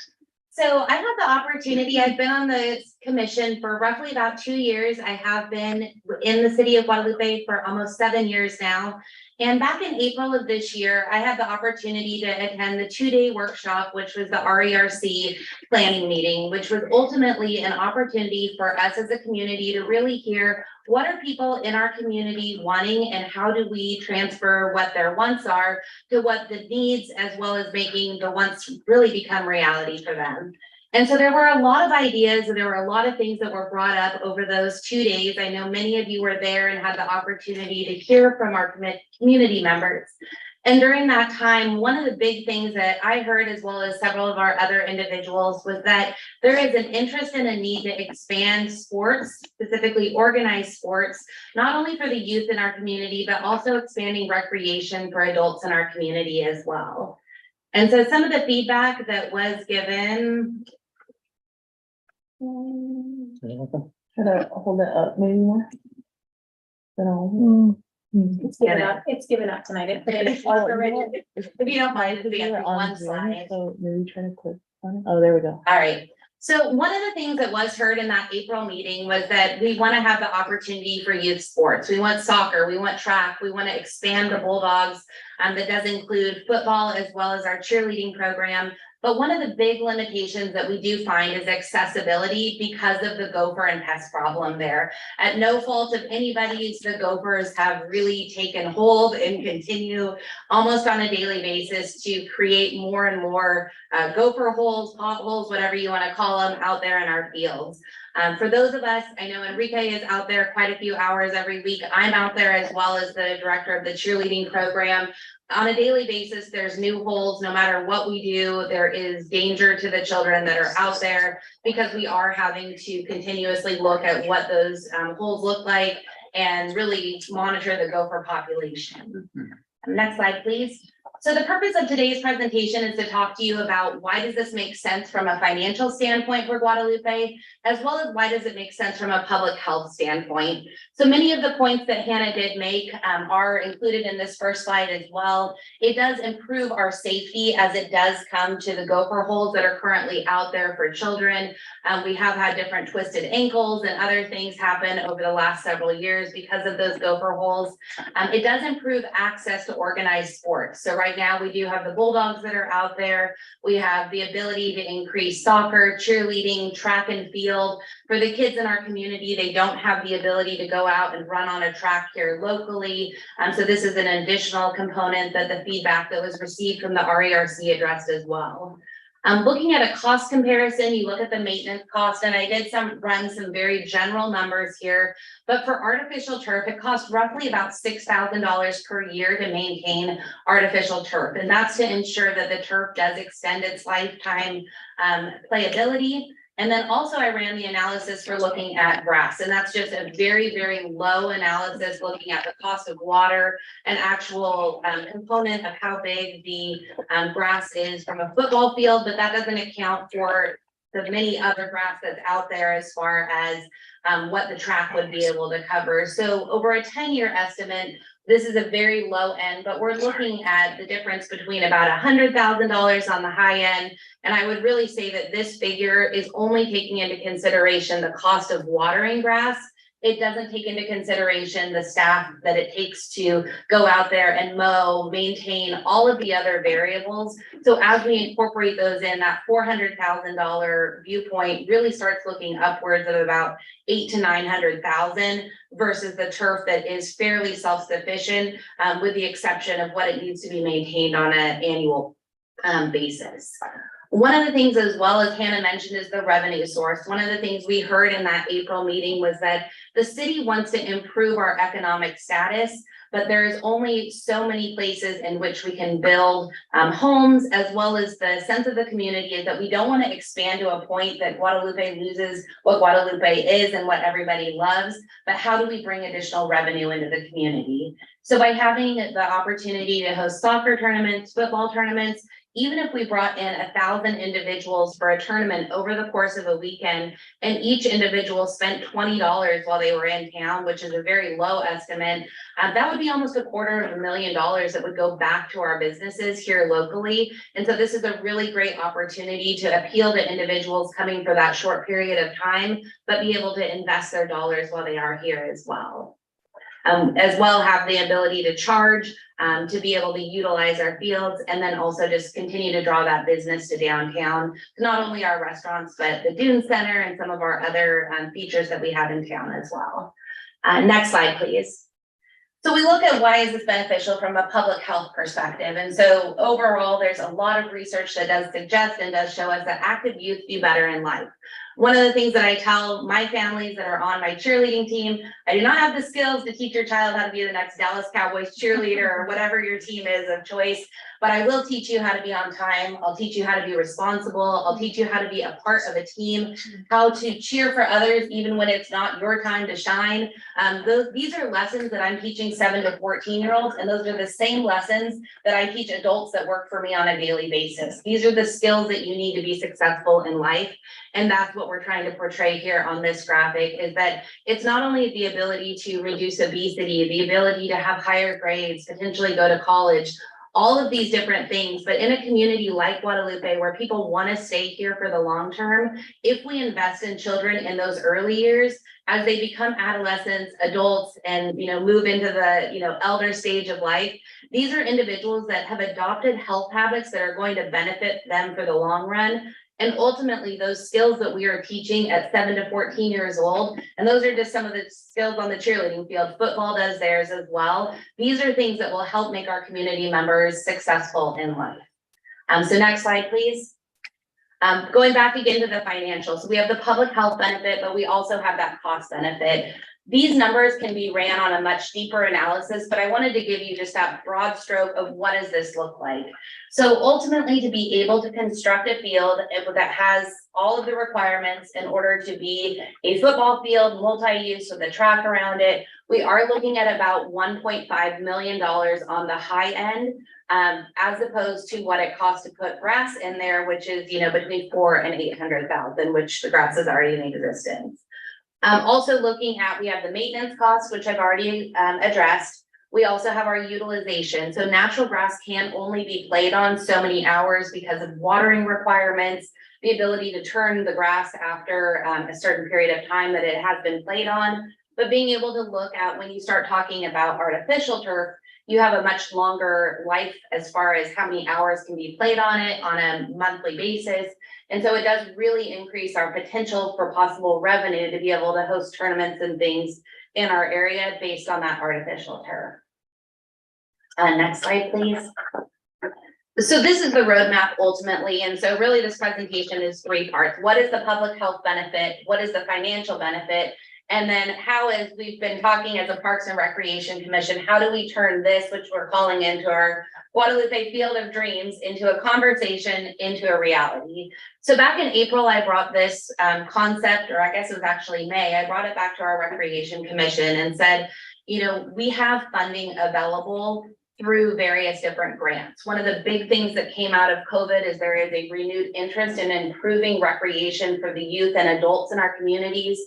So I had the opportunity, I've been on the commission for roughly about 2 years. I have been in the city of Guadalupe for almost 7 years now. And back in April of this year, I had the opportunity to attend the 2-day workshop, which was the RERC planning meeting, which was ultimately an opportunity for us as a community to really hear what are people in our community wanting, and how do we transfer what their wants are to what the needs, as well as making the wants really become reality for them. And so there were a lot of ideas, and there were a lot of things that were brought up over those 2 days. I know many of you were there and had the opportunity to hear from our community members. And during that time, one of the big things that I heard, as well as several of our other individuals, was that there is an interest and a need to expand sports, specifically organized sports, not only for the youth in our community, but also expanding recreation for adults in our community as well. And so some of the feedback that was given. Should I hold it up maybe more? It's given up tonight. It put in. If you don't mind, to be We're on on one Zoom, slide. so maybe try to click on it. Oh, there we go. All right. So one of the things that was heard in that April meeting was that we want to have the opportunity for youth sports. We want soccer, we want track, we want to expand the Bulldogs. That does include football as well as our cheerleading program. But one of the big limitations that we do find is accessibility because of the gopher and pest problem there. At no fault of anybody's, the gophers have really taken hold and continue almost on a daily basis to create more and more gopher holes, potholes, whatever you want to call them, out there in our fields. For those of us, I know Enrique is out there quite a few hours every week. I'm out there as well as the director of the cheerleading program. On a daily basis, there's new holes. No matter what we do, there is danger to the children that are out there, because we are having to continuously look at what those holes look like and really monitor the gopher population. Next slide, please. So the purpose of today's presentation is to talk to you about why does this make sense from a financial standpoint for Guadalupe, as well as why does it make sense from a public health standpoint. So many of the points that Hannah did make are included in this first slide as well. It does improve our safety as it does come to the gopher holes that are currently out there for children. We have had different twisted ankles and other things happen over the last several years because of those gopher holes. It does improve access to organized sports. So right now we do have the Bulldogs that are out there. We have the ability to increase soccer, cheerleading, track and field. For the kids in our community, they don't have the ability to go out and run on a track here locally. So this is an additional component that the feedback that was received from the RERC addressed as well. Looking at a cost comparison, you look at the maintenance cost, and I did run some very general numbers here, but for artificial turf, it costs roughly about $6,000 per year to maintain artificial turf. And that's to ensure that the turf does extend its lifetime playability. And then also I ran the analysis for looking at grass, and that's just a very, very low analysis looking at the cost of water, an actual component of how big the grass is from a football field, but that doesn't account for the many other grass that's out there as far as what the track would be able to cover. So over a 10-year estimate, this is a very low end, but we're looking at the difference between about $100,000 on the high end. And I would really say that this figure is only taking into consideration the cost of watering grass. It doesn't take into consideration the staff that it takes to go out there and mow, maintain all of the other variables. So as we incorporate those in, that $400,000 viewpoint really starts looking upwards of about $800,000 to $900,000 versus the turf that is fairly self-sufficient, with the exception of what it needs to be maintained on an annual basis. One of the things, as well as Hannah mentioned, is the revenue source. One of the things we heard in that April meeting was that the city wants to improve our economic status, but there's only so many places in which we can build homes, as well as the sense of the community is that we don't want to expand to a point that Guadalupe loses what Guadalupe is and what everybody loves, but how do we bring additional revenue into the community? So by having the opportunity to host soccer tournaments, football tournaments, even if we brought in 1,000 individuals for a tournament over the course of a weekend, and each individual spent $20 while they were in town, which is a very low estimate, that would be almost $250,000 that would go back to our businesses here locally. And so this is a really great opportunity to appeal to individuals coming for that short period of time, but be able to invest their dollars while they are here as well. As well have the ability to charge, to be able to utilize our fields, and then also just continue to draw that business to downtown, not only our restaurants, but the Dune Center and some of our other features that we have in town as well. Next slide, please. So we look at why is this beneficial from a public health perspective. And so overall, there's a lot of research that does suggest and does show us that active youth do better in life. One of the things that I tell my families that are on my cheerleading team, I do not have the skills to teach your child how to be the next Dallas Cowboys cheerleader or whatever your team is of choice, but I will teach you how to be on time. I'll teach you how to be responsible. I'll teach you how to be a part of a team, how to cheer for others, even when it's not your time to shine. These are lessons that I'm teaching 7 to 14-year-olds, and those are the same lessons that I teach adults that work for me on a daily basis. These are the skills that you need to be successful in life. And that's what we're trying to portray here on this graphic, is that it's not only the ability to reduce obesity, the ability to have higher grades, potentially go to college, all of these different things, but in a community like Guadalupe where people want to stay here for the long term, if we invest in children in those early years, as they become adolescents, adults, and move into the elder stage of life, these are individuals that have adopted health habits that are going to benefit them for the long run. And ultimately, those skills that we are teaching at 7 to 14 years old, and those are just some of the skills on the cheerleading field, football does theirs as well. These are things that will help make our community members successful in life. So next slide, please. Going back again to the financials. So we have the public health benefit, but we also have that cost benefit. These numbers can be ran on a much deeper analysis, but I wanted to give you just that broad stroke of what does this look like. So ultimately, to be able to construct a field that has all of the requirements in order to be a football field, multi-use with a track around it, we are looking at about $1.5 million on the high end. as opposed to what it costs to put grass in there, which is, you know, between 400,000 and 800,000, which the grass is already in existence. Also looking at, we have the maintenance costs, which I've already addressed. We also have our utilization. So natural grass can only be played on so many hours because of watering requirements, the ability to turn the grass after a certain period of time that it has been played on. But being able to look at, when you start talking about artificial turf, you have a much longer life as far as how many hours can be played on it on a monthly basis. And so it does really increase our potential for possible revenue to be able to host tournaments and things in our area based on that artificial turf. Next slide, please. So this is the roadmap ultimately. And so really this presentation is 3 parts. What is the public health benefit? What is the financial benefit? And then how, as we've been talking as a Parks and Recreation Commission, how do we turn this, which we're calling into our Guadalupe Field of Dreams, into a conversation, into a reality? So back in April, I brought this concept, or I guess it was actually May, I brought it back to our Recreation Commission and said, you know, we have funding available through various different grants. One of the big things that came out of COVID is there is a renewed interest in improving recreation for the youth and adults in our communities,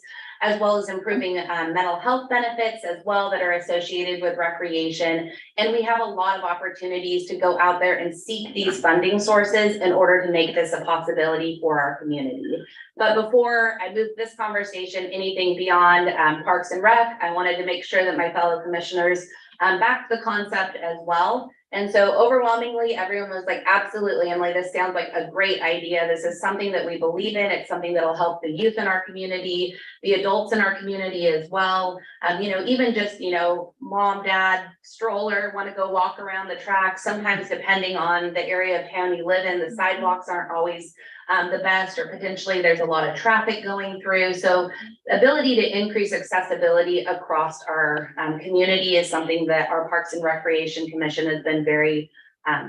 as well as improving mental health benefits as well that are associated with recreation. And we have a lot of opportunities to go out there and seek these funding sources in order to make this a possibility for our community. But before I move this conversation anything beyond Parks and Rec, I wanted to make sure that my fellow commissioners backed the concept as well. And so overwhelmingly, everyone was like, absolutely, Emily, this sounds like a great idea. This is something that we believe in. It's something that'll help the youth in our community, the adults in our community as well. You know, even just, you know, mom, dad, stroller, want to go walk around the track. Sometimes depending on the area of town you live in, the sidewalks aren't always the best, or potentially there's a lot of traffic going through. So ability to increase accessibility across our community is something that our Parks and Recreation Commission has been very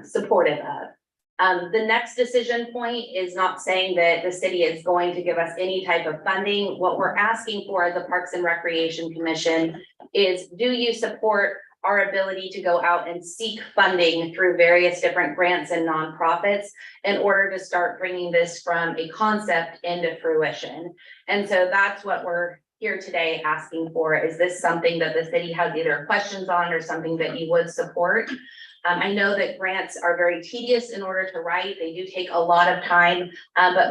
supportive of. The next decision point is not saying that the city is going to give us any type of funding. What we're asking for as a Parks and Recreation Commission is, do you support our ability to go out and seek funding through various different grants and nonprofits in order to start bringing this from a concept into fruition? And so that's what we're here today asking for. Is this something that the city has either questions on or something that you would support? I know that grants are very tedious in order to write. They do take a lot of time, but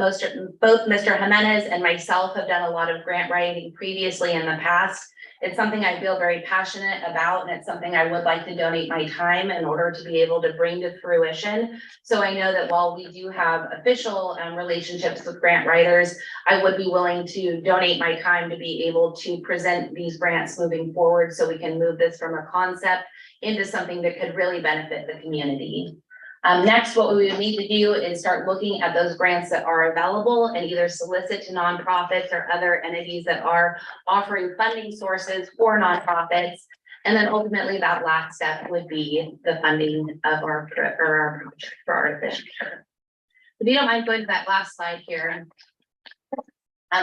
both Mr. Jimenez and myself have done a lot of grant writing previously in the past. It's something I feel very passionate about, and it's something I would like to donate my time in order to be able to bring to fruition. So I know that while we do have official relationships with grant writers, I would be willing to donate my time to be able to present these grants moving forward so we can move this from a concept into something that could really benefit the community. Next, what we would need to do is start looking at those grants that are available and either solicit to nonprofits or other entities that are offering funding sources for nonprofits. And then ultimately that last step would be the funding of our project for artificial turf. If you don't mind going to that last slide here.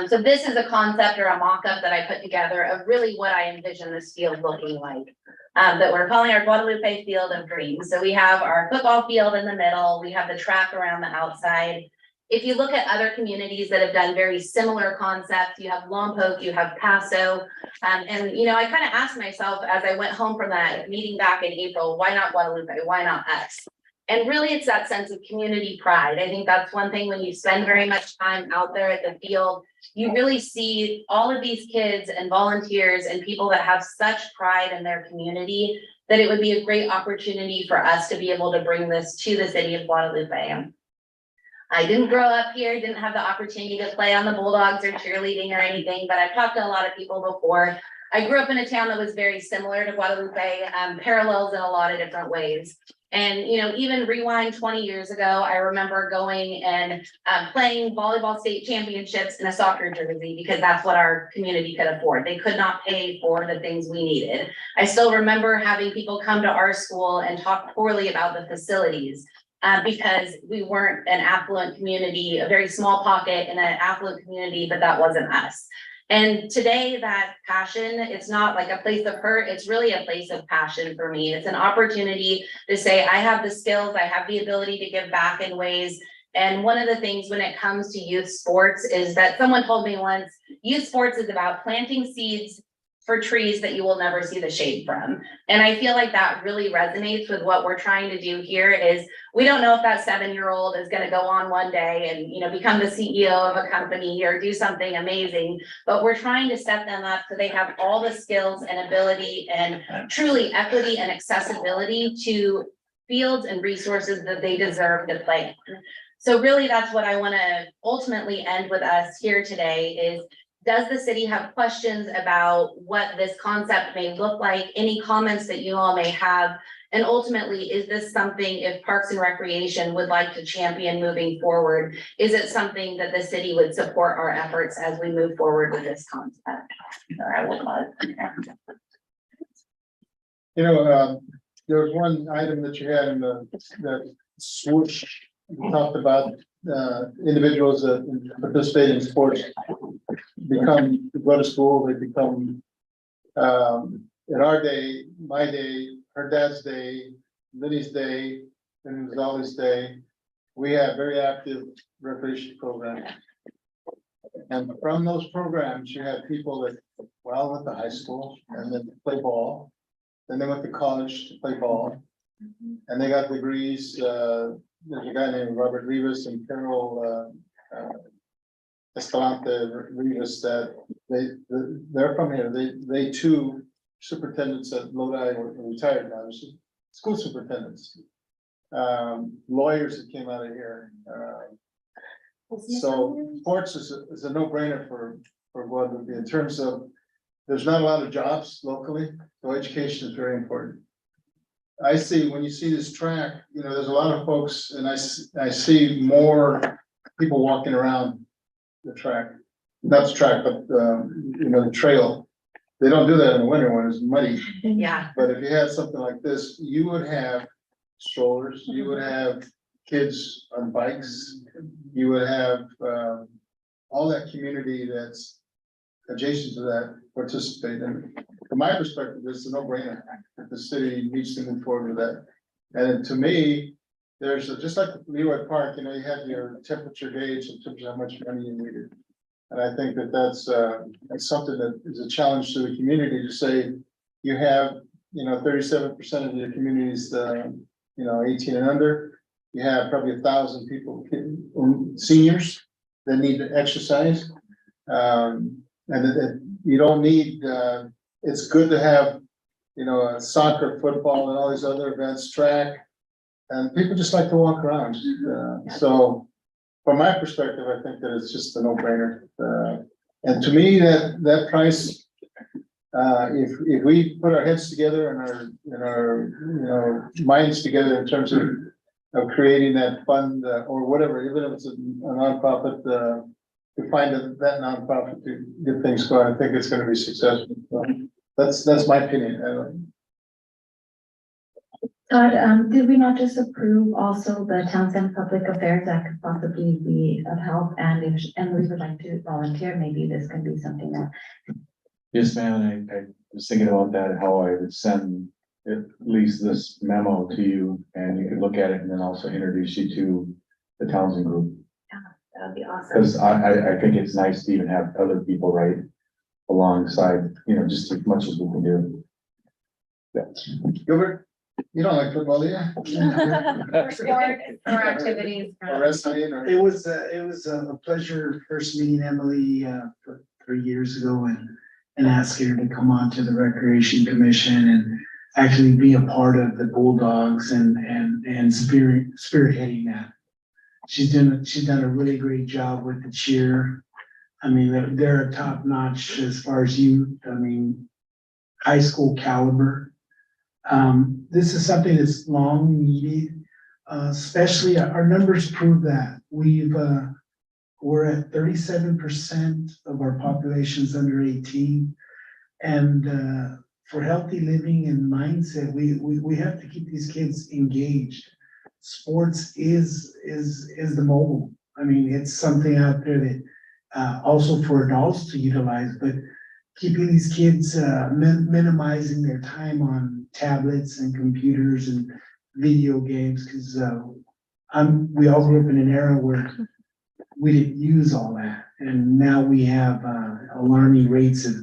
So this is a concept or a mock-up that I put together of really what I envision this field looking like. That we're calling our Guadalupe Field of Dreams. So we have our football field in the middle, we have the track around the outside. If you look at other communities that have done very similar concepts, you have Lompoc, you have Paso. And you know, I kind of asked myself as I went home from that meeting back in April, why not Guadalupe? Why not us? And really it's that sense of community pride. I think that's one thing when you spend very much time out there at the field, you really see all of these kids and volunteers and people that have such pride in their community that it would be a great opportunity for us to be able to bring this to the city of Guadalupe. I didn't grow up here, didn't have the opportunity to play on the Bulldogs or cheerleading or anything, but I've talked to a lot of people before. I grew up in a town that was very similar to Guadalupe, parallels in a lot of different ways. And, you know, even rewind 20 years ago, I remember going and playing volleyball state championships in a soccer jersey because that's what our community could afford. They could not pay for the things we needed. I still remember having people come to our school and talk poorly about the facilities because we weren't an affluent community, a very small pocket in an affluent community, but that wasn't us. And today, that passion, it's not like a place of hurt, it's really a place of passion for me. It's an opportunity to say, I have the skills, I have the ability to give back in ways. And one of the things when it comes to youth sports is that someone told me once, youth sports is about planting seeds for trees that you will never see the shade from. And I feel like that really resonates with what we're trying to do here is, we don't know if that 7-year-old is gonna go on one day and, you know, become the CEO of a company or do something amazing, but we're trying to set them up so they have all the skills and ability and truly equity and accessibility to fields and resources that they deserve to play in. So really, that's what I wanna ultimately end with us here today is, does the city have questions about what this concept may look like? Any comments that you all may have? And ultimately, is this something, if Parks and Recreation would like to champion moving forward, is it something that the city would support our efforts as we move forward with this concept? Or I will pause. You know, there was one item that you had in the swoosh, you talked about, individuals that participate in sports go to school, they become, in our day, my day, her dad's day, Liddy's day, and Zolly's day, we have very active recreation programs. And from those programs, you have people that, well, went to high school and then play ball. Then they went to college to play ball. And they got degrees, there's a guy named Robert Rivas and Carol, Escalante Rivas that they're from here. They too, superintendents at Lodi were retired now, school superintendents. Lawyers that came out of here. So sports is a no-brainer for Guadalupe in terms of, there's not a lot of jobs locally, so education is very important. I see, when you see this track, you know, there's a lot of folks, and I see more people walking around the track, not the track, but, you know, the trail. They don't do that in the winter when it's muddy, Yeah. but if you had something like this, you would have strollers, you would have kids on bikes, you would have, all that community that's adjacent to that participate. And from my perspective, it's a no-brainer that the city needs to move forward with that. And to me, there's just like Leroy Park, you know, you have your temperature gauge in terms of how much money you needed. And I think that that's something that is a challenge to the community to say, you have, you know, 37% of your communities, you know, 18 and under. You have probably 1,000 people, seniors that need to exercise. And you don't need, it's good to have, you know, soccer, football, and all these other events, track. And people just like to walk around. So from my perspective, I think that it's just a no-brainer. And to me, that price, if we put our heads together and our you know, minds together in terms of creating that fund or whatever, even if it's a nonprofit, to find that nonprofit to get things going, I think it's going to be successful. So that's my opinion. Todd, did we not just approve also the Townsend Public Affairs that could possibly be of help? And if Emily would like to volunteer, maybe this can be something that. Yes, ma'am, I was thinking about that, how I would send at least this memo to you, and you could look at it and then also introduce you to the Townsend group. That would be awesome. Because I think it's nice to even have other people write alongside, you know, just as much as we can do. Yeah. Gilbert, you don't like football, do you? Or sport or activities. Or wrestling or? It was a pleasure first meeting Emily, 3 years ago and asking her to come on to the Recreation Commission and actually be a part of the Bulldogs and spearheading that. She's done a really great job with the cheer. I mean, they're top notch as far as high school caliber. This is something that's long needed, especially our numbers prove that we're at 37% of our population's under 18. And for healthy living and mindset, we have to keep these kids engaged. Sports is the mobile. I mean, it's something out there that also for adults to utilize, but keeping these kids, minimizing their time on tablets and computers and video games, because we all grew up in an era where we didn't use all that, and now we have alarming rates of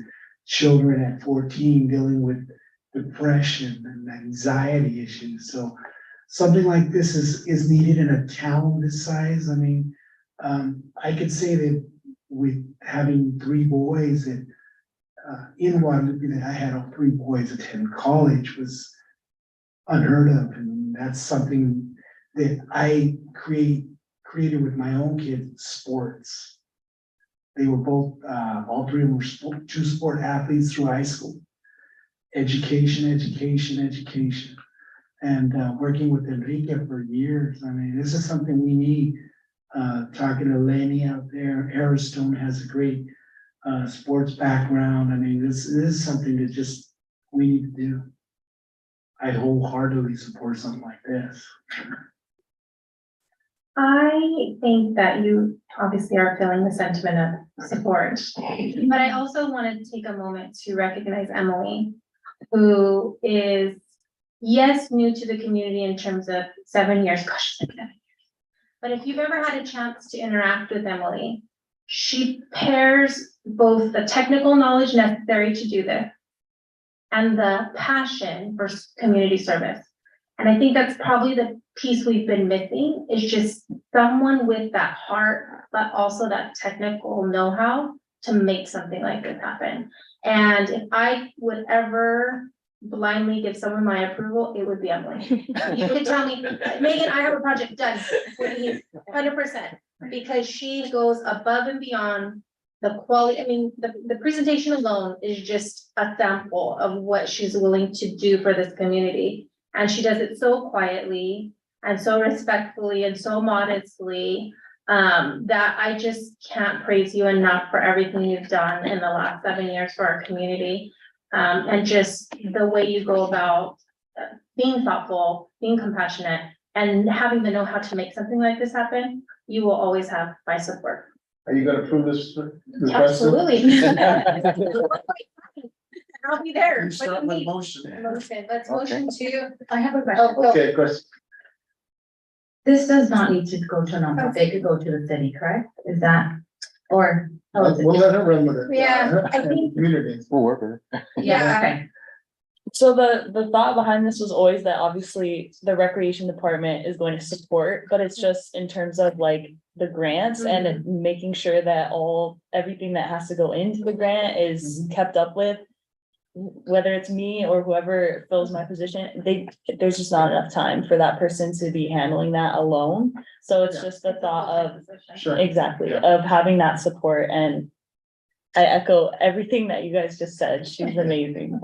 children at 14 dealing with depression and anxiety issues. So something like this is needed in a town this size. I mean, I could say that with having 3 boys that in Guadalupe, that I had all 3 boys attend college was unheard of, and that's something that I created with my own kids, sports. They were both, all 3 of them were 2 sport athletes through high school. Education, education, education. And working with Enrique for years. I mean, this is something we need. Talking to Lenny out there, Arizona has a great sports background. I mean, this is something that just we need to do. I wholeheartedly support something like this. I think that you obviously are feeling the sentiment of support, but I also want to take a moment to recognize Emily, who is, yes, new to the community in terms of 7 years, gosh, 7 years. But if you've ever had a chance to interact with Emily, she pairs both the technical knowledge necessary to do this and the passion for community service. And I think that's probably the piece we've been missing, is just someone with that heart, but also that technical know-how to make something like this happen. And if I would ever blindly give someone my approval, it would be Emily. You could tell me, Megan, I have a project done, 100%, because she goes above and beyond the quality. I mean, the presentation alone is just a sample of what she's willing to do for this community. And she does it so quietly and so respectfully and so modestly, that I just can't praise you enough for everything you've done in the last 7 years for our community. And just the way you go about being thoughtful, being compassionate, and having the know-how to make something like this happen, you will always have my support. Are you gonna approve this? Absolutely. I'll be there. You start my motion. Motion, let's motion to. I have a question. Okay, Chris. This does not need to go to a nonprofit, it could go to the city, correct? Is that, or? how is it? We'll let her run with it. Yeah, I think- Community. We'll work with it. Yeah, okay. So the thought behind this was always that obviously the recreation department is going to support, but it's just in terms of like the grants and making sure that everything that has to go into the grant is kept up with. Whether it's me or whoever fills my position, there's just not enough time for that person to be handling that alone. So it's just the thought of, Sure. exactly, Yeah. of having that support, and I echo everything that you guys just said. She's amazing.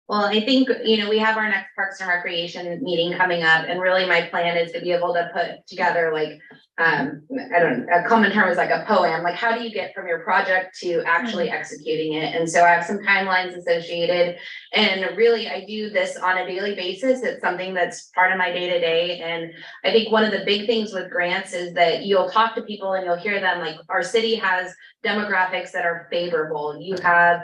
Well, I think, we have our next Parks and Recreation meeting coming up, and really my plan is to be able to put together like, a common term is like a poem, like how do you get from your project to actually executing it? And so I have some timelines associated, and really I do this on a daily basis. It's something that's part of my day-to-day. And I think one of the big things with grants is that you'll talk to people and you'll hear them, like our city has demographics that are favorable. You have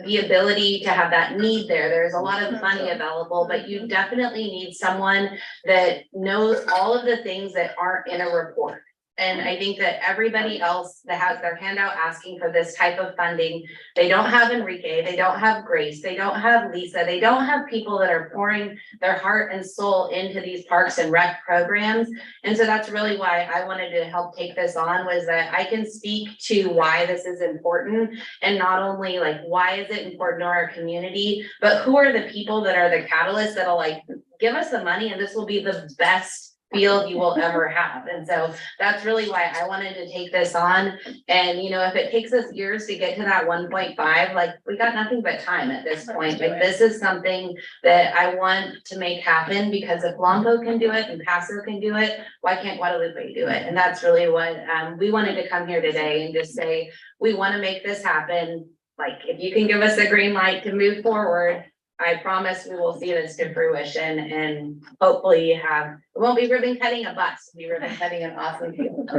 the ability to have that need there. There's a lot of money available, but you definitely need someone that knows all of the things that aren't in a report. And I think that everybody else that has their hand out asking for this type of funding, they don't have Enrique, they don't have Grace, they don't have Lisa, they don't have people that are pouring their heart and soul into these parks and rec programs. And so that's really why I wanted to help take this on, was that I can speak to why this is important, and not only like, why is it important to our community, but who are the people that are the catalysts that'll like, give us the money and this will be the best field you will ever have. And so that's really why I wanted to take this on. And if it takes us years to get to that 1.5, like we got nothing but time at this point. Like this is something that I want to make happen, because if Blanco can do it and Paso can do it, why can't Guadalupe do it? And that's really what we wanted to come here today and just say, we want to make this happen. Like if you can give us a green light to move forward, I promise we will see this to fruition and hopefully have, it won't be ribbon cutting a bus, it'll be ribbon cutting an awesome field.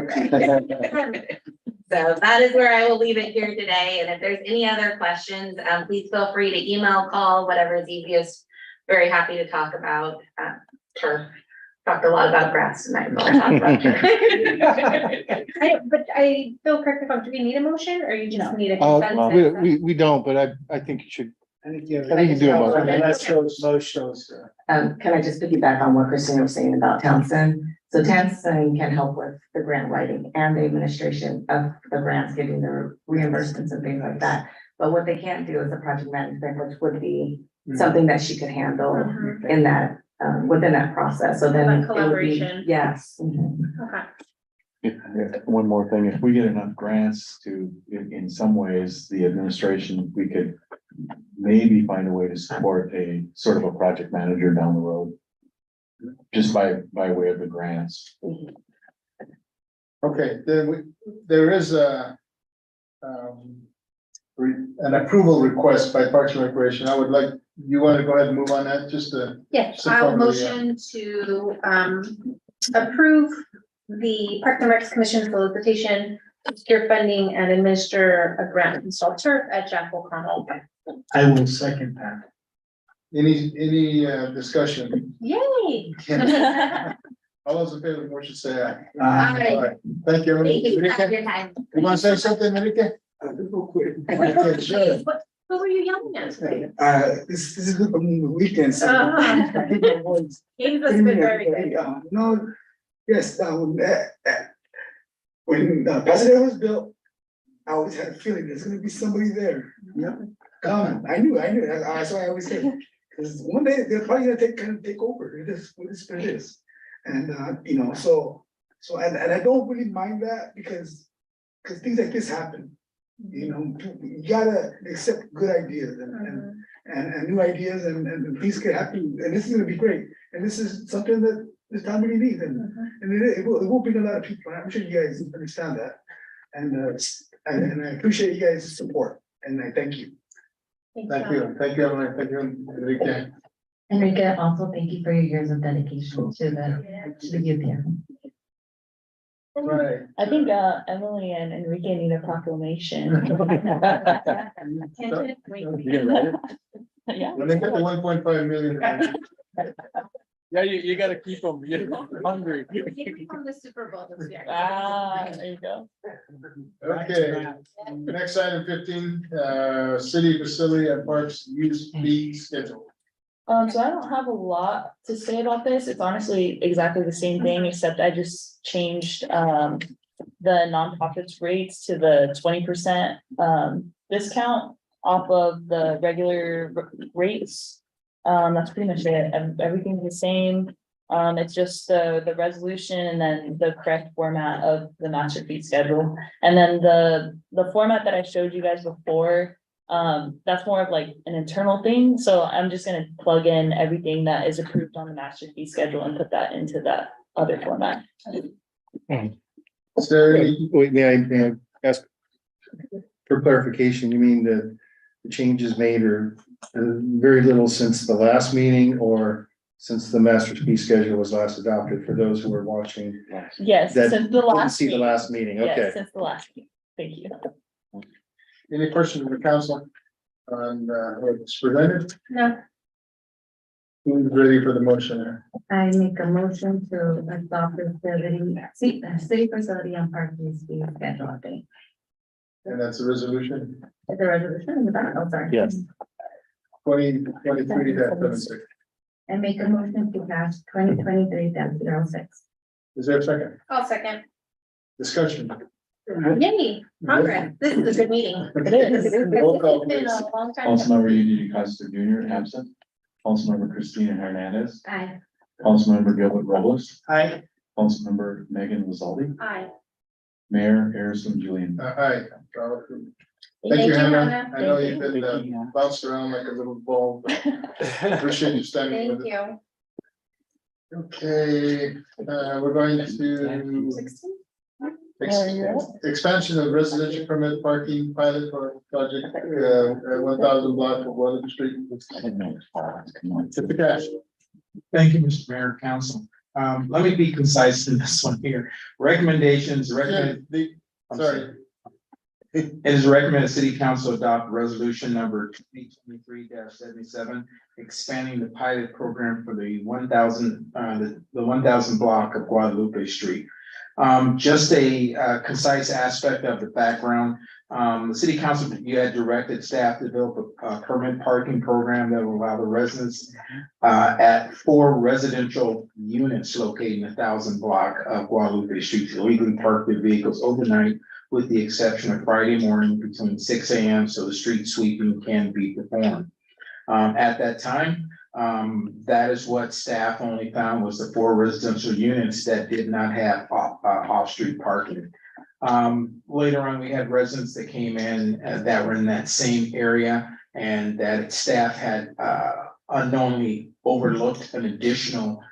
So that is where I will leave it here today. And if there's any other questions, please feel free to email, call, whatever is easiest. Very happy to talk about turf. Talked a lot about grass tonight. But I'll talk about turf. But I feel correct if I'm, do we need a motion or you just need a We, consensus? we don't, but I think you should, I think you I think you do a motion. Let's show shows. Can I just piggyback on what Christina was saying about Townsend? So Townsend can help with the grant writing and the administration of the grants, getting the reimbursements and things like that. But what they can't do is the project management, which would be something that she could handle Mhm. in that, within that process. So then. Like it would be- collaboration. Yes. Mhm. Okay. One more thing, if we get enough grants to, in some ways, the administration, we could maybe find a way to support a sort of a project manager down the road. Just by way of the grants. Okay, then there is an approval request by Parks and Recreation. I would like, you want to go ahead and move on that, just to. Yes, Support I'll the, motion to approve the Parks and Recs Commission solicitation to secure funding and administer a grant to install turf at Jack O'Connell. I will second that. Any discussion? Yay! All those in favor of the motion say aye. Aye. Thank you. Thank you for Enrique, your time. you want to say something, Enrique? Real quick. Okay, sure. Who were you yelling at today? This is from the weekend, so. Uh-huh. I think my voice- He was been very good. No, yes, when Pasadena was built, I always had a feeling there's gonna be somebody there. Yep. I knew, that's why I always said, because one day they're probably gonna take over, it is what it is. And, so I don't really mind that because things like this happen. You gotta accept good ideas and new ideas and things can happen, and this is gonna be great. And this is something that this town really needs, and it will bring a lot of people, I'm sure you guys understand that. And I appreciate you guys' support, and I thank you. Thank you, Enrique. Enrique, also thank you for your years of dedication to the youth here. Right. I think Emily and Enrique need a proclamation. You gonna write it? Yeah. When they get the 1.5 million. Yeah, you gotta keep them, you're hungry. Maybe from the Super Bowl this year. There you go. Okay, next item 15, city facility and parks use fee schedule. So I don't have a lot to say about this. It's honestly exactly the same thing, except I just changed the nonprofits rates to the 20% discount off of the regular rates. That's pretty much it. Everything's the same. It's just the resolution and then the correct format of the master fee schedule. And then the format that I showed you guys before, that's more of like an internal thing. So I'm just gonna plug in everything that is approved on the master fee schedule and put that into that other format. Is there any, Wait, may I ask for clarification, you mean the changes made are very little since the last meeting or since the master fee schedule was last adopted for those who were watching? Yes, That since the didn't last. see the meeting. last meeting, okay. Yes, since the last meeting. Thank you. any questions from the council on what's presented? No. Who's ready for the motion there? I make a motion to adopt the city facility and park use fee schedule update. And that's a resolution Is there a resolution in the back? Oh, sorry. Yes. 2023-76. And make a motion to pass 2023-06. Is there a second? I'll second. Discussion. Yay, progress. This is a good meeting. It is. Roll call, It's been please. a long time. Councilmember Unity Costa Junior, absent. Councilmember Christina Hernandez. Aye. Councilmember Gilbert Robles. Aye. Councilmember Megan Lazardi. Aye. Mayor Harrison Julian. Aye. Thank you, Hannah. I know Thank you've been bounced around like a little ball. but Appreciate you standing Thank with it. you. Okay, we're going to Sixteen? take Expansion of residential permit parking pilot for project, 1,000 block of Wellington Street. Tip the cash. Thank you, Mr. Mayor, and Council. Let me be concise in this one here. Recommendations, Sorry, It is recommended City Council adopt resolution number 2023-77, expanding the pilot program for the 1,000 block of Guadalupe Street. Just a concise aspect of the background. The City Council, you had directed staff to develop a permit parking program that will allow the residents at 4 residential units located in the 1,000 block of Guadalupe Street to legally park their vehicles overnight, with the exception of Friday morning between 6 a.m. so the street sweeping can be performed. At that time, that is what staff only found was the 4 residential units that did not have off-street parking. Later on, we had residents that came in that were in that same area, and that staff had unknowingly overlooked an additional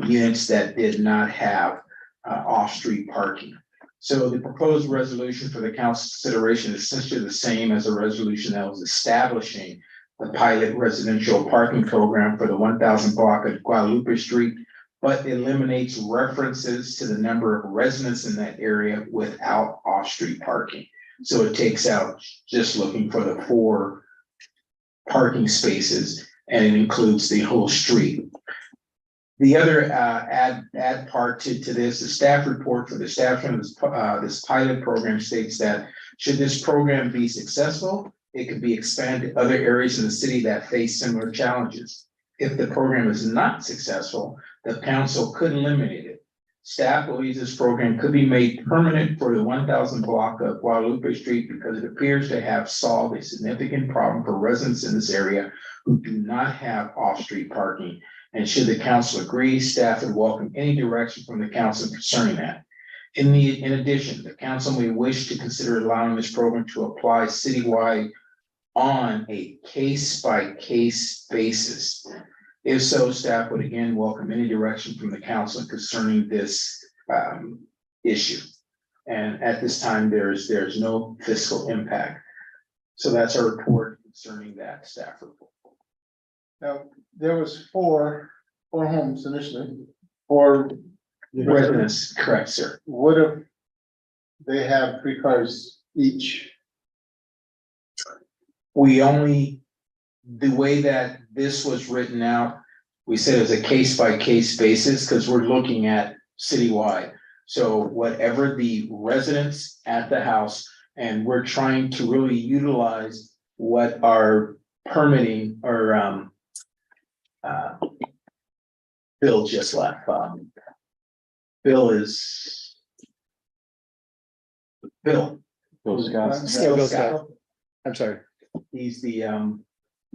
units that did not have off-street parking. So the proposed resolution for the council consideration is essentially the same as a resolution that was establishing the pilot residential parking program for the 1,000 block of Guadalupe Street, but eliminates references to the number of residents in that area without off-street parking. So it takes out just looking for the 4 parking spaces, and it includes the whole street. The other add part to this, the staff report for the staff from this pilot program states that should this program be successful, it could be expanded to other areas in the city that face similar challenges. If the program is not successful, the council could eliminate it. Staff believes this program could be made permanent for the 1,000 block of Guadalupe Street because it appears to have solved a significant problem for residents in this area who do not have off-street parking. And should the council agree, staff would welcome any direction from the council concerning that. In addition, the council may wish to consider allowing this program to apply citywide on a case-by-case basis. If so, staff would again welcome any direction from the council concerning this issue. And at this time, there's no fiscal impact. So that's our report concerning that staff report. now, there was four homes initially, 4 Residents, correct, sir. What if they have 3 cars each? We only, the way that this was written out, we said it was a case-by-case basis because we're looking at citywide. So whatever the residents at the house, and we're trying to really utilize what our permitting or Bill just left. Bill Scott. Bill Scott. I'm sorry. He's the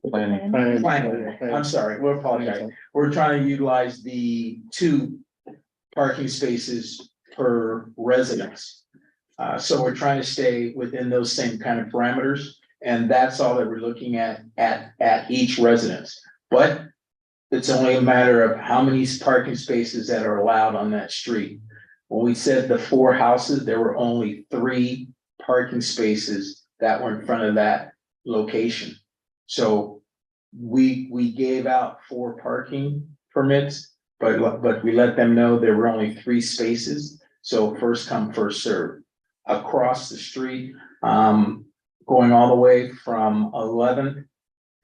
Planning. I'm sorry, we're apologizing. We're trying to utilize the 2 parking spaces per residence. So we're trying to stay within those same kind of parameters, and that's all that we're looking at each residence. But it's only a matter of how many parking spaces that are allowed on that street. When we said the 4 houses, there were only 3 parking spaces that were in front of that location. So we gave out 4 parking permits, but we let them know there were only 3 spaces. So first come, first serve. Across the street, going all the way from 11th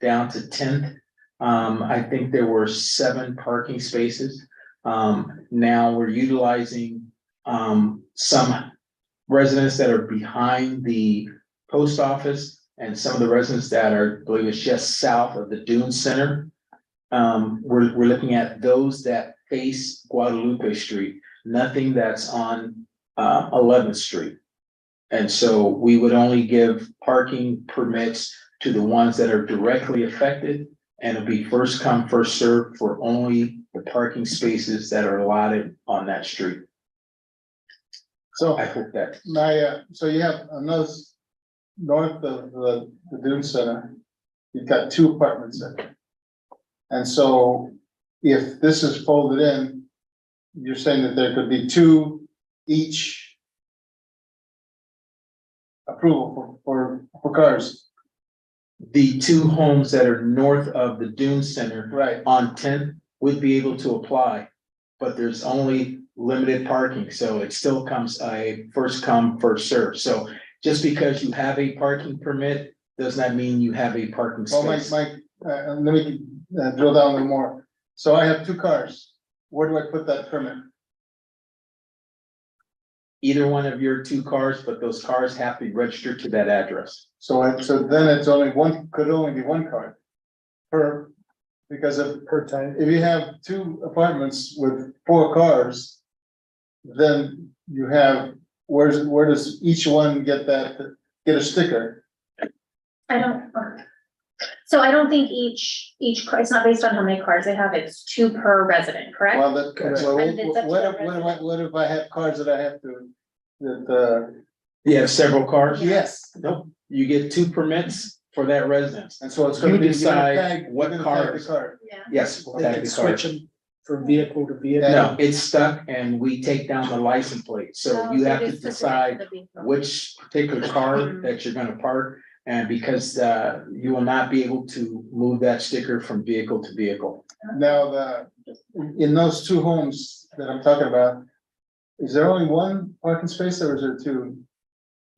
down to 10th, I think there were 7 parking spaces. Now we're utilizing some residents that are behind the post office and some of the residents that are, I believe it's just south of the Dune Center. We're looking at those that face Guadalupe Street, nothing that's on 11th Street. And so we would only give parking permits to the ones that are directly affected, and it'll be first come, first served for only the parking spaces that are allotted on that street. So I hope that. so you have another north of the Dune Center, you've got 2 apartments there. And so if this is folded in, you're saying that there could be 2 each approval for cars. The two homes that are north of the Dune Center Right. on 10th would be able to apply. But there's only limited parking, so it still comes a first come, first serve. So just because you have a parking permit, does not mean you have a parking Well, space. let me drill down a little more. So I have two cars. Where do I put that permit? Either one of your two cars, but those cars have to be registered to that address. So then it's only one, could only be one car. Because of per time, if you have two apartments with 4 cars. Then you have, where does each one get a sticker? So I don't think each car, it's not based on how many cars they have, it's 2 per resident, correct? Well, And it's up to the what if I have cars that I have to, You have several cars? yes, Nope, you get 2 permits for that residence. and so it's You gonna be. decide what you're gonna tag cars. the car. Yeah. Yes. we'll tag the cars. from vehicle to vehicle. No, it's stuck and we take down the license plate, so Oh, you so have it to is specific decide to the vehicle. which particular car that you're gonna park. And because you will not be able to move that sticker from vehicle to vehicle. Now, in those 2 homes that I'm talking about, is there only one parking space or is there 2?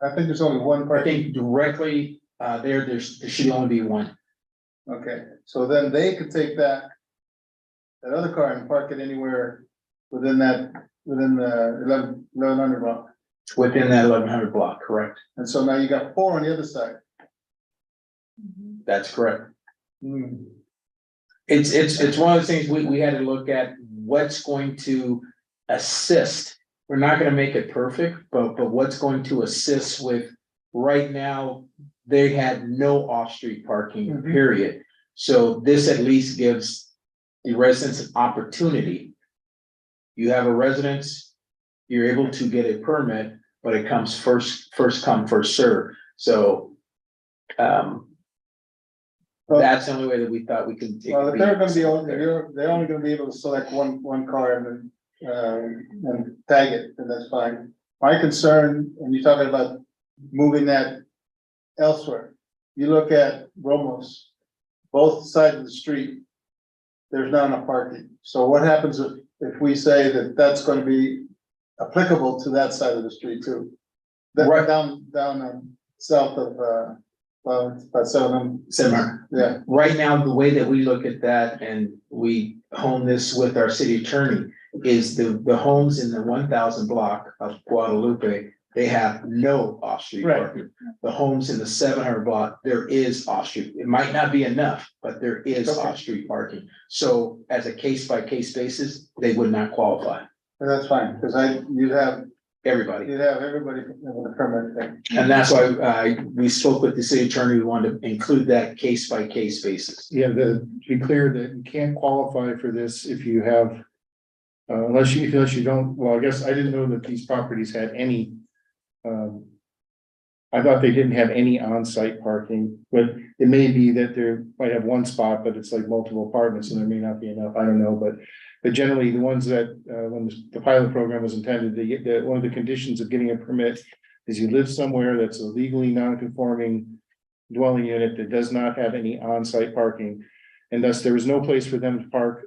I think there's only one I parking. think directly there should only be one. Okay, so then they could take that other car and park it anywhere within the 1100 block. Within that 1100 block, correct? And so now you got 4 on the other side. That's correct. Hmm. It's one of those things we had to look at what's going to assist. We're not gonna make it perfect, but what's going to assist with, right now, they had no off-street parking, Mhm. period. So this at least gives the residents an opportunity. You have a residence, you're able to get a permit, but it comes first come, first serve. So, that's the only way that we thought we could. Well, if they're gonna be, they're only gonna be able to select one car and tag it, then that's fine. My concern, and you're talking about moving that elsewhere, you look at Romos, both sides of the street, there's not enough parking. So what happens if we say that that's gonna be applicable to that side of the street too? Right. Down south of, about 7, Similar. yeah. Right now, the way that we look at that, and we hone this with our city attorney, is the homes in the 1000 block of Guadalupe, they have no off-street Right. parking. The homes in the 700 block, there is off-street. It might not be enough, but there is Okay. off-street parking. So as a case-by-case basis, they would not qualify, And that's fine, because you'd have everybody. everybody with a permit thing. And that's why we spoke with the city attorney, we wanted to include that case-by-case basis. Yeah, to be clear that you can't qualify for this if you have. Unless you don't, well, I guess I didn't know that these properties had any. I thought they didn't have any on-site parking, but it may be that there might have one spot, but it's like multiple apartments and there may not be enough, I don't know, but generally the ones that, when the pilot program was intended to get, one of the conditions of getting a permit is you live somewhere that's a legally non-conforming dwelling unit that does not have any on-site parking. And thus there is no place for them to park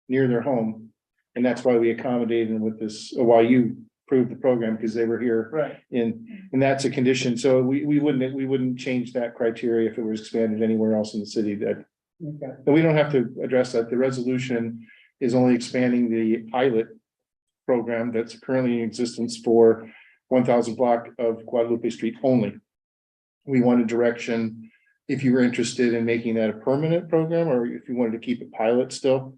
near their home. And that's why we accommodated them with this, or why you approved the program, because they were here. Right. And that's a condition. So we wouldn't change that criteria if it was expanded anywhere else in the city. That, Okay. but we don't have to address that. The resolution is only expanding the pilot program that's currently in existence for 1000 block of Guadalupe Street only. We want a direction, if you were interested in making that a permanent program, or if you wanted to keep it pilot still.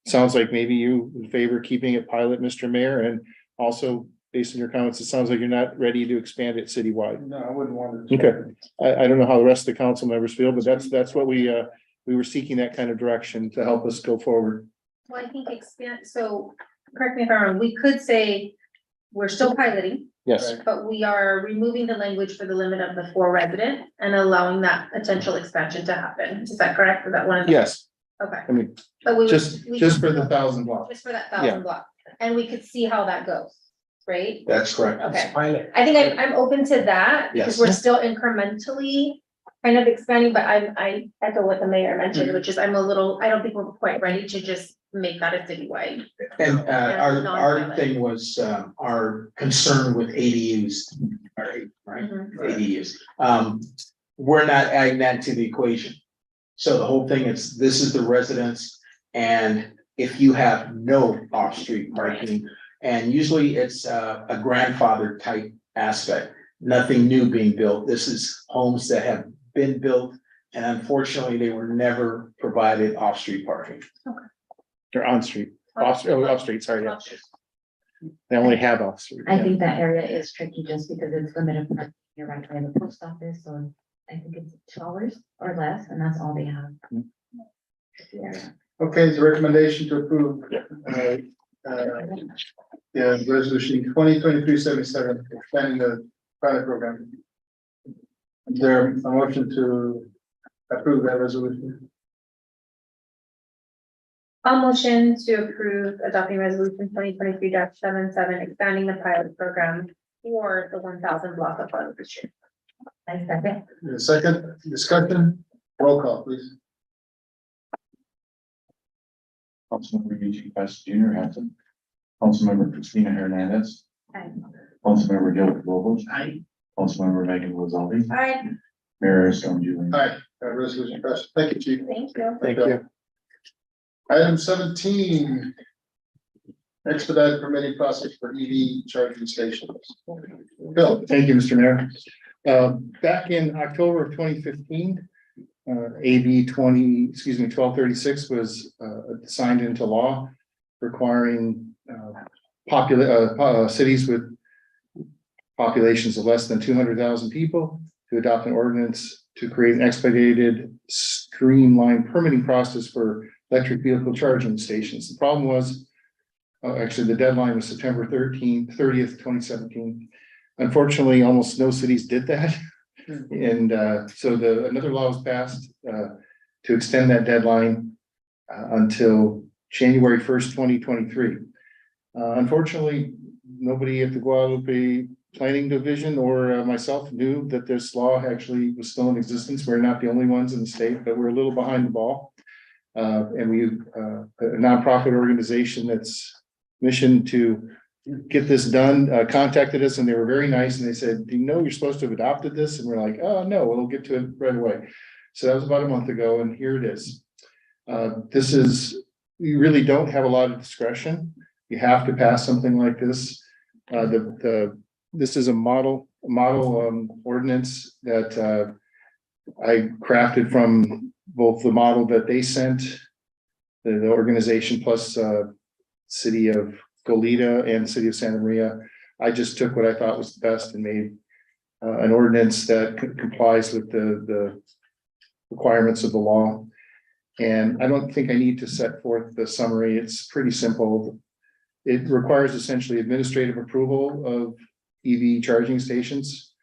Sounds like maybe you in favor of keeping it pilot, Mr. Mayor, and also based on your comments, it sounds like you're not ready to expand it citywide. No, I wouldn't want to. Okay, I don't know how the rest of the council members feel, but that's what we were seeking, that kind of direction to help us go forward. Well, I think so correct me if I'm wrong, we could say we're still piloting, Yes, but we are removing the language for the limit of the 4 resident and allowing that potential expansion to happen. Is that correct? Is that one of the? yes, Okay. I mean, But we would- just we for could- the 1000 block. Just for that Yeah. 1000 block, and we could see how that goes. right? That's correct. Okay. Pilot. I think I'm open to that, because Yes. we're still incrementally kind of expanding, but I echo what the mayor mentioned, which is I don't think we're quite ready to just make that a citywide. And our Non-pilot. thing was our concern with ADUs. Right, Mhm. ADUs. We're not adding that to the equation. So the whole thing is, this is the residence, and if you have no off-street parking, and usually it's a grandfather type aspect, nothing new being built. This is homes that have been built, and unfortunately, they were never provided off-street parking. They're on street, off street, sorry, yeah. Off-street. They only have off street. I think that area is tricky just because it's limited parking. You're right, by the post office, so I think it's 2 hours or less, and that's all they have. Tricky area. Okay, the recommendation to approve, yeah, resolution 2023-77, expanding the pilot program. Is there a motion to approve that resolution? I'll motion to approve adopting resolution 2023-77, expanding the pilot program for the 1,000 block of Guadalupe Street. I second. The second discussion, roll call, please. Councilmember Eugene Best Junior Hanson. Councilmember Christina Hernandez. Aye. Councilmember Gilbert Lobos. Aye. Councilmember Megan Lozaldi. Aye. Mayor Stone Julian. Aye, that resolution passes. Thank you, Chief. Thank you. Thank you. Item 17. Expedited permitting process for EV charging stations. Bill. Thank you, Mr. Mayor. Back in October of 2015, AB 1236 was signed into law, requiring cities with populations of less than 200,000 people to adopt an ordinance to create an expedited, streamlined permitting process for electric vehicle charging stations. The problem was, actually, the deadline was September 30th, 2017. Unfortunately, almost no cities did that. And so another law was passed to extend that deadline until January 1st, 2023. Unfortunately, nobody at the Guadalupe Planning Division or myself knew that this law actually was still in existence. We're not the only ones in the state, but we're a little behind the ball. And we, a nonprofit organization that's mission to get this done, contacted us, and they were very nice, and they said, do you know you're supposed to have adopted this? And we're like, oh, no, we'll get to it right away. So that was about a month ago, and here it is. You really don't have a lot of discretion. You have to pass something like this. This is a model ordinance that I crafted from both the model that they sent, the organization, plus city of Goleta and the city of Santa Maria. I just took what I thought was the best and made an ordinance that complies with the requirements of the law. And I don't think I need to set forth the summary. It's pretty simple. It requires essentially administrative approval of EV charging stations.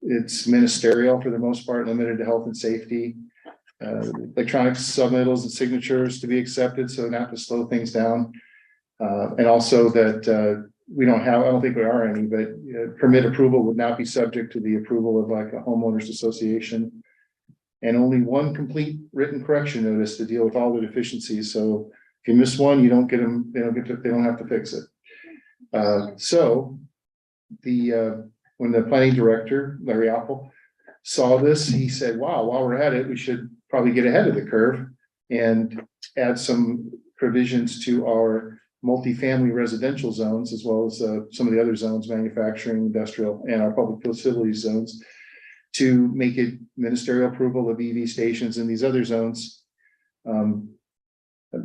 It's ministerial for the most part, limited to health and safety. Electronic submittals and signatures to be accepted, so not to slow things down. And also that I don't think there are any, but permit approval would not be subject to the approval of like a homeowners association. And only one complete written correction notice to deal with all the deficiencies. So if you miss one, you don't get them, they don't have to fix it. When the planning director, Larry Apple, saw this, he said, wow, while we're at it, we should probably get ahead of the curve and add some provisions to our multifamily residential zones, as well as some of the other zones, manufacturing, industrial, and our public facilities zones, to make it ministerial approval of EV stations in these other zones.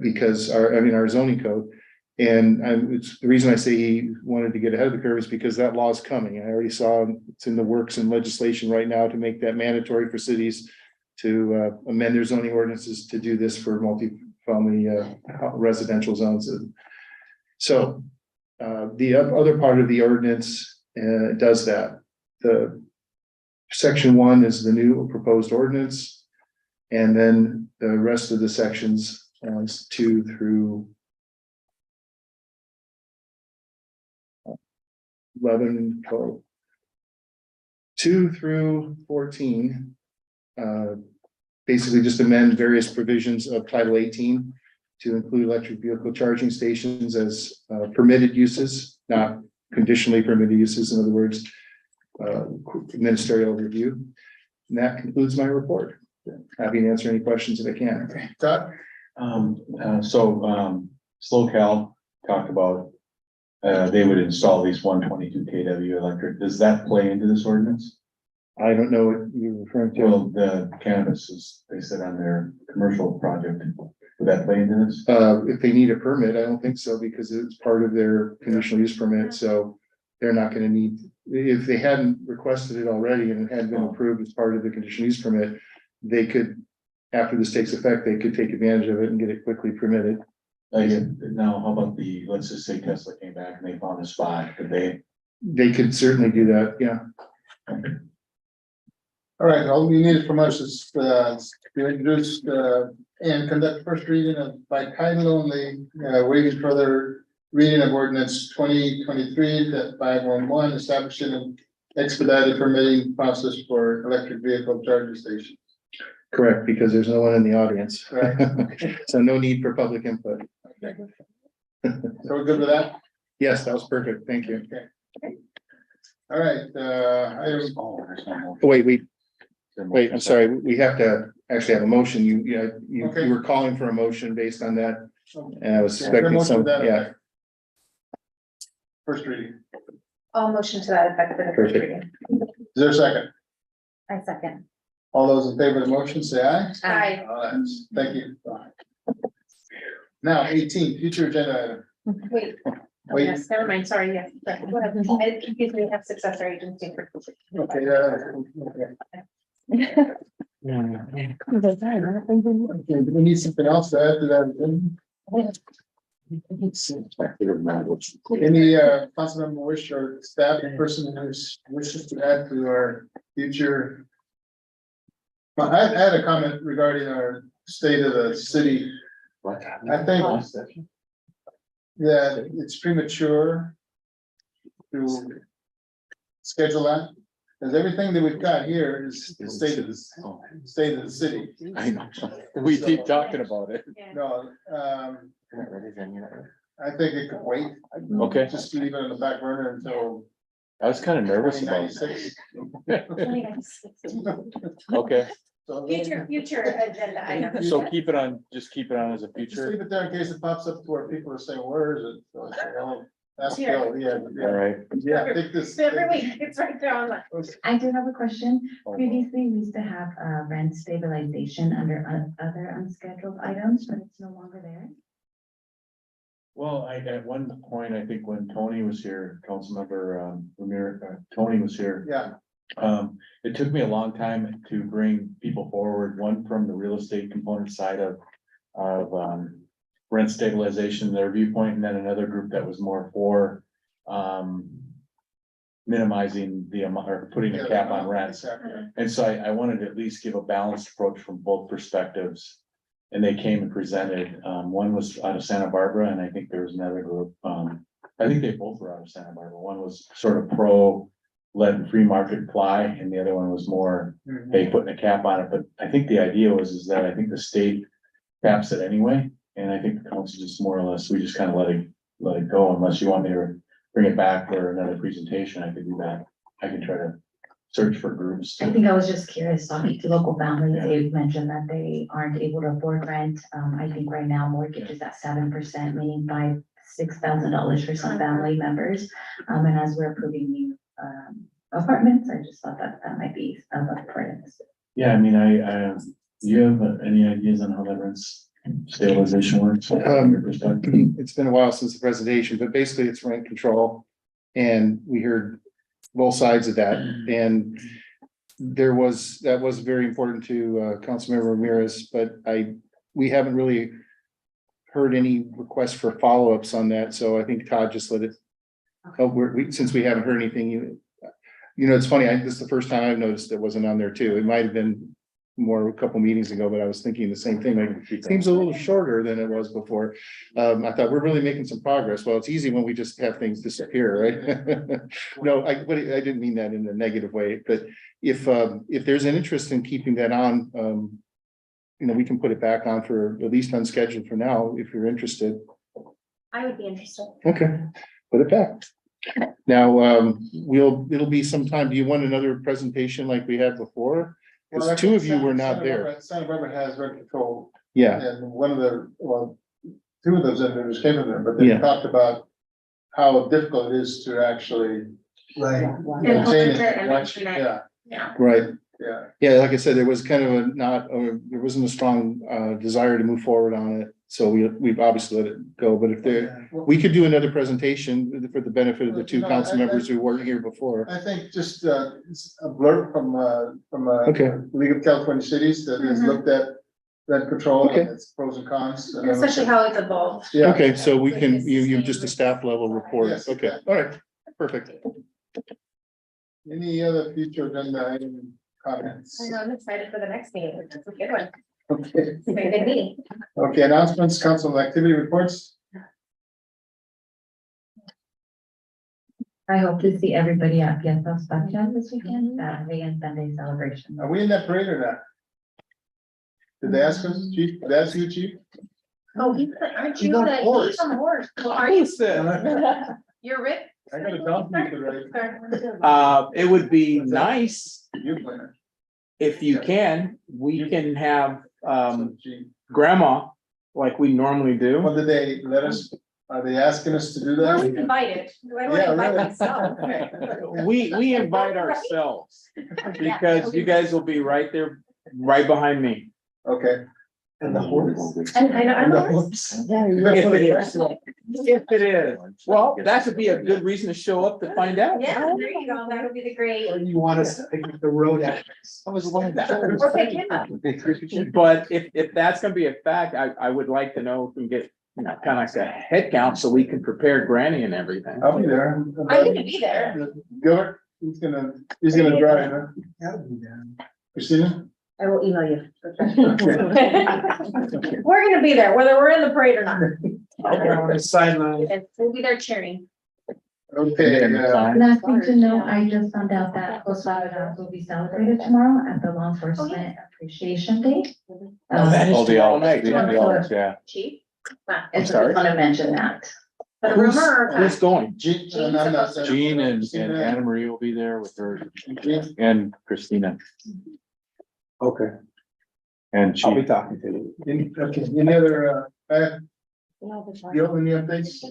Because our zoning code. And it's the reason I say he wanted to get ahead of the curve is because that law is coming. I already saw it's in the works and legislation right now to make that mandatory for cities to amend their zoning ordinances to do this for multifamily residential zones. So the other part of the ordinance does that. The section 1 is the new proposed ordinance, and then the rest of the sections 2 through 11, 12. 2 through 14. Basically just amend various provisions of Title 18 to include electric vehicle charging stations as permitted uses, not conditionally permitted uses, in other words, ministerial review. And that concludes my report. Happy to answer any questions if I can. Okay, Todd? SlowCal talked about, they would install these 122 kW electric. Does that play into this ordinance? I don't know what you're referring to. Well, the cannabis is, they said on their commercial project. Would that play into this? If they need a permit, I don't think so, because it's part of their conditional use permit, so they're not gonna need, if they hadn't requested it already and it hadn't been approved as part of the conditional use permit, they could, after this takes effect, they could take advantage of it and get it quickly permitted. Now, how about let's just say Tesla came back and they found a spot, could they? They could certainly do that, yeah. All right, all we need from us is to introduce and conduct first reading of by title only, waiving further reading of ordinance 2023-511, establishing an expedited permitting process for electric vehicle charging stations. Correct, because there's no one in the audience. Right. So no need for public input. So we're good with that? Yes, that was perfect. Thank you. All right, Wait, I'm sorry. We have to actually have a motion. You Okay. were calling for a motion based on that. And I was Yeah, expecting motion some, to that yeah, effect. First reading. All motion to that effect for the first Perfect. reading. Is there a second? I second. All those in favor of the motion, say aye. Aye. Thank you. Now 18, future agenda item. Wait. Wait. Yes, never mind, sorry, yes. Go ahead. It confused me, have successor agency for. Okay, we need something else to add to that. Any council member wish or staff person who wishes to add to our future? Well, I had a comment regarding our state of the city. I think that it's premature to schedule that, because everything that we've got here is the state of the city. I know, we keep talking about it. No, I think it could wait. Okay. Just leave it on the back burner until I was kind of nervous about 2096. it. Okay, Future agenda item. so keep it on, just keep it on as a Just future. leave it there in case it pops up to where people are saying, where is it? So I say, well, that's Here. Bill, yeah, All yeah, right. yeah, take this. Every week, it's right there on the. I do have a question. Oh, Previously, we used to have rent stabilization under other unscheduled items, but it's no longer there. Well, at one point, I think when Tony was here, Councilmember Tony was here. Yeah, It took me a long time to bring people forward, one from the real estate component side of rent stabilization, their viewpoint, and then another group that was more for minimizing the amount or putting a cap on rents. exactly. And so I wanted to at least give a balanced approach from both perspectives. And they came and presented, one was out of Santa Barbara, and I think there was another group, I think they both were out of Santa Barbara. One was sort of pro letting free market fly, and the other one was more, hey, putting a cap on it. But I think the idea is that I think the state caps it anyway. And I think the council just more or less, we just kind of let it go unless you want me to bring it back for another presentation. I could do that. I can try to search for groups. I think I was just curious, talking to local families, they mentioned that they aren't able to afford rent. I think right now mortgage is at 7%, meaning $5,000-6,000 for some family members. And as we're approving new apartments, I just thought that might be of importance. Yeah, I mean, do you have any ideas on how that rents stabilization works? From your perspective? It's been a while since the presentation, but basically it's rent control. And we heard both sides of that. And that was very important to Councilmember Ramirez, but we haven't really heard any requests for follow-ups on that. So I think Todd just let it. Since we haven't heard anything, you know, it's funny, this is the first time I've noticed it wasn't on there too. It might have been more a couple meetings ago, but I was thinking the same thing, like, it seems a little shorter than it was before. I thought we're really making some progress. Well, it's easy when we just have things disappear, right? No, but I didn't mean that in a negative way, but if there's an interest in keeping that on, we can put it back on for at least unscheduled for now, if you're interested. I would be interested. Okay, put it back. Now, it'll be some time. Do you want another presentation like we had before? Well, Because two of you were not there. Santa Barbara has rent control. Yeah, And one of the, well, two of those vendors came in there, but they Yeah. talked about how difficult it is to actually. Right. maintain it, and watch- maintain it. Yeah, Yeah. right. yeah. Yeah, like I said, there was kind of there wasn't a strong desire to move forward on it. So we've obviously let it go, but if there, we could do another presentation for the benefit of the two No, council members who weren't here before. I think just it's a blurb from Okay. League of California Cities that has Mhm. looked at rent control and Okay. its pros and cons. And especially how it's evolved. Yeah. Okay, so we can, you just a staff level report. Yes. Okay, all right, perfect. Any other future agenda item comments? I know, I'm excited for the next meeting, which is a good one. Okay, It's a very good meeting. okay, announcements, council activity reports. I hope to see everybody at Fiesta Espacio this weekend, Saturday and Sunday celebration. Are we in that parade or not? Did they ask us, chief? Did they ask you, chief? Oh, aren't you He's on the, horse. he's on the horse? Well, are you? You're Rick? I got a donkey today. It would be nice You plan if you can, we can have, it. Chief. grandma like we normally do. Well, did they let us, are they asking us to do Were that? we invited? Do I want Yeah, to invite really. myself? We invite ourselves because you guys will be right there, right behind me. Okay. And the horse. And I know, I'm And the the horse. horse. If it is, if it is, well, that would be a good reason to show up to find out. Yeah, there you go. That would be the great. You want us to pick the road address? I was wondering Or pick him up. But if that's gonna be a fact, I would like to know if we can get, kind of like a head count so we can prepare Granny and everything. I'll be there. I need to be there. Gilbert, he's gonna drive, huh? Christina? I will email you. We're gonna be there, whether we're in the parade or not. On the sideline. And we'll be there cheering. Okay, Last thing to know, I just found out that Costa Rica will be celebrated tomorrow at the Law Enforcement Appreciation Day. That is tomorrow night. Yeah. Chief? I I'm just sorry? want to mention that. For the rumor or Who's fact? going? Jean, Jean's I'm not- supposed to- Jean and Anna Marie will be there with her Jean? and Christina Okay. and I'll be Chief. talking to you. Okay, any other, you have any updates?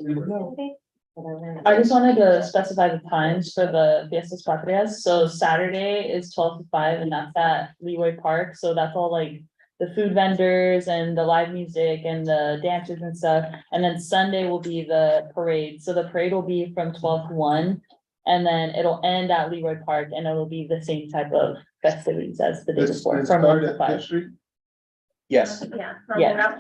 I just wanted to specify the times for the Fiestas Patrias. So Saturday is 12 to 5 and that's at Leroy Park. So that's all like the food vendors and the live music and the dancers and stuff. And then Sunday will be the parade. So the parade will be from 12 to 1. And then it'll end at Leroy Park and it'll be the same type of festivities as the day Let's before, from start 1 to at 5. Fifth Street. Yes, Yeah. Yeah.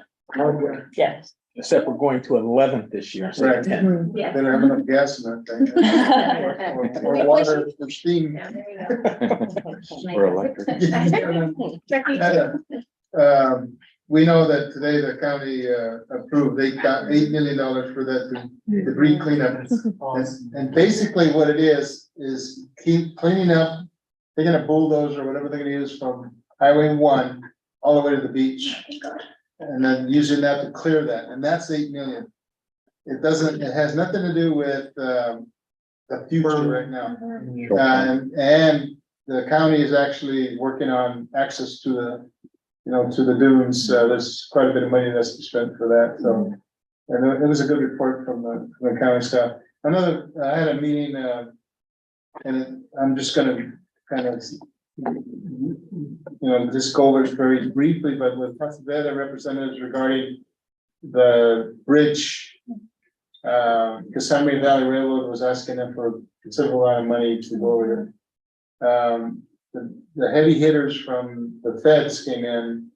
Yes. except we're going to 11th this year. instead of Right. 10th. Yeah. Better have enough gas in that thing. Or water, or steam. Yeah, there you go. Or electric. We know that today the county approved $8 million for that debris cleanup. And basically what it is keep cleaning up, taking a bulldozer or whatever they're gonna use from Highway 1 all the way to the beach. And then using that to clear that, and that's 8 million. It has nothing to do with the future right now. And the county is actually working on access to the, to the dunes. There's quite a bit of money that's spent for that, so. And it was a good report from the county staff. I had a meeting, and I'm just gonna kind of, just go over it very briefly, but with other representatives regarding the bridge. Cassandra Valley Railroad was asking them for a considerable amount of money to go over it. The heavy hitters from the feds came in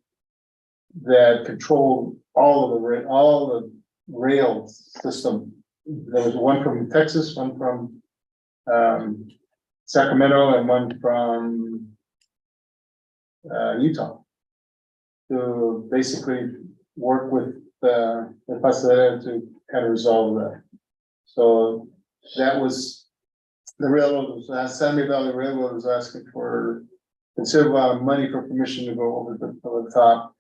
that control all the rail system. There was one from Texas, one from Sacramento, and one from Utah. To basically work with the Pasadena to kind of resolve that. So that was, the railroad was, San Luis Valley Railroad was asking for considerable amount of money for permission to go over the top.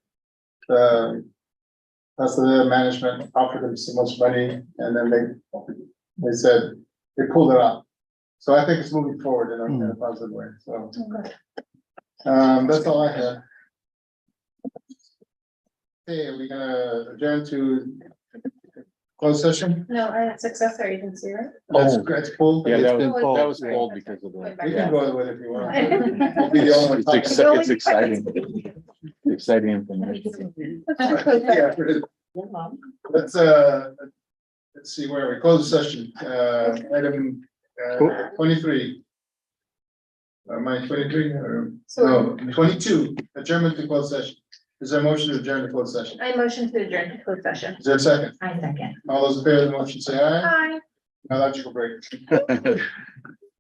Pasadena management offered them so much money, and then they said, they pulled it out. So I think it's moving forward in a positive way, so. That's all I have. Okay, are we gonna adjourn to closed session? No, our successor agency, right? That's full. Yeah, that It's been full. was pulled because of the. We can go with it if you want. We'll be the only one talking. It's exciting. Exciting information. Yeah, let's see where we close the session, item 23. Am I 23 or, no, 22, adjournment to closed session. Is there a motion to adjourn to closed session? I motion to adjourn to closed session. Is there a second? I second. All those in favor of the motion say aye. Hi. Now that's your break.